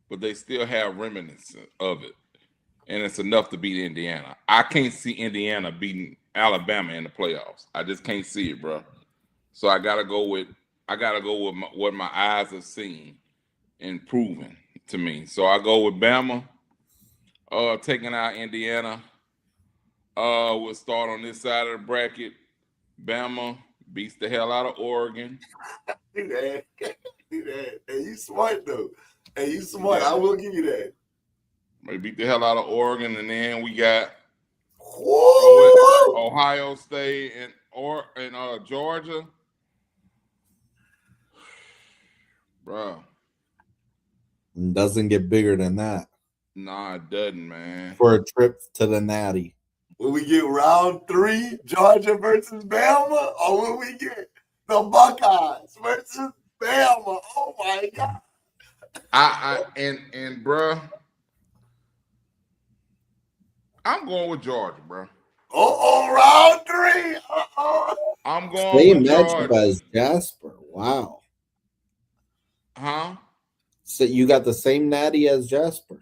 Speaker 2: but they still have remnants of it. And it's enough to beat Indiana. I can't see Indiana beating Alabama in the playoffs. I just can't see it, bro. So I gotta go with what my eyes have seen and proven to me. So I go with Bama, taking out Indiana. We'll start on this side of the bracket. Bama beats the hell out of Oregon.
Speaker 3: Do that. Hey, you smart though. Hey, you smart. Yeah. I will give you that.
Speaker 2: They beat the hell out of Oregon, and then we got Ohio State and Georgia. Bro.
Speaker 4: It doesn't get bigger than that.
Speaker 2: Nah, it doesn't, man.
Speaker 4: For a trip to the Natty.
Speaker 3: Will we get round 3, Georgia versus Bama, or will we get the Buckeyes versus Bama? Oh my God!
Speaker 2: And bro, I'm going with Georgia, bro.
Speaker 3: Round 3.
Speaker 2: I'm going with Georgia.
Speaker 4: As Jasper. Wow.
Speaker 2: Huh?
Speaker 4: So you got the same Natty as Jasper.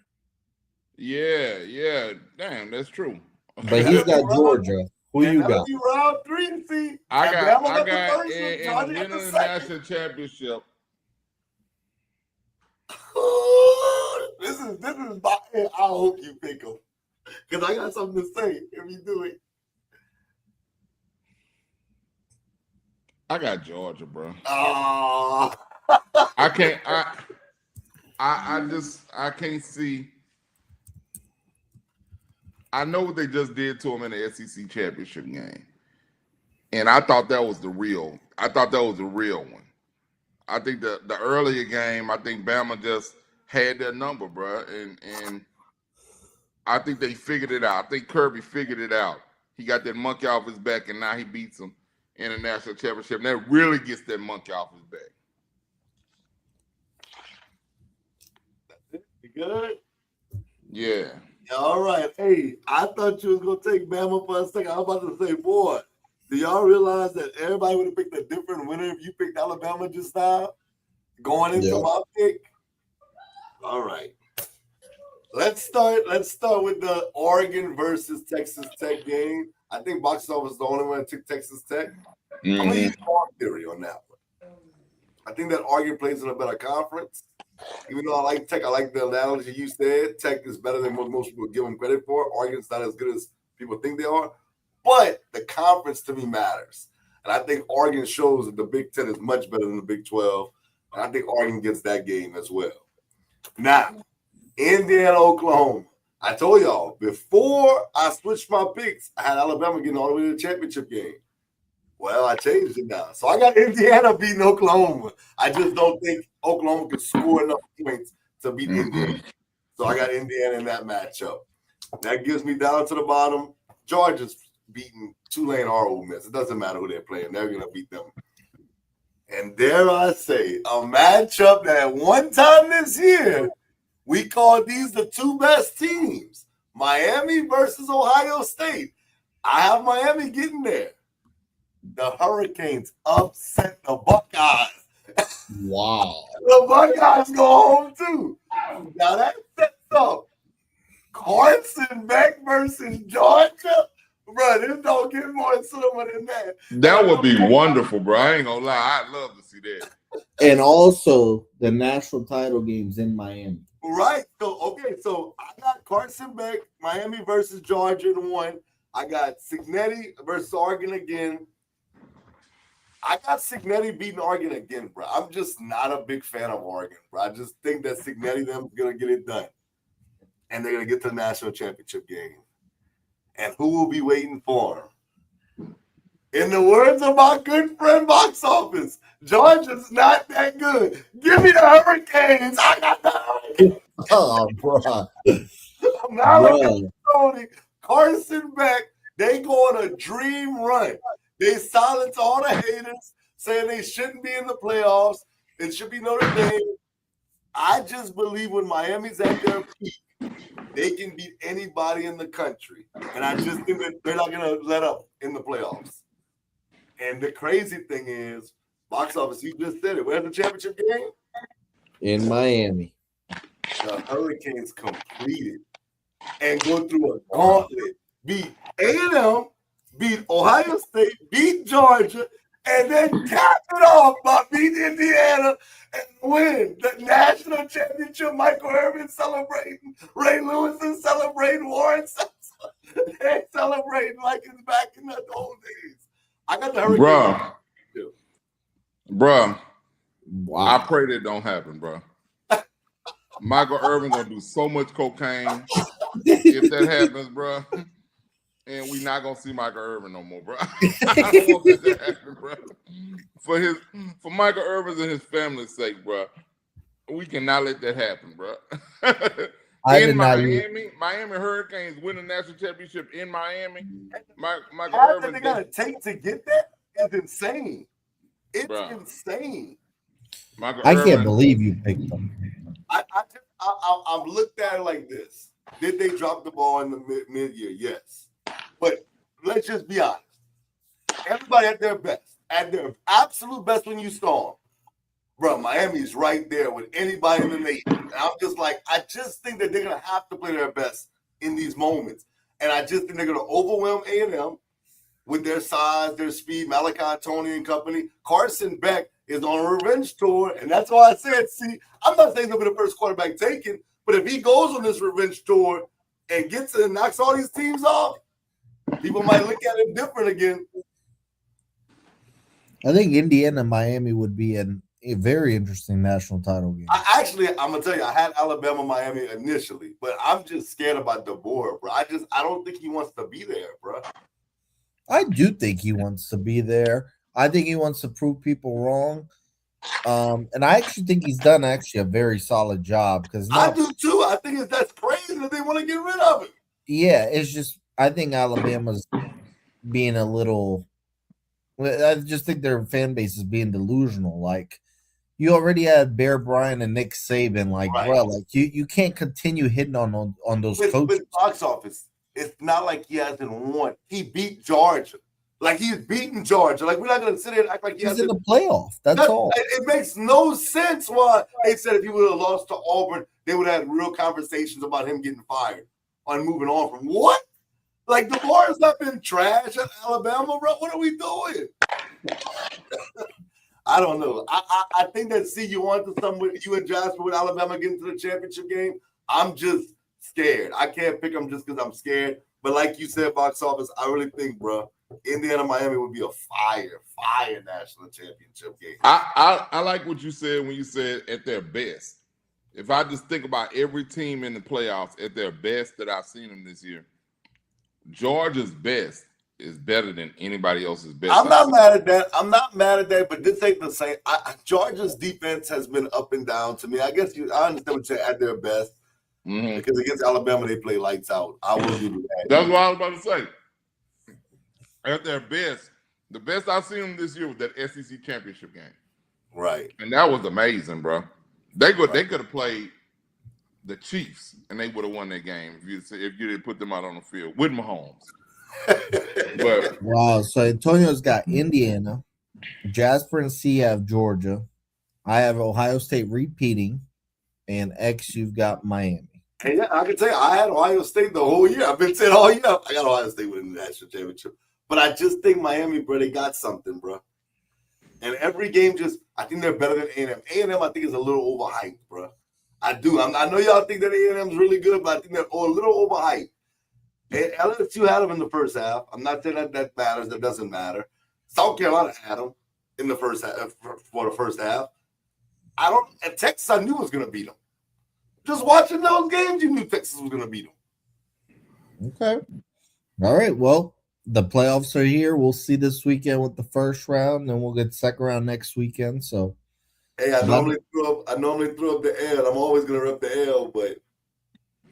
Speaker 2: Yeah. Damn, that's true.
Speaker 4: But he's got Georgia. Who you got?
Speaker 3: Round 3, see.
Speaker 2: I got in winning the national championship.
Speaker 3: This is my. I hope you pick them because I got something to say if you do it.
Speaker 2: I got Georgia, bro.
Speaker 3: Oh.
Speaker 2: I can't. I can't see. I know what they just did to him in the SEC championship game, and I thought that was the real. I thought that was the real one. I think the earlier game, I think Bama just had their number, bro, and I think they figured it out. I think Kirby figured it out. He got that monkey off his back, and now he beats them in the national championship. And that really gets that monkey off his back.
Speaker 3: You good?
Speaker 2: Yeah.
Speaker 3: All right. Hey, I thought you was going to take Bama for a second. I was about to say, boy, do y'all realize that everybody would have picked a different winner if you picked Alabama just now? Going into my pick? All right. Let's start with the Oregon versus Texas Tech game. I think Boxer was the only one that took Texas Tech. I'm going to use Mark theory on that one. I think that Oregon plays in a better conference. Even though I like Tech, I like the analogy you said. Tech is better than what most people give them credit for. Oregon's not as good as people think they are. But the conference to me matters. And I think Oregon shows that the Big Ten is much better than the Big 12. And I think Oregon gets that game as well. Now, Indiana, Oklahoma. I told y'all, before I switched my picks, I had Alabama getting all the way to the championship game. Well, I changed it now. So I got Indiana beating Oklahoma. I just don't think Oklahoma could score enough points to beat Indiana. So I got Indiana in that matchup. That gives me down to the bottom. Georgia's beating Tulane or Ole Miss. It doesn't matter who they're playing. They're going to beat them. And dare I say, a matchup that one time this year We call these the two best teams. Miami versus Ohio State. I have Miami getting there. The Hurricanes upset the Buckeyes.
Speaker 4: Wow.
Speaker 3: The Buckeyes go home too. Now that sets up Carson Beck versus Georgia. Bro, this don't get more cinema than that.
Speaker 2: That would be wonderful, bro. I ain't gonna lie. I'd love to see that.
Speaker 4: And also the national title games in Miami.
Speaker 3: Right. So I got Carson Beck, Miami versus Georgia in one. I got Signetti versus Oregon again. I got Signetti beating Oregon again, bro. I'm just not a big fan of Oregon, bro. I just think that Signetti them's gonna get it done. And they're gonna get to the national championship game. And who will be waiting for him? In the words of my good friend Box Office, Georgia's not that good. Give me the Hurricanes. I got the Hurricanes.
Speaker 4: Oh, bro.
Speaker 3: I'm not looking at Tony. Carson Beck, they go on a dream run. They silence all the haters, saying they shouldn't be in the playoffs. It should be Notre Dame. I just believe when Miami's at their peak, they can beat anybody in the country. And I just think that they're not going to let up in the playoffs. And the crazy thing is, Box Office, you just said it. Where's the championship game?
Speaker 4: In Miami.
Speaker 3: The Hurricanes completed and go through a gauntlet. Beat A&M, beat Ohio State, beat Georgia, and then cap it off by beating Indiana and win the national championship. Michael Irvin celebrating, Ray Lewis is celebrating, Warren they celebrating like it's back in the old days. I got the Hurricanes.
Speaker 2: Bruh.
Speaker 4: Wow.
Speaker 2: I pray that don't happen, bro. Michael Irvin gonna do so much cocaine if that happens, bro. And we not gonna see Michael Irvin no more, bro. I don't want that to happen, bro. For Michael Irvin's and his family's sake, bro. We cannot let that happen, bro. In Miami, Miami Hurricanes win the national championship in Miami. Michael Irvin.
Speaker 3: They gotta take to get that is insane. It's insane.
Speaker 4: I can't believe you picked them.
Speaker 3: I've looked at it like this. Did they drop the ball in the mid-year? Yes. But let's just be honest. Everybody at their best, at their absolute best when you saw them. Bro, Miami's right there with anybody in the nation. And I'm just like, I just think that they're going to have to play their best in these moments. And I just think they're going to overwhelm A&M with their size, their speed, Malachi Tony and company. Carson Beck is on a revenge tour. And that's why I said, see, I'm not saying he'll be the first quarterback taken, but if he goes on this revenge tour and gets it and knocks all these teams off, people might look at it different again.
Speaker 4: I think Indiana and Miami would be a very interesting national title game.
Speaker 3: I'm going to tell you, I had Alabama, Miami initially, but I'm just scared about DeBoer, bro. I don't think he wants to be there, bro.
Speaker 4: I do think he wants to be there. I think he wants to prove people wrong. And I actually think he's done a very solid job. Because
Speaker 3: I do too. I think that's crazy that they want to get rid of it.
Speaker 4: Yeah, it's just I think Alabama's being a little. I just think their fan base is being delusional. Like you already had Bear Bryant and Nick Saban. Like, right. Bro, like you can't continue hitting on those coaches.
Speaker 3: With Box Office, it's not like he hasn't won. He beat Georgia. Like he's beating Georgia. Like we're not gonna sit here and act like
Speaker 4: he's in the playoff. That's all.
Speaker 3: It makes no sense why they said if he would have lost to Auburn, they would have had real conversations about him getting fired and moving on from what? Like the Warriors have been trash at Alabama, bro. What are we doing? I don't know. I think that you want to something with you and Jasper with Alabama getting to the championship game. I'm just scared. I can't pick them just because I'm scared. But like you said, Box Office, I really think, bro, Indiana Miami would be a fire national championship game.
Speaker 2: I like what you said when you said at their best. If I just think about every team in the playoffs at their best that I've seen them this year, Georgia's best is better than anybody else's best.
Speaker 3: I'm not mad at that. But this ain't the same. Georgia's defense has been up and down to me. I guess I understand what you're at their best. Mm-hmm. Because against Alabama, they play lights out. I will give you that.
Speaker 2: That's what I was about to say. At their best, the best I've seen them this year was that SEC championship game.
Speaker 3: Right.
Speaker 2: And that was amazing, bro. They could have played the Chiefs, and they would have won that game if you didn't put them out on the field with Mahomes. But
Speaker 4: Wow. So Antonio's got Indiana, Jasper and C have Georgia. I have Ohio State repeating, and X, you've got Miami.
Speaker 3: Hey, I can tell you, I had Ohio State the whole year. I've been saying all year, I got Ohio State winning the national championship. But I just think Miami, bro, they got something, bro. And every game I think they're better than A&M. A&M, I think, is a little overhyped, bro. I do. I know y'all think that A&M is really good, but I think they're a little overhyped. And LSU had them in the first half. I'm not saying that matters. That doesn't matter. South Carolina had them in the first half for the first half. And Texas, I knew was going to beat them. Just watching those games, you knew Texas was going to beat them.
Speaker 4: Okay. All right. Well, the playoffs are here. We'll see this weekend with the first round, and we'll get second round next weekend. So,
Speaker 3: hey, I normally throw up the L. I'm always going to rep the L, but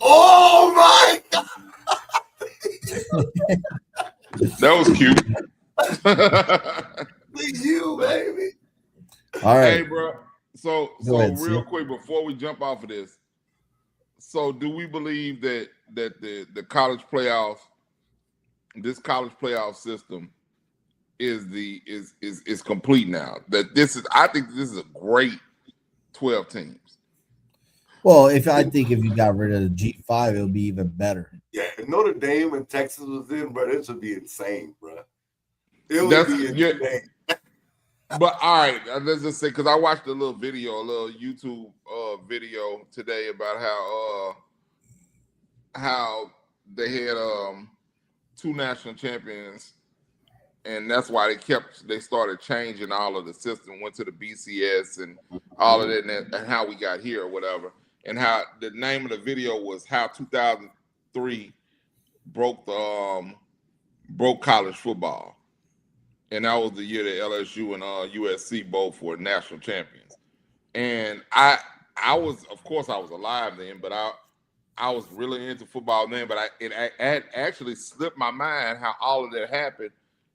Speaker 3: oh my God.
Speaker 2: that was cute.
Speaker 3: You, baby.
Speaker 4: All right.
Speaker 2: Hey, bro. So
Speaker 4: ahead,
Speaker 2: real
Speaker 4: Sid.
Speaker 2: quick before we jump off of this, so do we believe that the college playoff, this college playoff system, is complete now? I think this is a great 12 teams.
Speaker 4: Well, if you got rid of the G5, it'll be even better.
Speaker 3: Yeah, if Notre Dame and Texas was in, bro, this would be insane, bro. It would be insane.
Speaker 2: But all right, let's just say, because I watched a little YouTube video today about how they had two national champions, and that's why they started changing all of the system, went to the BCS and all of that, and how we got here or whatever, and how the name of the video was how 2003 broke college football. And that was the year that LSU and USC both were national champions. And I was, of course, I was alive then, but I was really into football then. But it actually slipped my mind how all of that happened,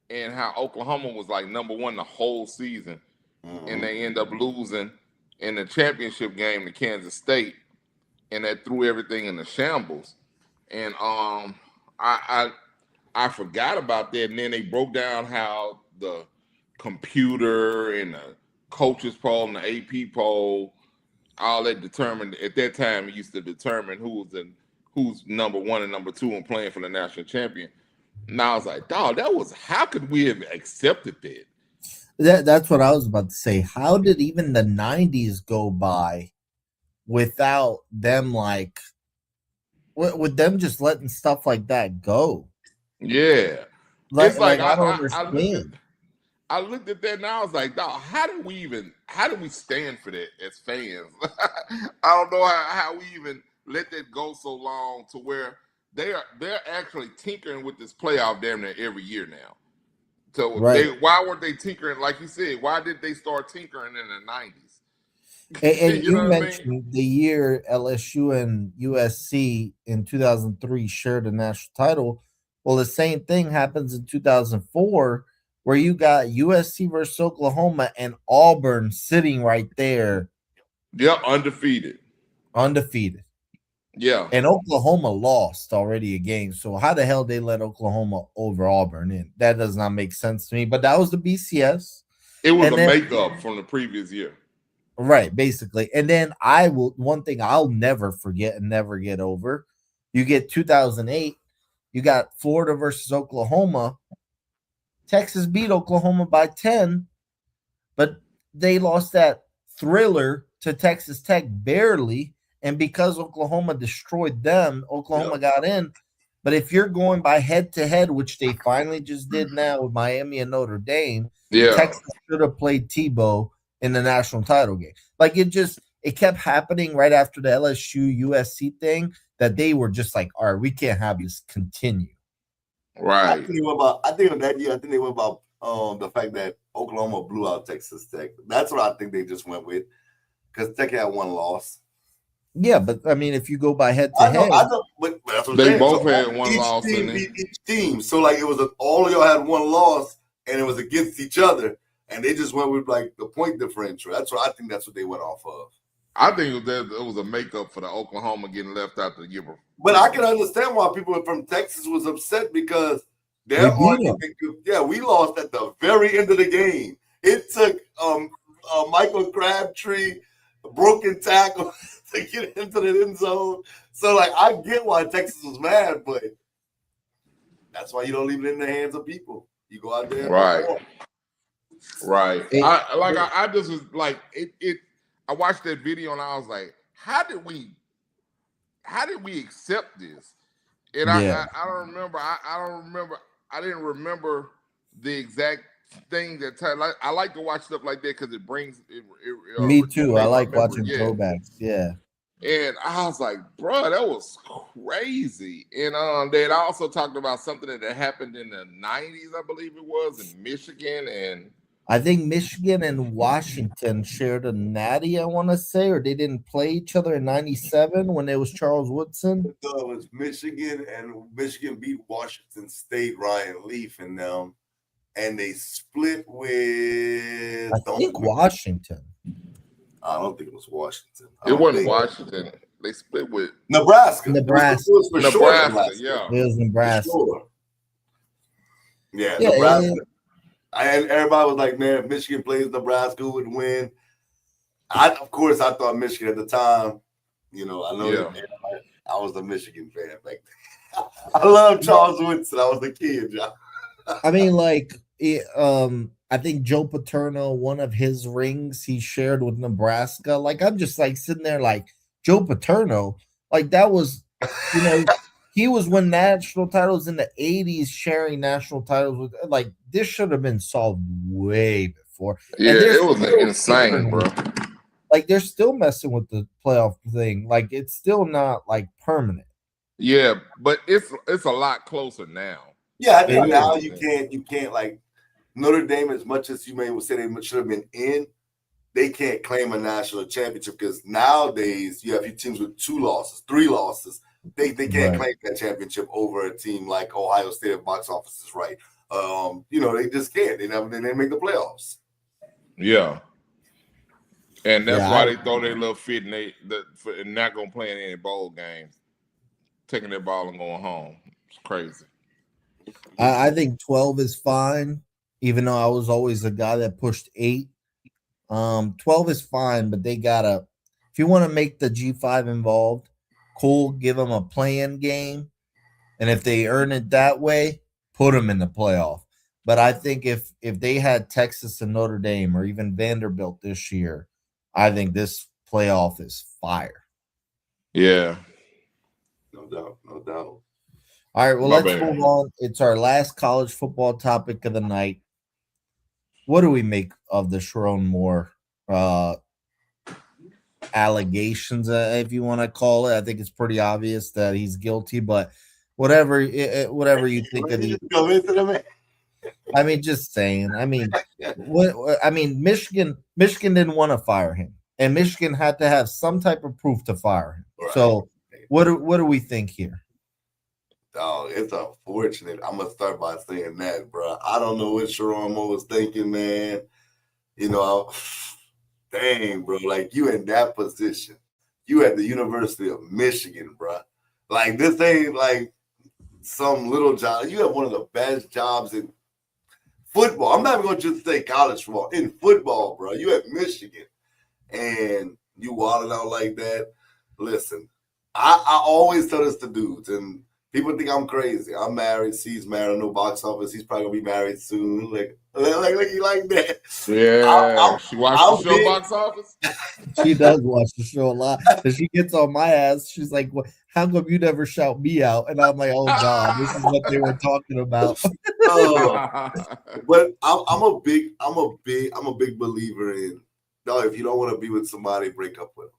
Speaker 2: and how Oklahoma was like number one the whole season, and they end up losing in the championship game to Kansas State, and that threw everything in the shambles. And I forgot about that, and then they broke down how the computer and the coaches poll and the AP poll, all that determined at that time. It used to determine who's number one and number two and playing for the national champion. And I was like, dog, how could we have accepted that?
Speaker 4: That's what I was about to say. How did even the 90s go by without them, with them just letting stuff like that go?
Speaker 2: Yeah.
Speaker 4: It's like I don't understand.
Speaker 2: I looked at that and I was like, dog, how do we stand for that as fans? I don't know how we even let that go so long to where they're actually tinkering with this playoff damn near every year now. So why weren't they tinkering, like you said, why did they start tinkering in the 90s?
Speaker 4: And you mentioned the year LSU and USC in 2003 shared a national title. Well, the same thing happens in 2004, where you got USC versus Oklahoma and Auburn sitting right there.
Speaker 2: Yeah, undefeated. Yeah.
Speaker 4: And Oklahoma lost already a game. So how the hell they let Oklahoma over Auburn in? That does not make sense to me. But that was the BCS.
Speaker 2: It was makeup from the previous year.
Speaker 4: Right, basically. And then one thing I'll never forget and never get over, you get 2008, you got Florida versus Oklahoma. Texas beat Oklahoma by 10, but they lost that thriller to Texas Tech barely. And because Oklahoma destroyed them, Oklahoma got in. But if you're going by head-to-head, which they finally just did now with Miami and Notre Dame, Texas should have played Tebow in the national title game. Like, it kept happening right after the LSU USC thing that they were just like, all right, we can't have this continue.
Speaker 2: Right.
Speaker 3: I think that year, they went about the fact that Oklahoma blew out Texas Tech. That's what I think they just went with, because Tech had one loss.
Speaker 4: Yeah, but I mean, if you go by head-to-head,
Speaker 3: I know, but that's what
Speaker 2: they both had one loss.
Speaker 3: Each team. So like it was all of y'all had one loss, and it was against each other, and they just went with like the point differential. I think that's what they went off of.
Speaker 2: I think it was a makeup for the Oklahoma getting left out to give her.
Speaker 3: But I can understand why people from Texas was upset because their
Speaker 4: We beat 'em.
Speaker 3: argument, we lost at the very end of the game. It took Michael Crabtree a broken tackle to get into the end zone. So, like, I get why Texas was mad, but that's why you don't leave it in the hands of people. You go out there and perform.
Speaker 2: Right. I just was like it. I watched that video and I was like, how did we accept this? And
Speaker 4: Yeah.
Speaker 2: I don't remember. I don't remember. I didn't remember the exact thing that time. I like to watch stuff like that because it brings it.
Speaker 4: Me too. I
Speaker 2: rejuvenates my
Speaker 4: like
Speaker 2: memory.
Speaker 4: watching
Speaker 2: Yeah.
Speaker 4: throwbacks. Yeah.
Speaker 2: And I was like, bro, that was crazy. And they also talked about something that happened in the 90s, I believe it was, in Michigan. And
Speaker 4: I think Michigan and Washington shared a natty, I want to say, or they didn't play each other in 97 when it was Charles Woodson.
Speaker 3: So it was Michigan, and Michigan beat Washington State, Ryan Leaf and them, and they split with.
Speaker 4: I think Washington.
Speaker 3: I don't think it was Washington.
Speaker 2: it wasn't Washington. They split with
Speaker 3: Nebraska.
Speaker 4: Nebraska.
Speaker 3: It was for sure
Speaker 2: Nebraska. Yeah.
Speaker 4: It was Nebraska.
Speaker 3: Sure. Yeah,
Speaker 4: Yeah,
Speaker 3: Nebraska. And everybody was like, man, if Michigan plays Nebraska, who would win? Of course, I thought Michigan at the time. You know, I know that I was a Michigan fan back then. I love Charles Woodson. I was a kid, John.
Speaker 4: I mean, like, I think Joe Paterno, one of his rings he shared with Nebraska. Like, I'm just like sitting there, like, Joe Paterno, like, that was, you know, he was winning national titles in the 80s, sharing national titles with, like, this should have been solved way before.
Speaker 2: Yeah, it was insane, bro.
Speaker 4: Like, they're still messing with the playoff thing. Like, it's still not, like, permanent.
Speaker 2: Yeah, but it's a lot closer now.
Speaker 3: Yeah, I think now you can't like Notre Dame, as much as you may say they should have been in, they can't claim a national championship because nowadays you have teams with 2 losses, 3 losses. They can't claim that championship over a team like Ohio State at box office is right. You know, they just can't. They make the playoffs.
Speaker 2: Yeah. And that's why they throw their little fit and they're not gonna play in any bowl games, taking their ball and going home. It's crazy.
Speaker 4: I think 12 is fine, even though I was always the guy that pushed 8. 12 is fine, but they gotta, if you want to make the G5 involved, cool, give them a play-in game, and if they earn it that way, put them in the playoff. But I think if they had Texas and Notre Dame or even Vanderbilt this year, I think this playoff is fire.
Speaker 2: Yeah.
Speaker 3: No doubt.
Speaker 4: All right, well, let's move on. It's our last college football topic of the night. What do we make of the Sharon Moore allegations, if you want to call it? I think it's pretty obvious that he's guilty, but whatever you think of the, I mean, just saying. I mean, Michigan didn't want to fire him, and Michigan had to have some type of proof to fire him. Right. So, what do we think here?
Speaker 3: Oh, it's unfortunate. I'm gonna start by saying that, bro. I don't know what Sharon Moore was thinking, man. You know, dang, bro. Like, you in that position, you at the University of Michigan, bro. Like, this ain't like some little job. You have one of the best jobs in football. I'm not even gonna just say college football. In football, bro. You at Michigan, and you wilding out like that. Listen, I always tell this to dudes, and people think I'm crazy. I'm married. C's married. No box office. He's probably gonna be married soon. Like you like that.
Speaker 2: Yeah. She watched the show Box Office.
Speaker 4: She does watch the show a lot. And she gets on my ass. She's like, well, how come you never shout me out? And I'm like, oh God, this is what they were talking about.
Speaker 3: But I'm a big believer in, no, if you don't want to be with somebody, break up with them.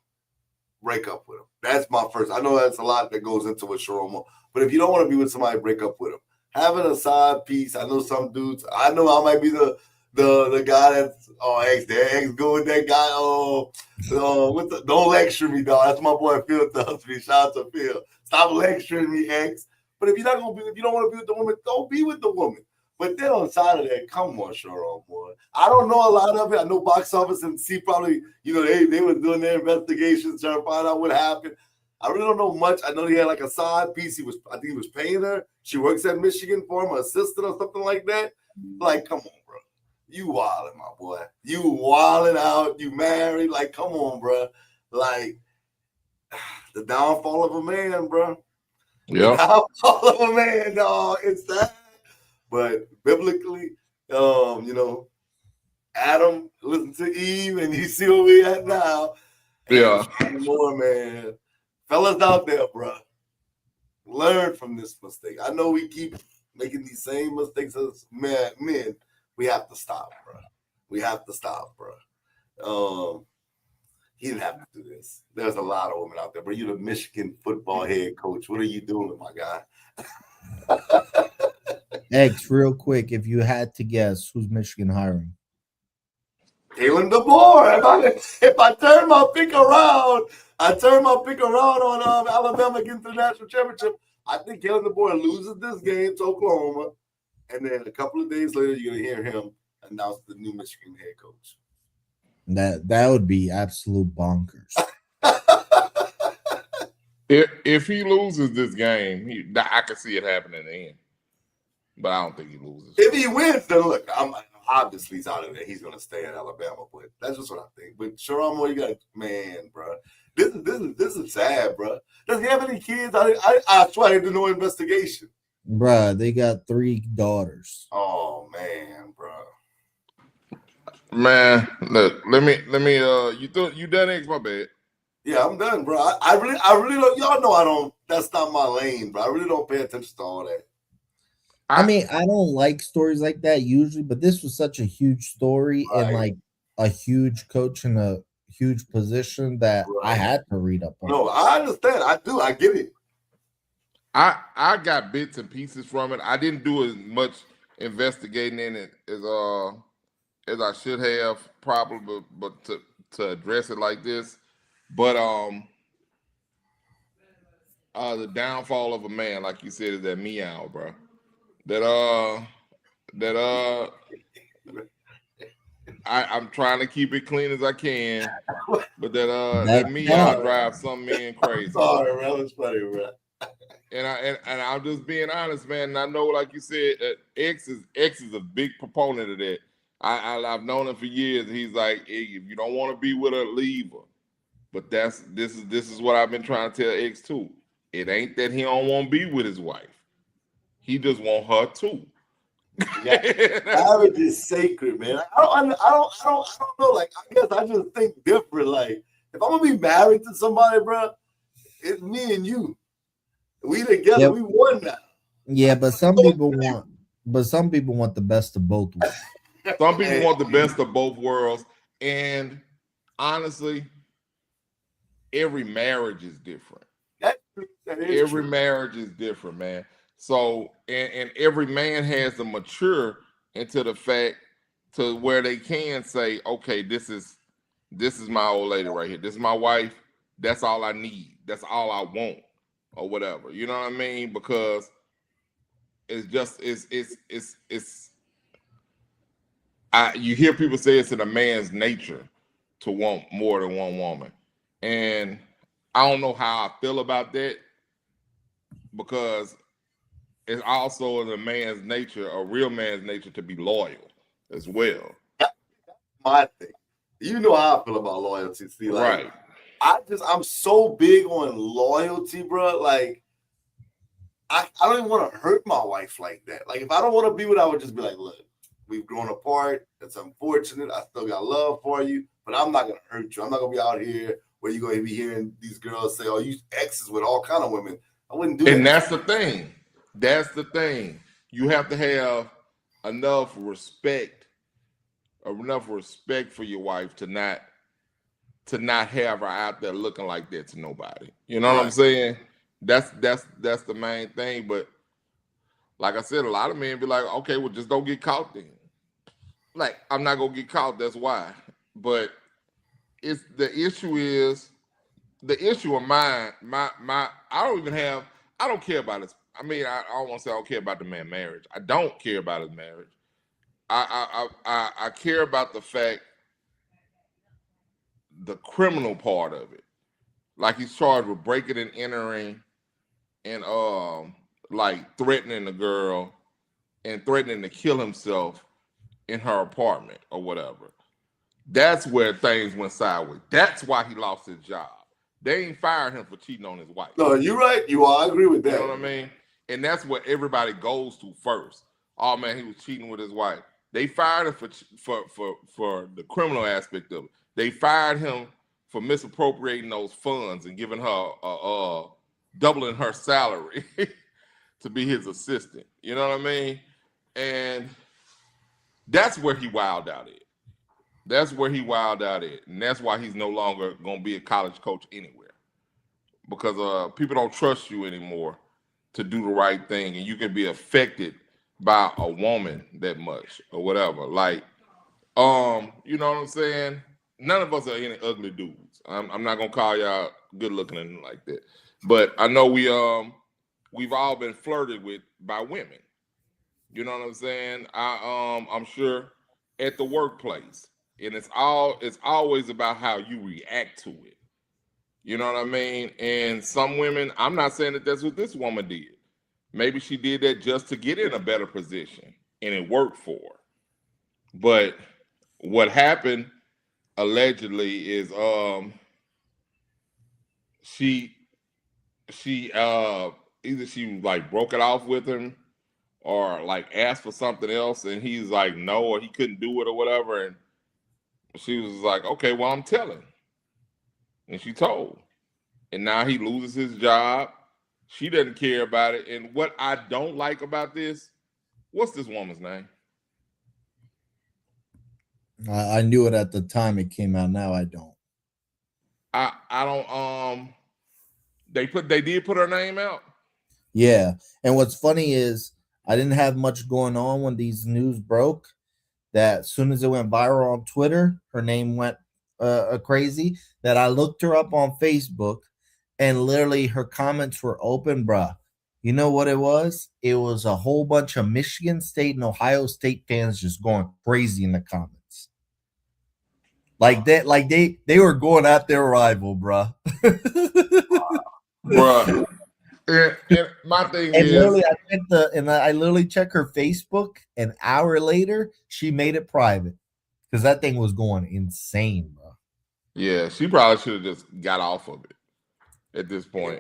Speaker 3: Break up with them. That's my first. I know that's a lot that goes into it, Sharon Moore. But if you don't want to be with somebody, break up with them. Having a side piece. I know some dudes. I know I might be the guy that's ex go with that guy. Don't lecture me, dog. That's my boy Phil Thursby. Shout out to Phil. Stop lecturing me, ex. But if you don't want to be with the woman, don't be with the woman. But then on side of that, come on, Sharon, boy. I don't know a lot of it. I know box office and see probably, they were doing their investigations trying to find out what happened. I really don't know much. I know he had like a side piece. I think he was paying her. She works at Michigan for him, assistant or something like that. Like, come on, bro. You wilding, my boy. You wilding out. You married. Like, come on, bro. Like, the downfall of a man, bro.
Speaker 2: Yeah.
Speaker 3: The downfall of a man, dog. It's that. But biblically, Adam listened to Eve, and you see where we at now.
Speaker 2: Yeah.
Speaker 3: More, man. Fellas out there, bro. Learn from this mistake. I know we keep making these same mistakes as men. We have to stop, bro. We have to stop, bro. He didn't have to do this. There's a lot of women out there, but you're the Michigan football head coach. What are you doing, my guy?
Speaker 4: X, real quick, if you had to guess, who's Michigan hiring?
Speaker 3: Kalen DeBoer. If I turn my pick around, on Alabama against the national championship. I think Kalen DeBoer loses this game to Oklahoma, and then a couple of days later, you're gonna hear him announce the new Michigan head coach.
Speaker 4: That would be absolute bonkers.
Speaker 2: If he loses this game, I can see it happening in the end. But I don't think he loses.
Speaker 3: If he wins, then look, obviously he's out of there. He's gonna stay in Alabama, but that's just what I think. But Sharon Moore, you got bro. This is sad, bro. Does he have any kids? I swear I did no investigation.
Speaker 4: Bruh, they got 3 daughters.
Speaker 3: Oh man, bro.
Speaker 2: Man, look, let me you done, X? My bad.
Speaker 3: Yeah, I'm done, bro. I really don't. Y'all know I don't. That's not my lane, bro. I really don't pay attention to all that.
Speaker 4: I mean, I don't like stories like that usually, but this was such a huge story and like a huge coach in a huge position that I had to read up on.
Speaker 3: No, I understand. I do. I get it.
Speaker 2: I got bits and pieces from it. I didn't do as much investigating in it as I should have, probably, but to address it like this. But the downfall of a man, like you said, is that meow, bro. I'm trying to keep it clean as I can, but that meow drives some men crazy.
Speaker 3: Sorry, bro. That was funny, bro.
Speaker 2: And I'm just being honest, man. And I know, like you said, X is a big proponent of that. I've known him for years. He's like, hey, if you don't want to be with her, leave her. But this is what I've been trying to tell X too. It ain't that he don't want to be with his wife. He just want her too.
Speaker 3: Marriage is sacred, man. I don't know. Like, I guess I just think different. Like, if I'm gonna be married to somebody, bro, it's me and you. We together. Yep. We won now.
Speaker 4: Yeah, but some people want the best of both worlds.
Speaker 2: Some people want the best of both worlds, and honestly, every marriage is different. Every marriage is different, man. So, and every man has to mature into the fact to where they can say, okay, this is my old lady right here. This is my wife. That's all I need. That's all I want, or whatever. You know what I mean? Because it's just you hear people say it's in a man's nature to want more than one woman, and I don't know how I feel about that, because it's also in a man's nature, a real man's nature, to be loyal as well.
Speaker 3: That's my thing. You know how I feel about loyalty. See, like, right. I'm so big on loyalty, bro. Like, I don't even want to hurt my wife like that. Like, if I don't want to be with her, I would just be like, look, we've grown apart. It's unfortunate. I still got love for you, but I'm not going to hurt you. I'm not going to be out here where you're going to be hearing these girls say, oh, you exes with all kind of women. I wouldn't do that.
Speaker 2: And that's the thing. That's the thing. You have to have enough respect for your wife to not have her out there looking like that to nobody. You know what I'm saying? That's the main thing. But like I said, a lot of men be like, okay, well, just don't get caught then. Like, I'm not gonna get caught, that's why. But it's the issue of mine, I don't care about I mean, I don't want to say I don't care about the man's marriage. I don't care about his marriage. I care about the fact, the criminal part of it. Like he's charged with breaking and entering, and like threatening the girl and threatening to kill himself in her apartment or whatever. That's where things went sideways. That's why he lost his job. They ain't fired him for cheating on his wife.
Speaker 3: No, you're right. You are. I agree with that.
Speaker 2: You know what I mean? And that's what everybody goes to first. Oh man, he was cheating with his wife. They fired him for the criminal aspect of it. They fired him for misappropriating those funds and giving her doubling her salary to be his assistant. You know what I mean? And that's where he wilded out at. That's where he wilded out at. And that's why he's no longer going to be a college coach anywhere. Because people don't trust you anymore to do the right thing. And you can be affected by a woman that much or whatever. Like, you know what I'm saying? None of us are any ugly dudes. I'm not going to call y'all good looking and like that. But I know we've all been flirted with by women. You know what I'm saying? I'm sure at the workplace. And it's always about how you react to it. You know what I mean? And some women, I'm not saying that that's what this woman did. Maybe she did that just to get in a better position, and it worked for her. But what happened allegedly is she either she like broke it off with him or like asked for something else, and he's like no, or he couldn't do it or whatever, and she was like, okay, well, I'm telling. And she told. And now he loses his job. She doesn't care about it. And what I don't like about this, what's this woman's name?
Speaker 4: I knew it at the time it came out. Now I don't.
Speaker 2: I don't they did put her name out.
Speaker 4: Yeah. And what's funny is I didn't have much going on when these news broke. That as soon as it went viral on Twitter, her name went crazy. That I looked her up on Facebook, and literally her comments were open, bruh. You know what it was? It was a whole bunch of Michigan State and Ohio State fans just going crazy in the comments. Like that, like they were going at their rival, bruh.
Speaker 2: Bruh. And my thing
Speaker 4: And
Speaker 2: is,
Speaker 4: literally, I literally checked her Facebook. An hour later, she made it private because that thing was going insane, bro.
Speaker 2: yeah, she probably should have just got off of it at this point.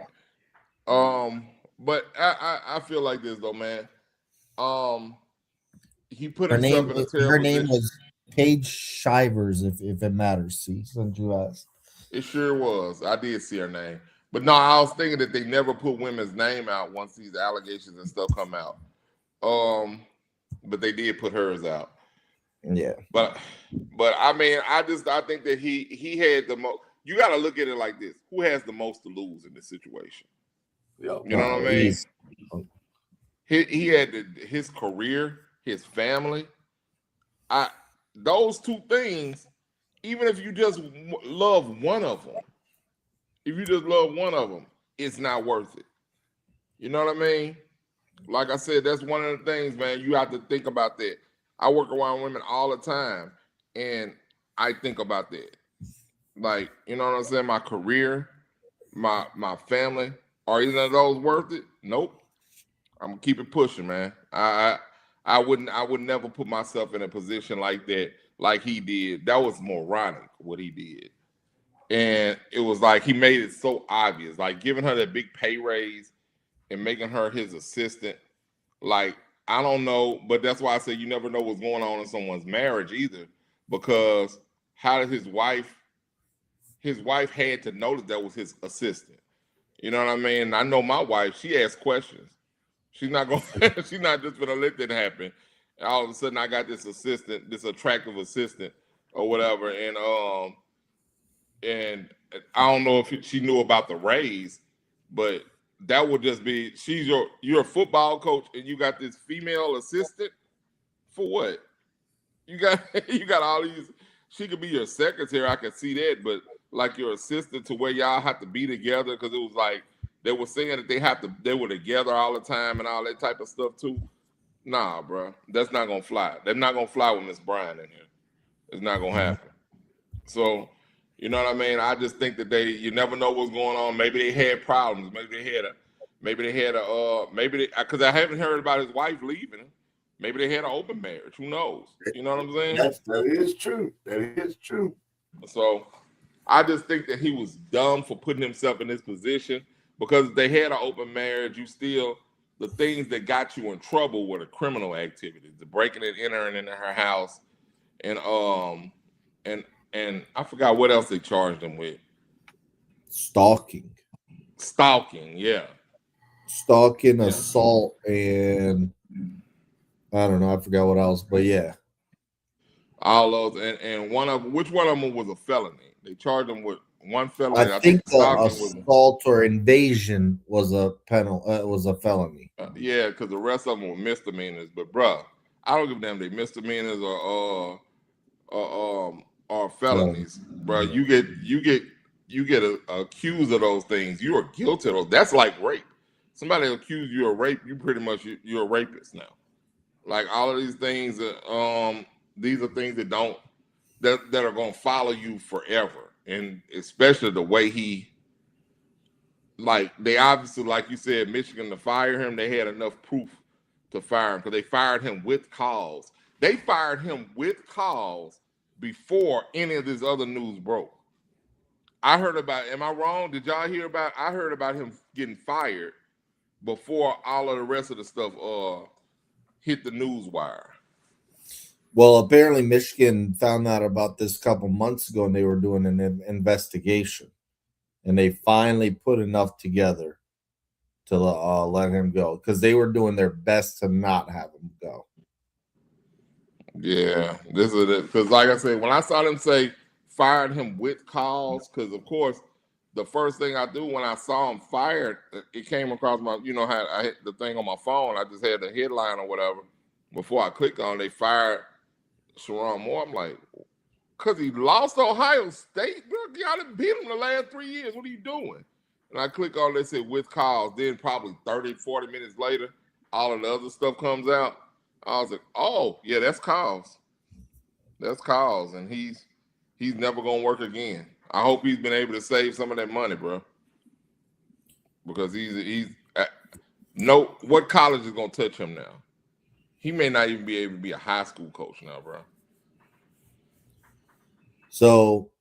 Speaker 2: But I feel like this though, man. He put himself in a terrible
Speaker 4: Her name
Speaker 2: position.
Speaker 4: was Paige Shivers, if it matters. See, since you asked.
Speaker 2: It sure was. I did see her name. But no, I was thinking that they never put women's name out once these allegations and stuff come out. But they did put hers out.
Speaker 4: Yeah.
Speaker 2: But I mean, I think that he had the most. You got to look at it like this: who has the most to lose in this situation?
Speaker 3: Yo,
Speaker 2: You know what I mean? He had his career, his family. Those two things. Even if you just love one of them. If you just love one of them, it's not worth it. You know what I mean? Like I said, that's one of the things, man. You have to think about that. I work around women all the time, and I think about that. Like, you know what I'm saying? My career, my family, are either of those worth it? Nope. I'm gonna keep it pushing, man. I would never put myself in a position like that, like he did. That was moronic what he did. And it was like he made it so obvious, like giving her that big pay raise and making her his assistant. Like, I don't know, but that's why I say you never know what's going on in someone's marriage either. Because how did his wife had to notice that was his assistant. You know what I mean? I know my wife, she asks questions. She's not just gonna let that happen. And all of a sudden I got this assistant, this attractive assistant or whatever, and I don't know if she knew about the raise, but that would just be you're a football coach and you got this female assistant for what? You got all these. She could be your secretary. I could see that, but like your assistant to where y'all have to be together because it was like they were saying that they were together all the time and all that type of stuff too. Nah, bro, that's not gonna fly. They're not gonna fly with Miss Bryan in here. It's not gonna happen. So, you know what I mean? I just think that you never know what's going on. Maybe they had problems. Maybe because I haven't heard about his wife leaving him. Maybe they had an open marriage. Who knows? You know what I'm saying?
Speaker 3: That is true. That is true.
Speaker 2: So I just think that he was dumb for putting himself in this position because if they had an open marriage, the things that got you in trouble were the criminal activities, the breaking and entering into her house, and I forgot what else they charged him with.
Speaker 4: Stalking,
Speaker 2: yeah.
Speaker 4: Stalking, assault, and I don't know. I forgot what else, but yeah.
Speaker 2: All those, and which one of them was a felony? They charged him with one felony.
Speaker 4: I think the assault or invasion was a felony.
Speaker 2: Yeah, because the rest of them were misdemeanors. But bruh, I don't give a damn they misdemeanors or felonies, bro. You get accused of those things. You are guilty of those. That's like rape. Somebody accuse you of rape, you're a rapist now. Like all of these things, these are things that are going to follow you forever, and especially the way they obviously, like you said, Michigan to fire him, they had enough proof to fire him because they fired him with cause. They fired him with cause before any of this other news broke. I heard about. Am I wrong? Did y'all hear about? I heard about him getting fired before all of the rest of the stuff hit the news wire.
Speaker 4: Well, apparently Michigan found out about this a couple months ago, and they were doing an investigation, and they finally put enough together to let him go because they were doing their best to not have him go.
Speaker 2: Yeah, this is it. Because, like I said, when I saw them say fired him with cause, because of course, the first thing I do when I saw him fired, it came across my, how I hit the thing on my phone. I just had the headline or whatever. Before I click on, they fired Sharon Moore. I'm like, because he lost Ohio State, bro. Y'all done beat him the last 3 years. What are you doing? And I click on, they said with cause. Then probably 30, 40 minutes later, all of the other stuff comes out. I was like, oh, yeah, that's cause. That's cause. And he's never going to work again. I hope he's been able to save some of that money, bro. Because what college is going to touch him now? He may not even be able to be a high school coach now, bro.
Speaker 4: So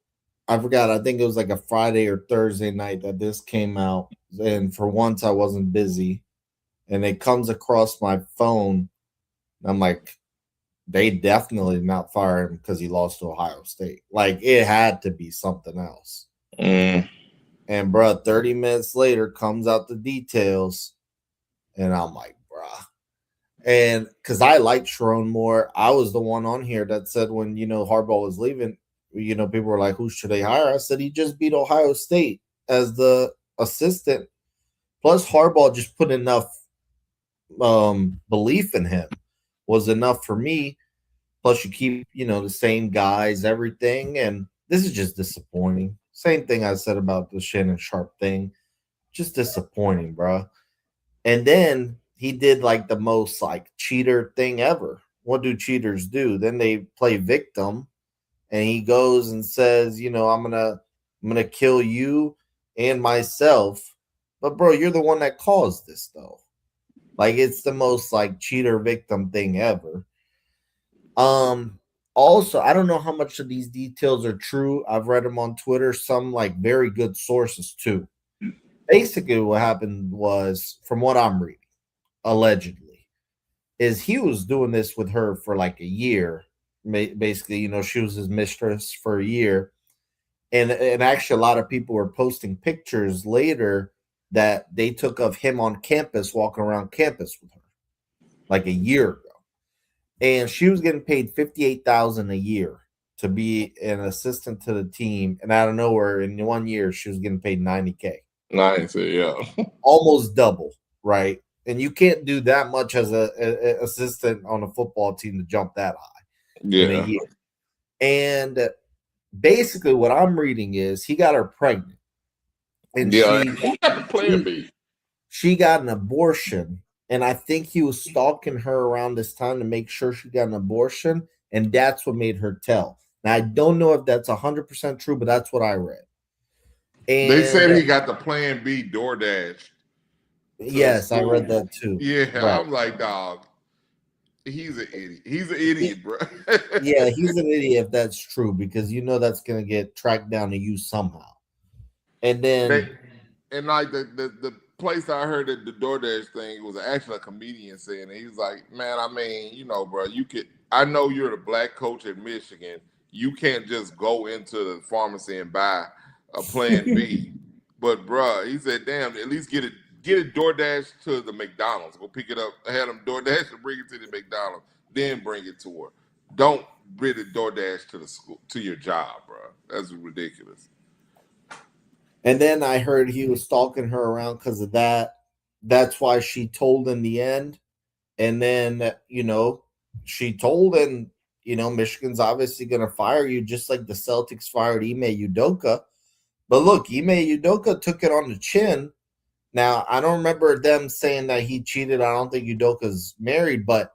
Speaker 4: I forgot. I think it was like a Friday or Thursday night that this came out. And for once, I wasn't busy. And it comes across my phone. I'm like, they definitely not fire him because he lost to Ohio State. Like, it had to be something else. And, bro, 30 minutes later comes out the details. And I'm like, bruh. And because I like Sharon Moore, I was the one on here that said when, Harbaugh was leaving, people were like, who should they hire? I said he just beat Ohio State as the assistant. Plus, Harbaugh just put enough belief in him was enough for me. Plus, you keep, the same guys, everything. And this is just disappointing. Same thing I said about the Shannon Sharp thing. Just disappointing, bro. And then he did like the most like cheater thing ever. What do cheaters do? Then they play victim, and he goes and says, I'm gonna kill you and myself. But bro, you're the one that caused this though. Like it's the most like cheater victim thing ever. Also, I don't know how much of these details are true. I've read them on Twitter, some like very good sources too. Basically, what happened was, from what I'm reading, allegedly, is he was doing this with her for like a year. Basically, she was his mistress for a year. And actually, a lot of people were posting pictures later that they took of him on campus, walking around campus with her, like a year ago. And she was getting paid $58,000 a year to be an assistant to the team. And out of nowhere, in 1 year, she was getting paid $90K.
Speaker 2: Nice, yeah.
Speaker 4: Almost double, right? And you can't do that much as a assistant on a football team to jump that high in a year. And basically what I'm reading is he got her pregnant. and
Speaker 2: Yeah, he got the plan B.
Speaker 4: she got an abortion, and I think he was stalking her around this time to make sure she got an abortion, and that's what made her tell. Now I don't know if that's 100% true, but that's what I read.
Speaker 2: They said
Speaker 4: And
Speaker 2: he got the plan B DoorDash to the
Speaker 4: yes, I read
Speaker 2: school.
Speaker 4: that too.
Speaker 2: Yeah,
Speaker 4: Right.
Speaker 2: I'm like, dog, he's an idiot. He's an idiot, bro.
Speaker 4: Yeah, he's an idiot if that's true, because you know that's gonna get tracked down to you somehow. And
Speaker 2: They,
Speaker 4: then
Speaker 2: and like the place I heard that the DoorDash thing was actually a comedian saying it. He was like, man, I mean, you know, bro, you could. I know you're the black coach at Michigan. You can't just go into the pharmacy and buy a Plan B. But bro, he said, damn, at least get it DoorDash to the McDonald's. Go pick it up. Have them DoorDash and bring it to the McDonald's. Then bring it to her. Don't bring it DoorDash to the school to your job, bro. That's ridiculous.
Speaker 4: and then I heard he was stalking her around because of that. That's why she told in the end. And then, she told, and Michigan's obviously going to fire you, just like the Celtics fired Ime Udoka. But look, Ime Udoka took it on the chin. Now, I don't remember them saying that he cheated. I don't think Udoka's married, but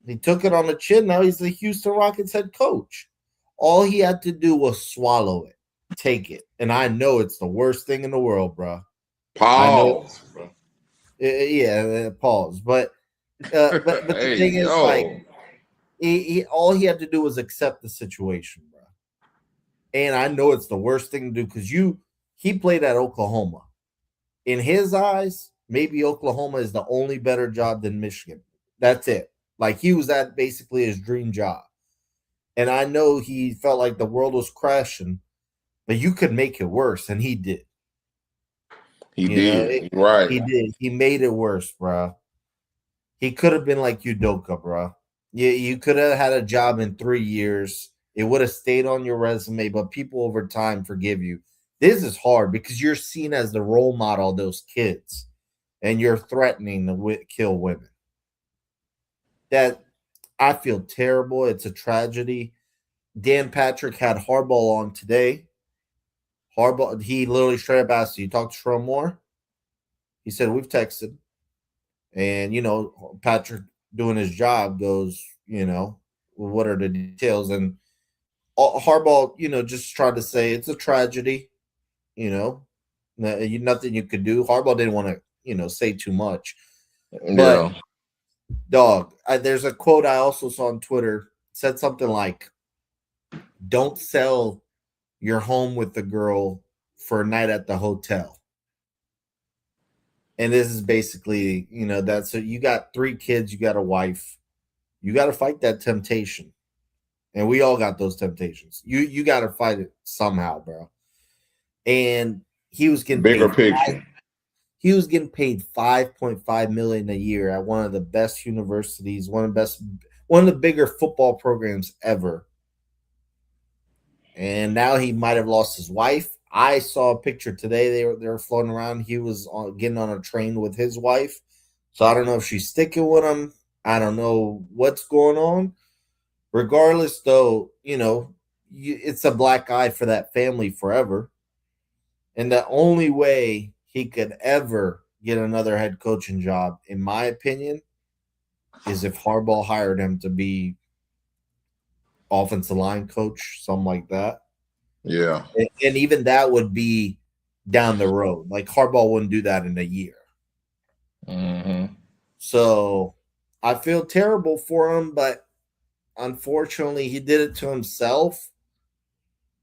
Speaker 4: he took it on the chin. Now he's the Houston Rockets head coach. All he had to do was swallow it, take it. And I know it's the worst thing in the world, bro.
Speaker 2: Pause, bro.
Speaker 4: Yeah, pause. But the
Speaker 2: Hey,
Speaker 4: thing is,
Speaker 2: yo.
Speaker 4: like, all he had to do was accept the situation, bro. And I know it's the worst thing to do because he played at Oklahoma. In his eyes, maybe Oklahoma is the only better job than Michigan. That's it. Like, he was at basically his dream job. And I know he felt like the world was crashing, but you could make it worse, and he did.
Speaker 2: He did. Right.
Speaker 4: He did. He made it worse, bro. He could have been like Udoka, bro. You could have had a job in 3 years. It would have stayed on your resume, but people over time forgive you. This is hard because you're seen as the role model of those kids, and you're threatening to kill women. That, I feel terrible. It's a tragedy. Dan Patrick had Harbaugh on today. Harbaugh, he literally straight up asked, "You talk to Sherrod Moore?" He said, "We've texted." And, Patrick doing his job goes, what are the details? And Harbaugh, just tried to say it's a tragedy, nothing you could do. Harbaugh didn't want to, say too much. But, dog, there's a quote I also saw on Twitter. Said something like, "Don't sell your home with the girl for a night at the hotel." And this is basically, that's so you got 3 kids, you got a wife, you got to fight that temptation. And we all got those temptations. You got to fight it somehow, bro. And he was getting
Speaker 2: bigger
Speaker 4: paid
Speaker 2: picture.
Speaker 4: He was getting paid $5.5 million a year at one of the best universities, one of the bigger football programs ever. And now he might have lost his wife. I saw a picture today. They were floating around. He was getting on a train with his wife. So I don't know if she's sticking with him. I don't know what's going on. Regardless, though, it's a black eye for that family forever. And the only way he could ever get another head coaching job, in my opinion, is if Harbaugh hired him to be offensive line coach, something like that.
Speaker 2: Yeah.
Speaker 4: And even that would be down the road. Like, Harbaugh wouldn't do that in a year.
Speaker 2: Mm-hmm.
Speaker 4: So I feel terrible for him, but unfortunately he did it to himself.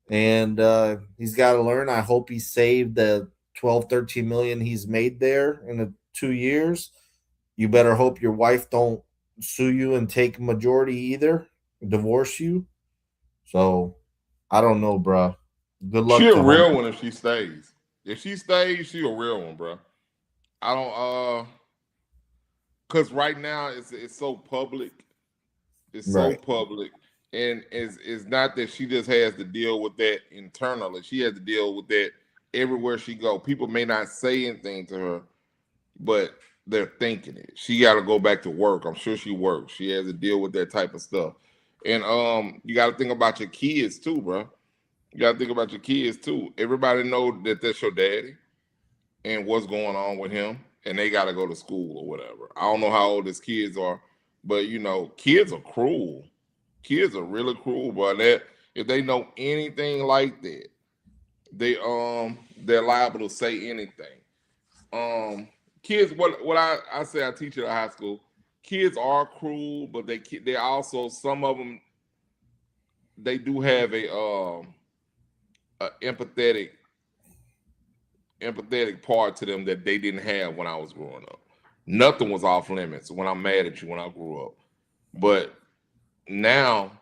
Speaker 4: And he's got to learn. I hope he saved the 12, 13 million he's made there in the 2 years. You better hope your wife don't sue you and take majority either, divorce you. So I don't know, bro. Good luck.
Speaker 2: She
Speaker 4: to
Speaker 2: a real
Speaker 4: him.
Speaker 2: one if she stays. If she stays, she a real one, bro. I don't because right now it's so public. It's so
Speaker 4: Right.
Speaker 2: public. And it's not that she just has to deal with that internally. She has to deal with that everywhere she go. People may not say anything to her, but they're thinking it. She got to go back to work. I'm sure she works. She has to deal with that type of stuff. And you got to think about your kids too, bro. You gotta think about your kids too. Everybody know that that's your daddy and what's going on with him, and they gotta go to school or whatever. I don't know how old his kids are, but kids are cruel. Kids are really cruel, but that if they know anything like that, they're liable to say anything. Um, Kids, what I say, I teach at a high school. Kids are cruel, but they also, some of them, they do have a empathetic part to them that they didn't have when I was growing up. Nothing was off limits when I'm mad at you when I grew up, but now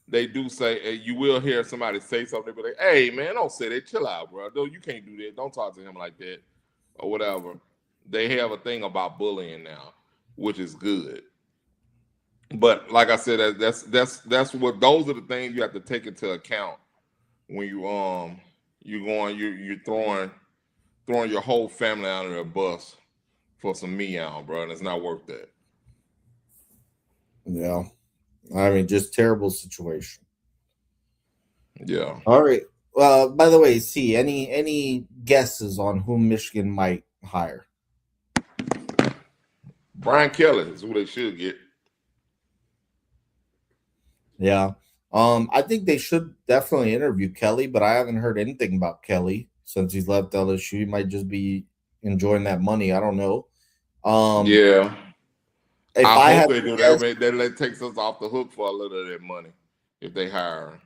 Speaker 2: they do say, you will hear somebody say something, but like, hey man, don't say that, chill out, bro. No, you can't do that, don't talk to him like that or whatever. They have a thing about bullying now, which is good. But like I said, that's what, those are the things you have to take into account when you're throwing your whole family under a bus for some meow, bro, and it's not worth that.
Speaker 4: Yeah. I mean, just terrible situation.
Speaker 2: Yeah.
Speaker 4: All right. By the way, see any guesses on who Michigan might hire?
Speaker 2: Brian Kelly is who they should get.
Speaker 4: Yeah. I think they should definitely interview Kelly, but I haven't heard anything about Kelly since he's left LSU. He might just be enjoying that money. I don't know.
Speaker 2: Yeah.
Speaker 4: If
Speaker 2: I
Speaker 4: had
Speaker 2: hope they
Speaker 4: to
Speaker 2: do
Speaker 4: guess,
Speaker 2: that. That takes us off the hook for a little of that money if they hire him.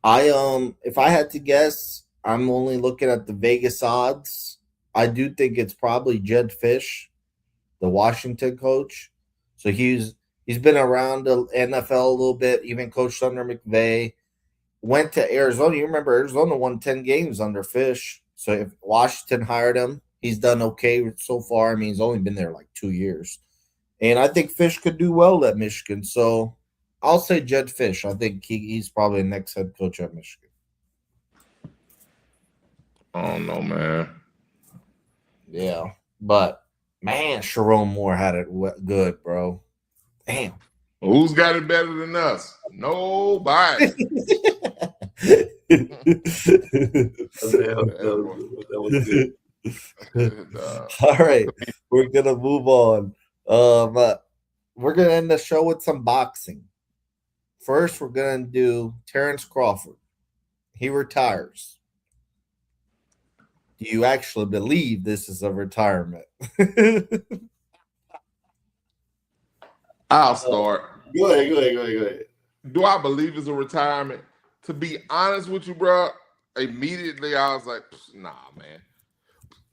Speaker 4: if I had to guess, I'm only looking at the Vegas odds. I do think it's probably Jed Fish, the Washington coach. So he's been around the NFL a little bit, even coached under McVay. Went to Arizona. You remember Arizona won 10 games under Fish. So if Washington hired him, he's done okay so far. I mean, he's only been there like 2 years. And I think Fish could do well at Michigan. So I'll say Jed Fish. I think he's probably the next head coach at Michigan.
Speaker 2: I don't know, man.
Speaker 4: Yeah. But, man, Sharon Moore had it good, bro. Damn.
Speaker 2: Who's got it better than us? Nobody.
Speaker 3: That was good.
Speaker 4: All right, we're gonna move on. We're gonna end the show with some boxing. First, we're gonna do Terrence Crawford. He retires. Do you actually believe this is a retirement?
Speaker 2: I'll start.
Speaker 3: Go ahead.
Speaker 2: Do I believe it's a retirement? To be honest with you, bro, immediately I was like, nah, man.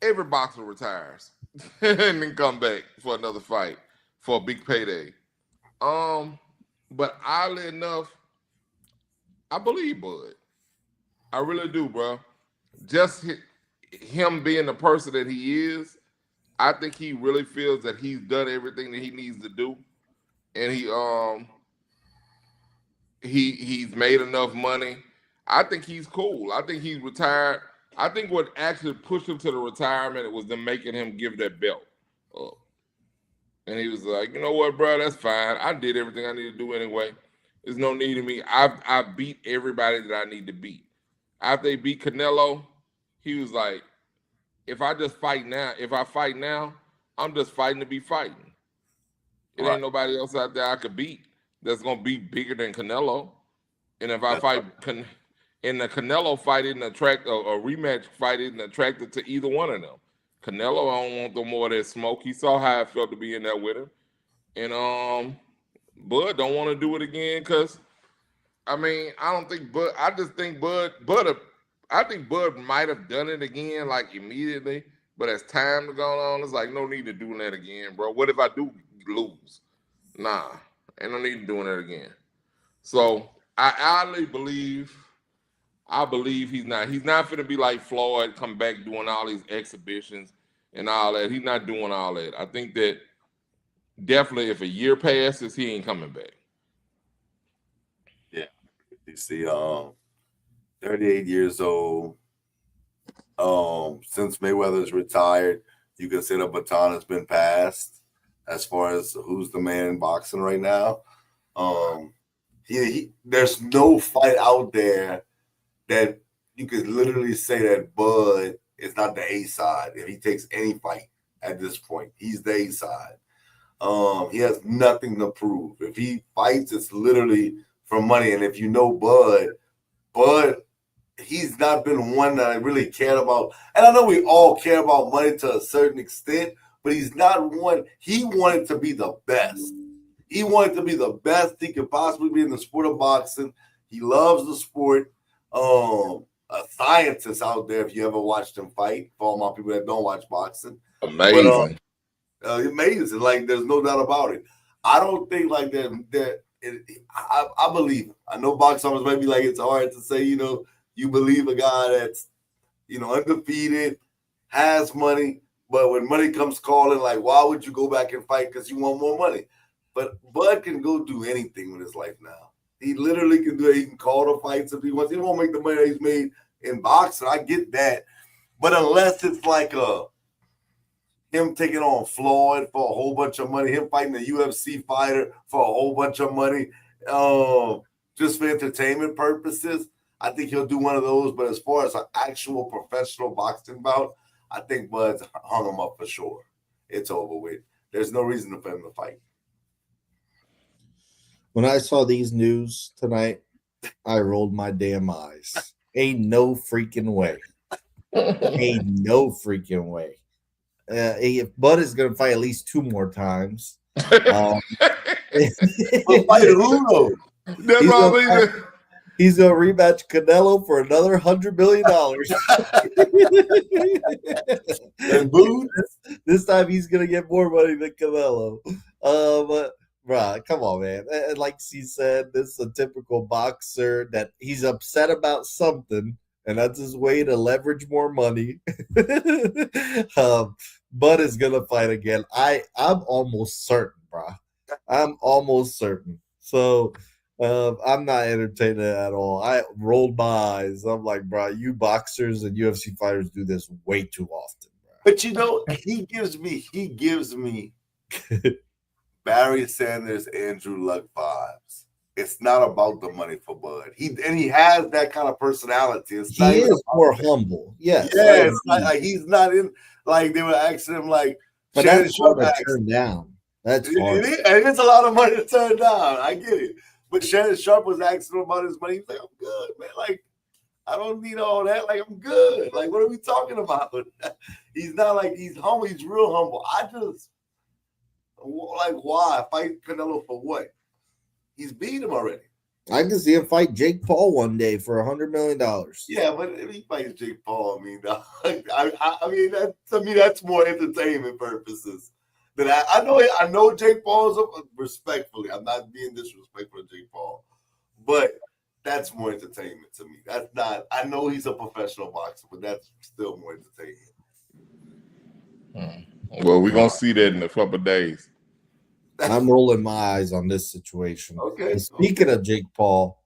Speaker 2: Every boxer retires and then come back for another fight for a big payday. But oddly enough, I believe Bud. I really do, bro. Just him being the person that he is, I think he really feels that he's done everything that he needs to do, and he's made enough money. I think he's cool. I think he's retired. I think what actually pushed him to the retirement was them making him give that belt up. And he was like, you know what, bro, that's fine. I did everything I need to do anyway. There's no need of me. I beat everybody that I need to beat. After they beat Canelo, he was like, if I fight now, I'm just fighting to be fighting. It ain't nobody else out there I could beat that's gonna be bigger than Canelo. And if I fight in the Canelo fight, isn't attract a rematch fight isn't attracted to either one of them. Canelo, I don't want no more of that smoke. He saw how it felt to be in there with him, and Bud don't want to do it again because, I mean, I don't think Bud. I just think I think Bud might have done it again like immediately, but as time has gone on, it's like no need to do that again, bro. What if I do lose? Nah, ain't no need to doing that again. So I believe he's not going to be like Floyd, come back doing all these exhibitions and all that. He's not doing all that. I think that definitely if a year passes, he ain't coming back.
Speaker 3: Yeah. You see, 38 years old. Since Mayweather's retired, you can say the baton has been passed as far as who's the man in boxing right now. There's no fight out there that you could literally say that Bud is not the A side if he takes any fight at this point. He's the A side. He has nothing to prove. If he fights, it's literally for money. And if you know Bud, he's not been one that I really cared about. And I know we all care about money to a certain extent, but he's not one. He wanted to be the best. He wanted to be the best he could possibly be in the sport of boxing. He loves the sport. A scientist out there, if you ever watched him fight, for all my people that don't watch boxing.
Speaker 2: Amazing.
Speaker 3: But, amazing. Like, there's no doubt about it. I don't think like that. I believe him. I know box office might be like, it's hard to say, you believe a guy that's, undefeated, has money, but when money comes calling, like, why would you go back and fight? Because you want more money. But Bud can go do anything with his life now. He literally can do it. He can call the fights if he wants. He won't make the money that he's made in boxing. I get that. But unless it's like him taking on Floyd for a whole bunch of money, him fighting a UFC fighter for a whole bunch of money, just for entertainment purposes, I think he'll do one of those. But as far as an actual professional boxing bout, I think Bud's hung him up for sure. It's over with. There's no reason for him to fight.
Speaker 4: When I saw these news tonight, I rolled my damn eyes. Ain't no freaking way. Ain't no freaking way. If Bud is going to fight at least 2 more times.
Speaker 3: But fight who though?
Speaker 2: That's all they
Speaker 4: He's going to rematch Canelo for another $100 million.
Speaker 3: And Boo?
Speaker 4: This time he's going to get more money than Canelo. But, bruh, come on, man. And like he said, this is a typical boxer that he's upset about something, and that's his way to leverage more money. Bud is going to fight again. I'm almost certain, bruh. I'm almost certain. So, I'm not entertained at all. I rolled my eyes. I'm like, bro, you boxers and UFC fighters do this way too often, bro.
Speaker 3: But he gives me Barry Sanders, Andrew Luck vibes. It's not about the money for Bud. He has that kind of personality.
Speaker 4: He is more humble. Yes.
Speaker 3: Yeah, it's like he's not in. Like they were asking him, like,
Speaker 4: but that's hard to turn down. That's hard.
Speaker 3: It is a lot of money to turn down. I get it. But Shannon Sharp was asking him about his money. He's like, I'm good, man. Like, I don't need all that. Like, I'm good. Like, what are we talking about? He's not like he's humble. He's real humble. I just like, why fight Canelo for what? He's beat him already.
Speaker 4: I can see him fight Jake Paul one day for $100 million.
Speaker 3: Yeah, but if he fights Jake Paul, I mean, that to me that's more entertainment purposes. That I know Jake Paul's respectfully. I'm not being disrespectful to Jake Paul, but that's more entertainment to me. That's not. I know he's a professional boxer, but that's still more entertainment.
Speaker 2: Well, we're gonna see that in a couple of days.
Speaker 4: I'm rolling my eyes on this situation.
Speaker 3: Okay.
Speaker 4: And speaking of Jake Paul,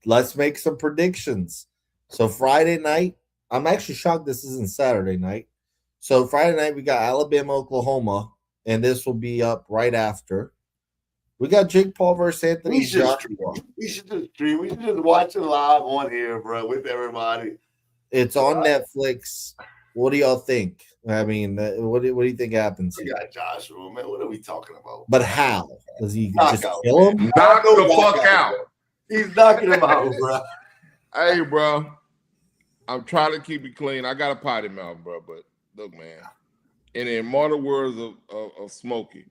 Speaker 4: let's make some predictions. So Friday night, I'm actually shocked this isn't Saturday night. So Friday night we got Alabama, Oklahoma. And this will be up right after. We got Jake Paul versus Anthony Joshua.
Speaker 3: We should just stream. We should just watch it live on here, bro, with everybody.
Speaker 4: It's on Netflix. What do y'all think? I mean, what do you think happens?
Speaker 3: We got Joshua, man. What are we talking about?
Speaker 4: But how? Does he
Speaker 3: Knockout,
Speaker 4: just kill him?
Speaker 2: Knock the fuck out.
Speaker 3: He's knocking him out, bro.
Speaker 2: Hey, bro. I'm trying to keep it clean. I got a potty mouth, bro. But look, man. In the immortal words of Smokey,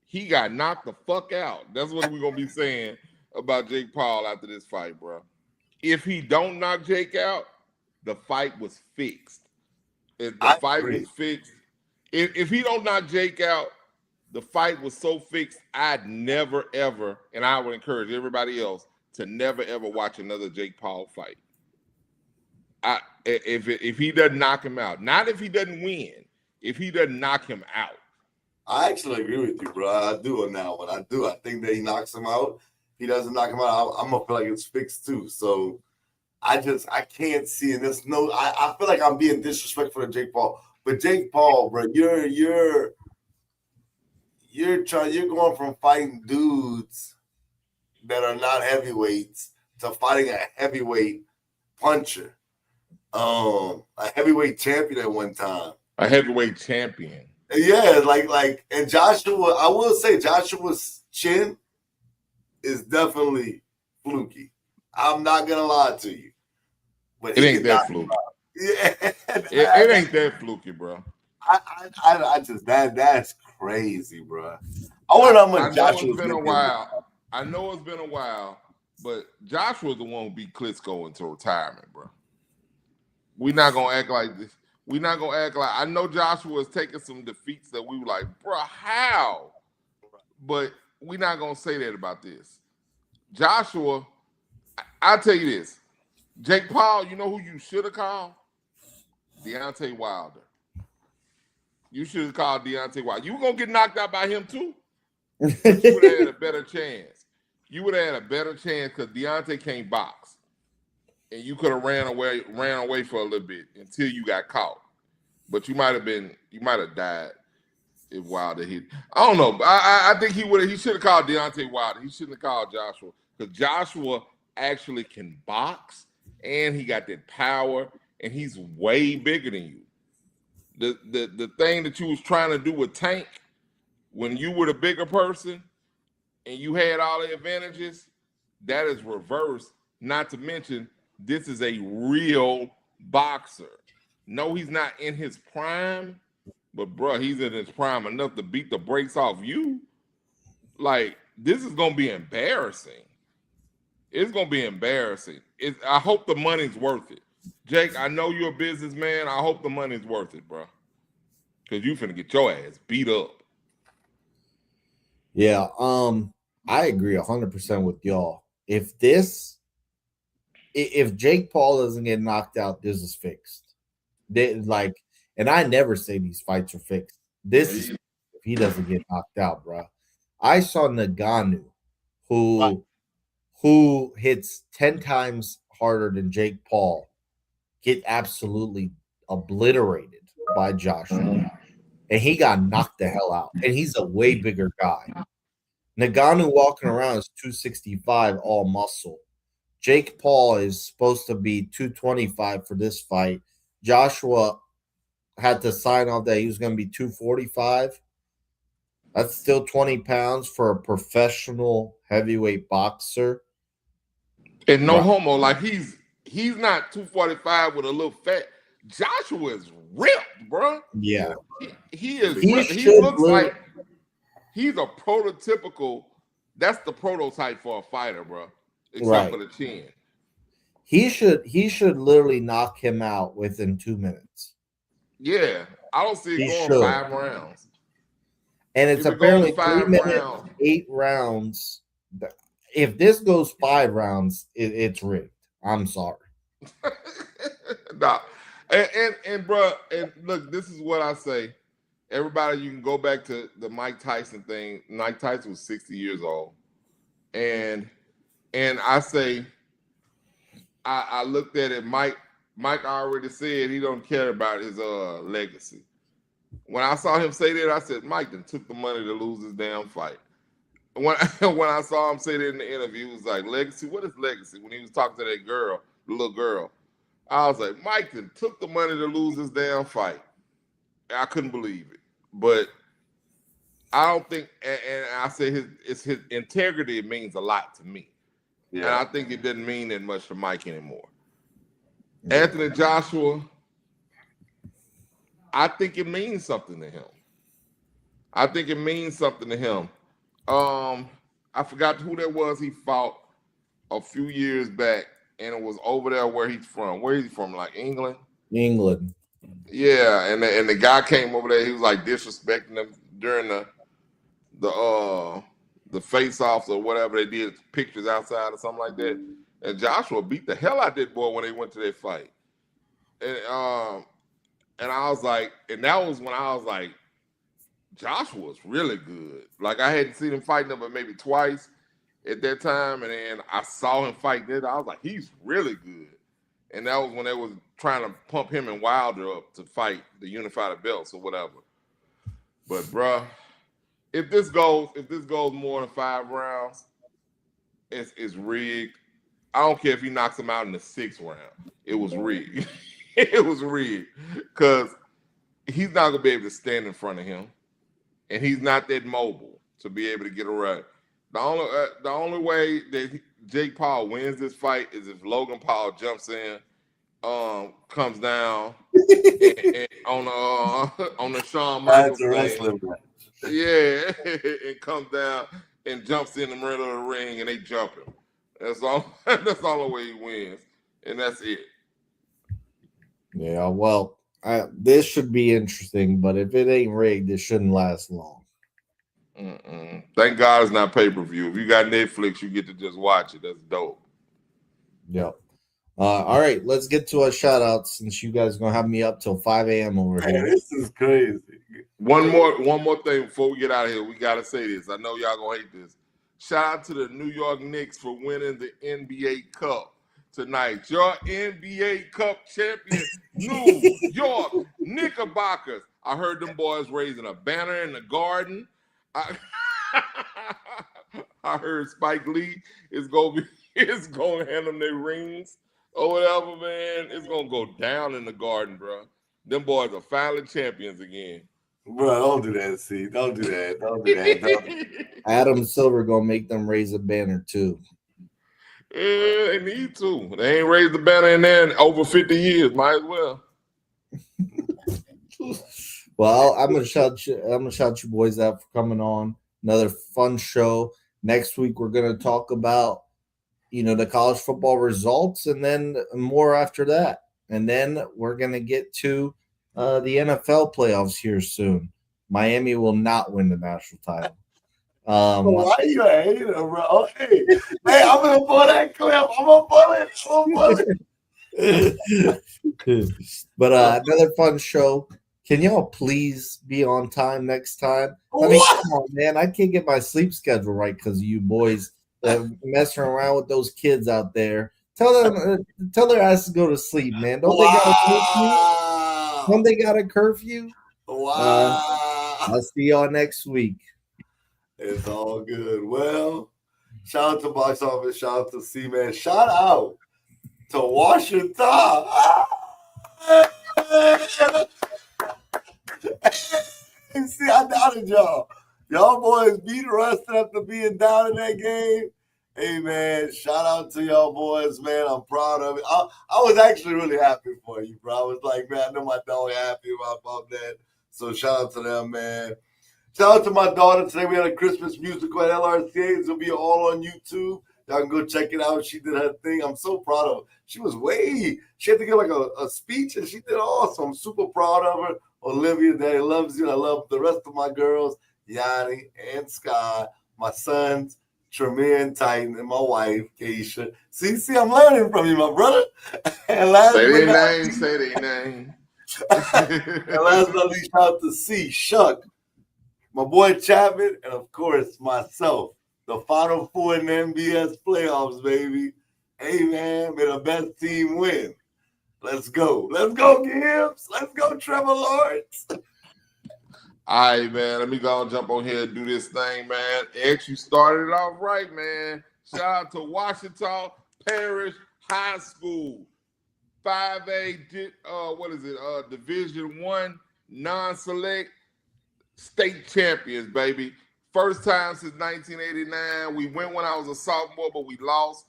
Speaker 2: he got knocked the fuck out. That's what we're gonna be saying about Jake Paul after this fight, bro. If he don't knock Jake out, the fight was fixed. If he don't knock Jake out, the fight was so fixed. I'd never ever, and I would encourage everybody else to never ever watch another Jake Paul fight. If he doesn't knock him out, not if he doesn't win. If he doesn't knock him out.
Speaker 3: I actually agree with you, bro. I do on that one. I do. I think that he knocks him out. If he doesn't knock him out, I'm gonna feel like it's fixed too. So I can't see in this. No, I feel like I'm being disrespectful to Jake Paul. But Jake Paul, bro, you're going from fighting dudes that are not heavyweights to fighting a heavyweight puncher, a heavyweight champion at one time.
Speaker 2: A heavyweight champion.
Speaker 3: Yeah, and Joshua, I will say Joshua's chin is definitely fluky. I'm not gonna lie to you, but
Speaker 2: It ain't that fluky.
Speaker 3: Yeah,
Speaker 2: it ain't that fluky, bro.
Speaker 3: I just that's crazy, bro. I wonder how much Joshua's
Speaker 2: it's been a while. I know it's been a while, but Joshua's the one who beat Klitschko into retirement, bro. We're not gonna act like this. We're not gonna act like I know Joshua is taking some defeats that we were like, bro, how? But we're not gonna say that about this. Joshua, I'll tell you this. Jake Paul, you know who you should have called? Deontay Wilder. You should have called Deontay Wilder. You were gonna get knocked out by him too. But you would have had a better chance. You would have had a better chance because Deontay can't box. And you could have ran away for a little bit until you got caught. But you might have died if Wilder hit. I don't know. I think he should have called Deontay Wilder. He shouldn't have called Joshua. Because Joshua actually can box and he got that power and he's way bigger than you. The thing that you was trying to do with Tank when you were the bigger person and you had all the advantages, that is reversed. Not to mention, this is a real boxer. No, he's not in his prime, but bro, he's in his prime enough to beat the brakes off you. Like, this is gonna be embarrassing. It's gonna be embarrassing. I hope the money's worth it. Jake, I know you're a businessman. I hope the money's worth it, bro. Because you finna get your ass beat up.
Speaker 4: Yeah, I agree 100% with y'all. If Jake Paul doesn't get knocked out, this is fixed. And I never say these fights are fixed. This is if he doesn't get knocked out, bro. I saw Ngannou, who hits 10 times harder than Jake Paul, get absolutely obliterated by Joshua. And he got knocked the hell out. And he's a way bigger guy. Ngannou walking around is 265 all muscle. Jake Paul is supposed to be 225 for this fight. Joshua had to sign off that he was going to be 245. That's still 20 pounds for a professional heavyweight boxer.
Speaker 2: And no homo, like he's not 245 with a little fat. Joshua is ripped, bro.
Speaker 4: Yeah.
Speaker 2: He is ripped. He looks like he's a prototypical, that's the prototype for a fighter, bro. Except for the chin.
Speaker 4: He should literally knock him out within 2 minutes.
Speaker 2: Yeah. I don't see it going 5 rounds.
Speaker 4: And it's apparently 3 minutes, 8 rounds. If this goes 5 rounds, it's rigged. I'm sorry.
Speaker 2: Nah. And bro, and look, this is what I say. Everybody, you can go back to the Mike Tyson thing. Mike Tyson was 60 years old. And I say, I looked at it. Mike already said he don't care about his legacy. When I saw him say that, I said, Mike then took the money to lose his damn fight. When I saw him say that in the interview, he was like, legacy? What is legacy? When he was talking to that girl, the little girl, I was like, Mike then took the money to lose his damn fight. I couldn't believe it. But I don't think, and I say his integrity means a lot to me. Yeah. And I think it doesn't mean that much to Mike anymore. Yeah. Anthony Joshua, I think it means something to him. I forgot who that was he fought a few years back, and it was over there where he's from. Where is he from? Like England?
Speaker 4: England.
Speaker 2: Yeah, and the guy came over there. He was like disrespecting them during the face-offs or whatever they did, pictures outside or something like that. And Joshua beat the hell out of that boy when they went to that fight. And I was like, and that was when I was like, Joshua's really good. Like I hadn't seen him fighting him but maybe twice at that time, and then I saw him fight that. I was like, he's really good. And that was when they was trying to pump him and Wilder up to fight the unified belts or whatever. But bruh, if this goes more than 5 rounds, it's rigged. I don't care if he knocks him out in the 6th round. It was rigged. It was rigged because he's not gonna be able to stand in front of him, and he's not that mobile to be able to get around. The only way that Jake Paul wins this fight is if Logan Paul jumps in, comes down and on the Shawn Michaels
Speaker 3: That's a
Speaker 2: thing.
Speaker 3: wrestling match.
Speaker 2: Yeah, and comes down and jumps in the middle of the ring and they jump him. That's all. That's the only way he wins, and that's it.
Speaker 4: Yeah, well, this should be interesting, but if it ain't rigged, it shouldn't last long.
Speaker 2: Thank God it's not pay-per-view. If you got Netflix, you get to just watch it. That's dope.
Speaker 4: Yep. All right, let's get to our shout outs since you guys are gonna have me up till 5 a.m. over
Speaker 3: Man,
Speaker 4: here.
Speaker 3: this is crazy.
Speaker 2: One more thing before we get out of here. We gotta say this. I know y'all gonna hate this. Shout out to the New York Knicks for winning the NBA Cup tonight. Your NBA Cup champion, New York Knickerbockers. I heard them boys raising a banner in the garden. I heard Spike Lee is gonna hand them their rings or whatever, man. It's gonna go down in the garden, bro. Them boys are finally champions again.
Speaker 3: Bro, don't do that, C. Don't do that. Don't do that.
Speaker 4: Adam Silver gonna make them raise a banner too.
Speaker 2: Yeah, they need to. They ain't raised the banner in there in over 50 years. Might as well.
Speaker 4: Well, I'm gonna shout you boys out for coming on. Another fun show. Next week we're gonna talk about the college football results and then more after that. And then we're gonna get to the NFL playoffs here soon. Miami will not win the national title.
Speaker 3: Why you a hater, bro? Hey, I'm gonna pull that clip. I'm gonna pull it.
Speaker 4: But another fun show. Can y'all please be on time next time? I mean, come on, man. I can't get my sleep schedule right because of you boys messing around with those kids out there. Tell their asses to go to sleep, man. Don't they got a curfew? Don't they got a curfew?
Speaker 3: Wow.
Speaker 4: I'll see y'all next week.
Speaker 3: It's all good. Well, shout out to Box Office. Shout out to C-Man. Shout out to Washington. See, I doubted y'all. Y'all boys beat Rustin after being down in that game. Hey, man, shout out to y'all boys, man. I'm proud of it. I was actually really happy for you, bro. I was like, man, I know my dog happy about that. So shout out to them, man. Shout out to my daughter. Today we had a Christmas musical at LRCA. It'll be all on YouTube. Y'all can go check it out. She did her thing. I'm so proud of her. She had to give like a speech, and she did awesome. I'm super proud of her. Olivia, Daddy loves you. I love the rest of my girls, Yanni and Sky, my sons, Tremere and Titan, and my wife, Keisha. See, I'm learning from you, my brother. And
Speaker 2: say their name.
Speaker 3: And last but not least, shout out to C, Shuck, my boy Chapman, and of course, myself. The Final Four in the NBS playoffs, baby. Hey, man, may the best team win. Let's go. Let's go, Gibbs. Let's go, Trevor Lawrence.
Speaker 2: All right, man. Let me go and jump on here and do this thing, man. X, you started it off right, man. Shout out to Washington Parish High School. 5A, Division I, non-select state champions, baby. First time since 1989. We went when I was a sophomore, but we lost.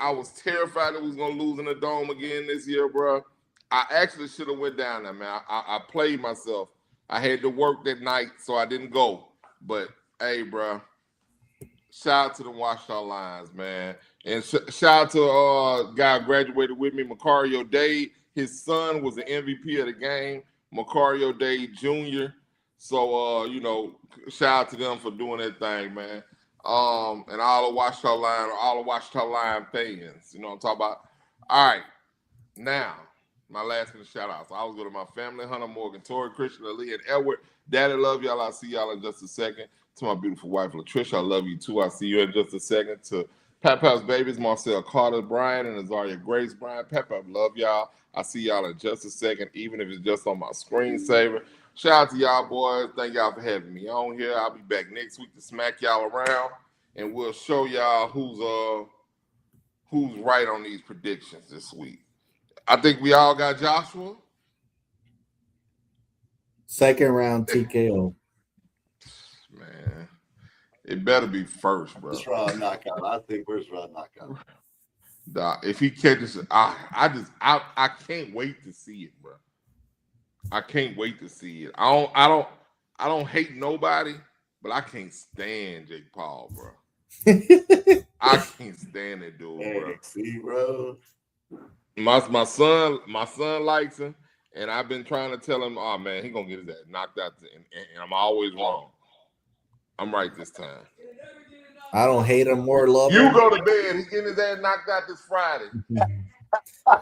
Speaker 2: I was terrified that we was going to lose in the Dome again this year, bro. I actually should have went down there, man. I played myself. I had to work that night, so I didn't go. But, hey, bro, shout out to the Washington Lions, man. And shout out to a guy who graduated with me, Macario Day. His son was the MVP of the game, Macario Day Jr., so, shout out to them for doing that thing, man. And all the Washington Lion fans. You know what I'm talking about? All right. Now, my last minute shout out. So I was going to my family, Hunter Morgan, Tori, Christian, Ali, and Edward. Daddy, love y'all. I'll see y'all in just a second. To my beautiful wife, Latricia, I love you too. I'll see you in just a second. To Pap's babies, Marcel Carter, Brian, and Azaria Grace, Brian. Pap, love y'all. I'll see y'all in just a second, even if it's just on my screensaver. Shout out to y'all boys. Thank y'all for having me on here. I'll be back next week to smack y'all around, and we'll show y'all who's who's right on these predictions this week. I think we all got Joshua.
Speaker 4: Second round TKO.
Speaker 2: Man, it better be first, bro.
Speaker 3: First round knockout. I think first round knockout.
Speaker 2: If he catches it, I can't wait to see it, bro. I can't wait to see it. I don't hate nobody, but I can't stand Jake Paul, bro. I can't stand that dude, bro.
Speaker 3: See, bro.
Speaker 2: My son likes him, and I've been trying to tell him, oh man, he gonna get his ass knocked out, and I'm always wrong. I'm right this time.
Speaker 4: I don't hate him or love him.
Speaker 2: You go to bed. He's getting his ass knocked out this Friday.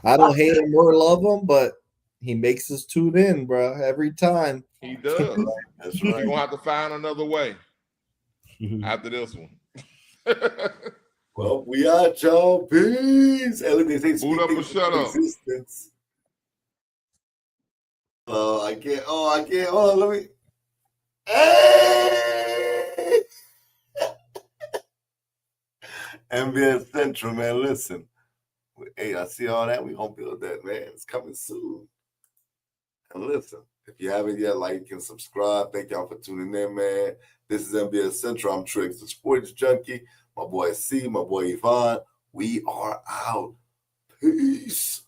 Speaker 4: I don't hate him or love him, but he makes us tune in, bro, every time.
Speaker 2: He does.
Speaker 3: That's
Speaker 2: You're
Speaker 3: right.
Speaker 2: gonna have to find another way after this one.
Speaker 3: Well, we out, y'all. Peace. Hey, look, they say
Speaker 2: Boot up or shut up.
Speaker 3: Existence. I can't. Oh, let me. Hey! NBS Central, man. Listen. Hey, I see all that. We're going to build that, man. It's coming soon. And listen, if you haven't yet, like and subscribe. Thank y'all for tuning in, man. This is NBS Central. I'm Triggs, the sports junkie. My boy C, my boy Yvonne. We are out. Peace.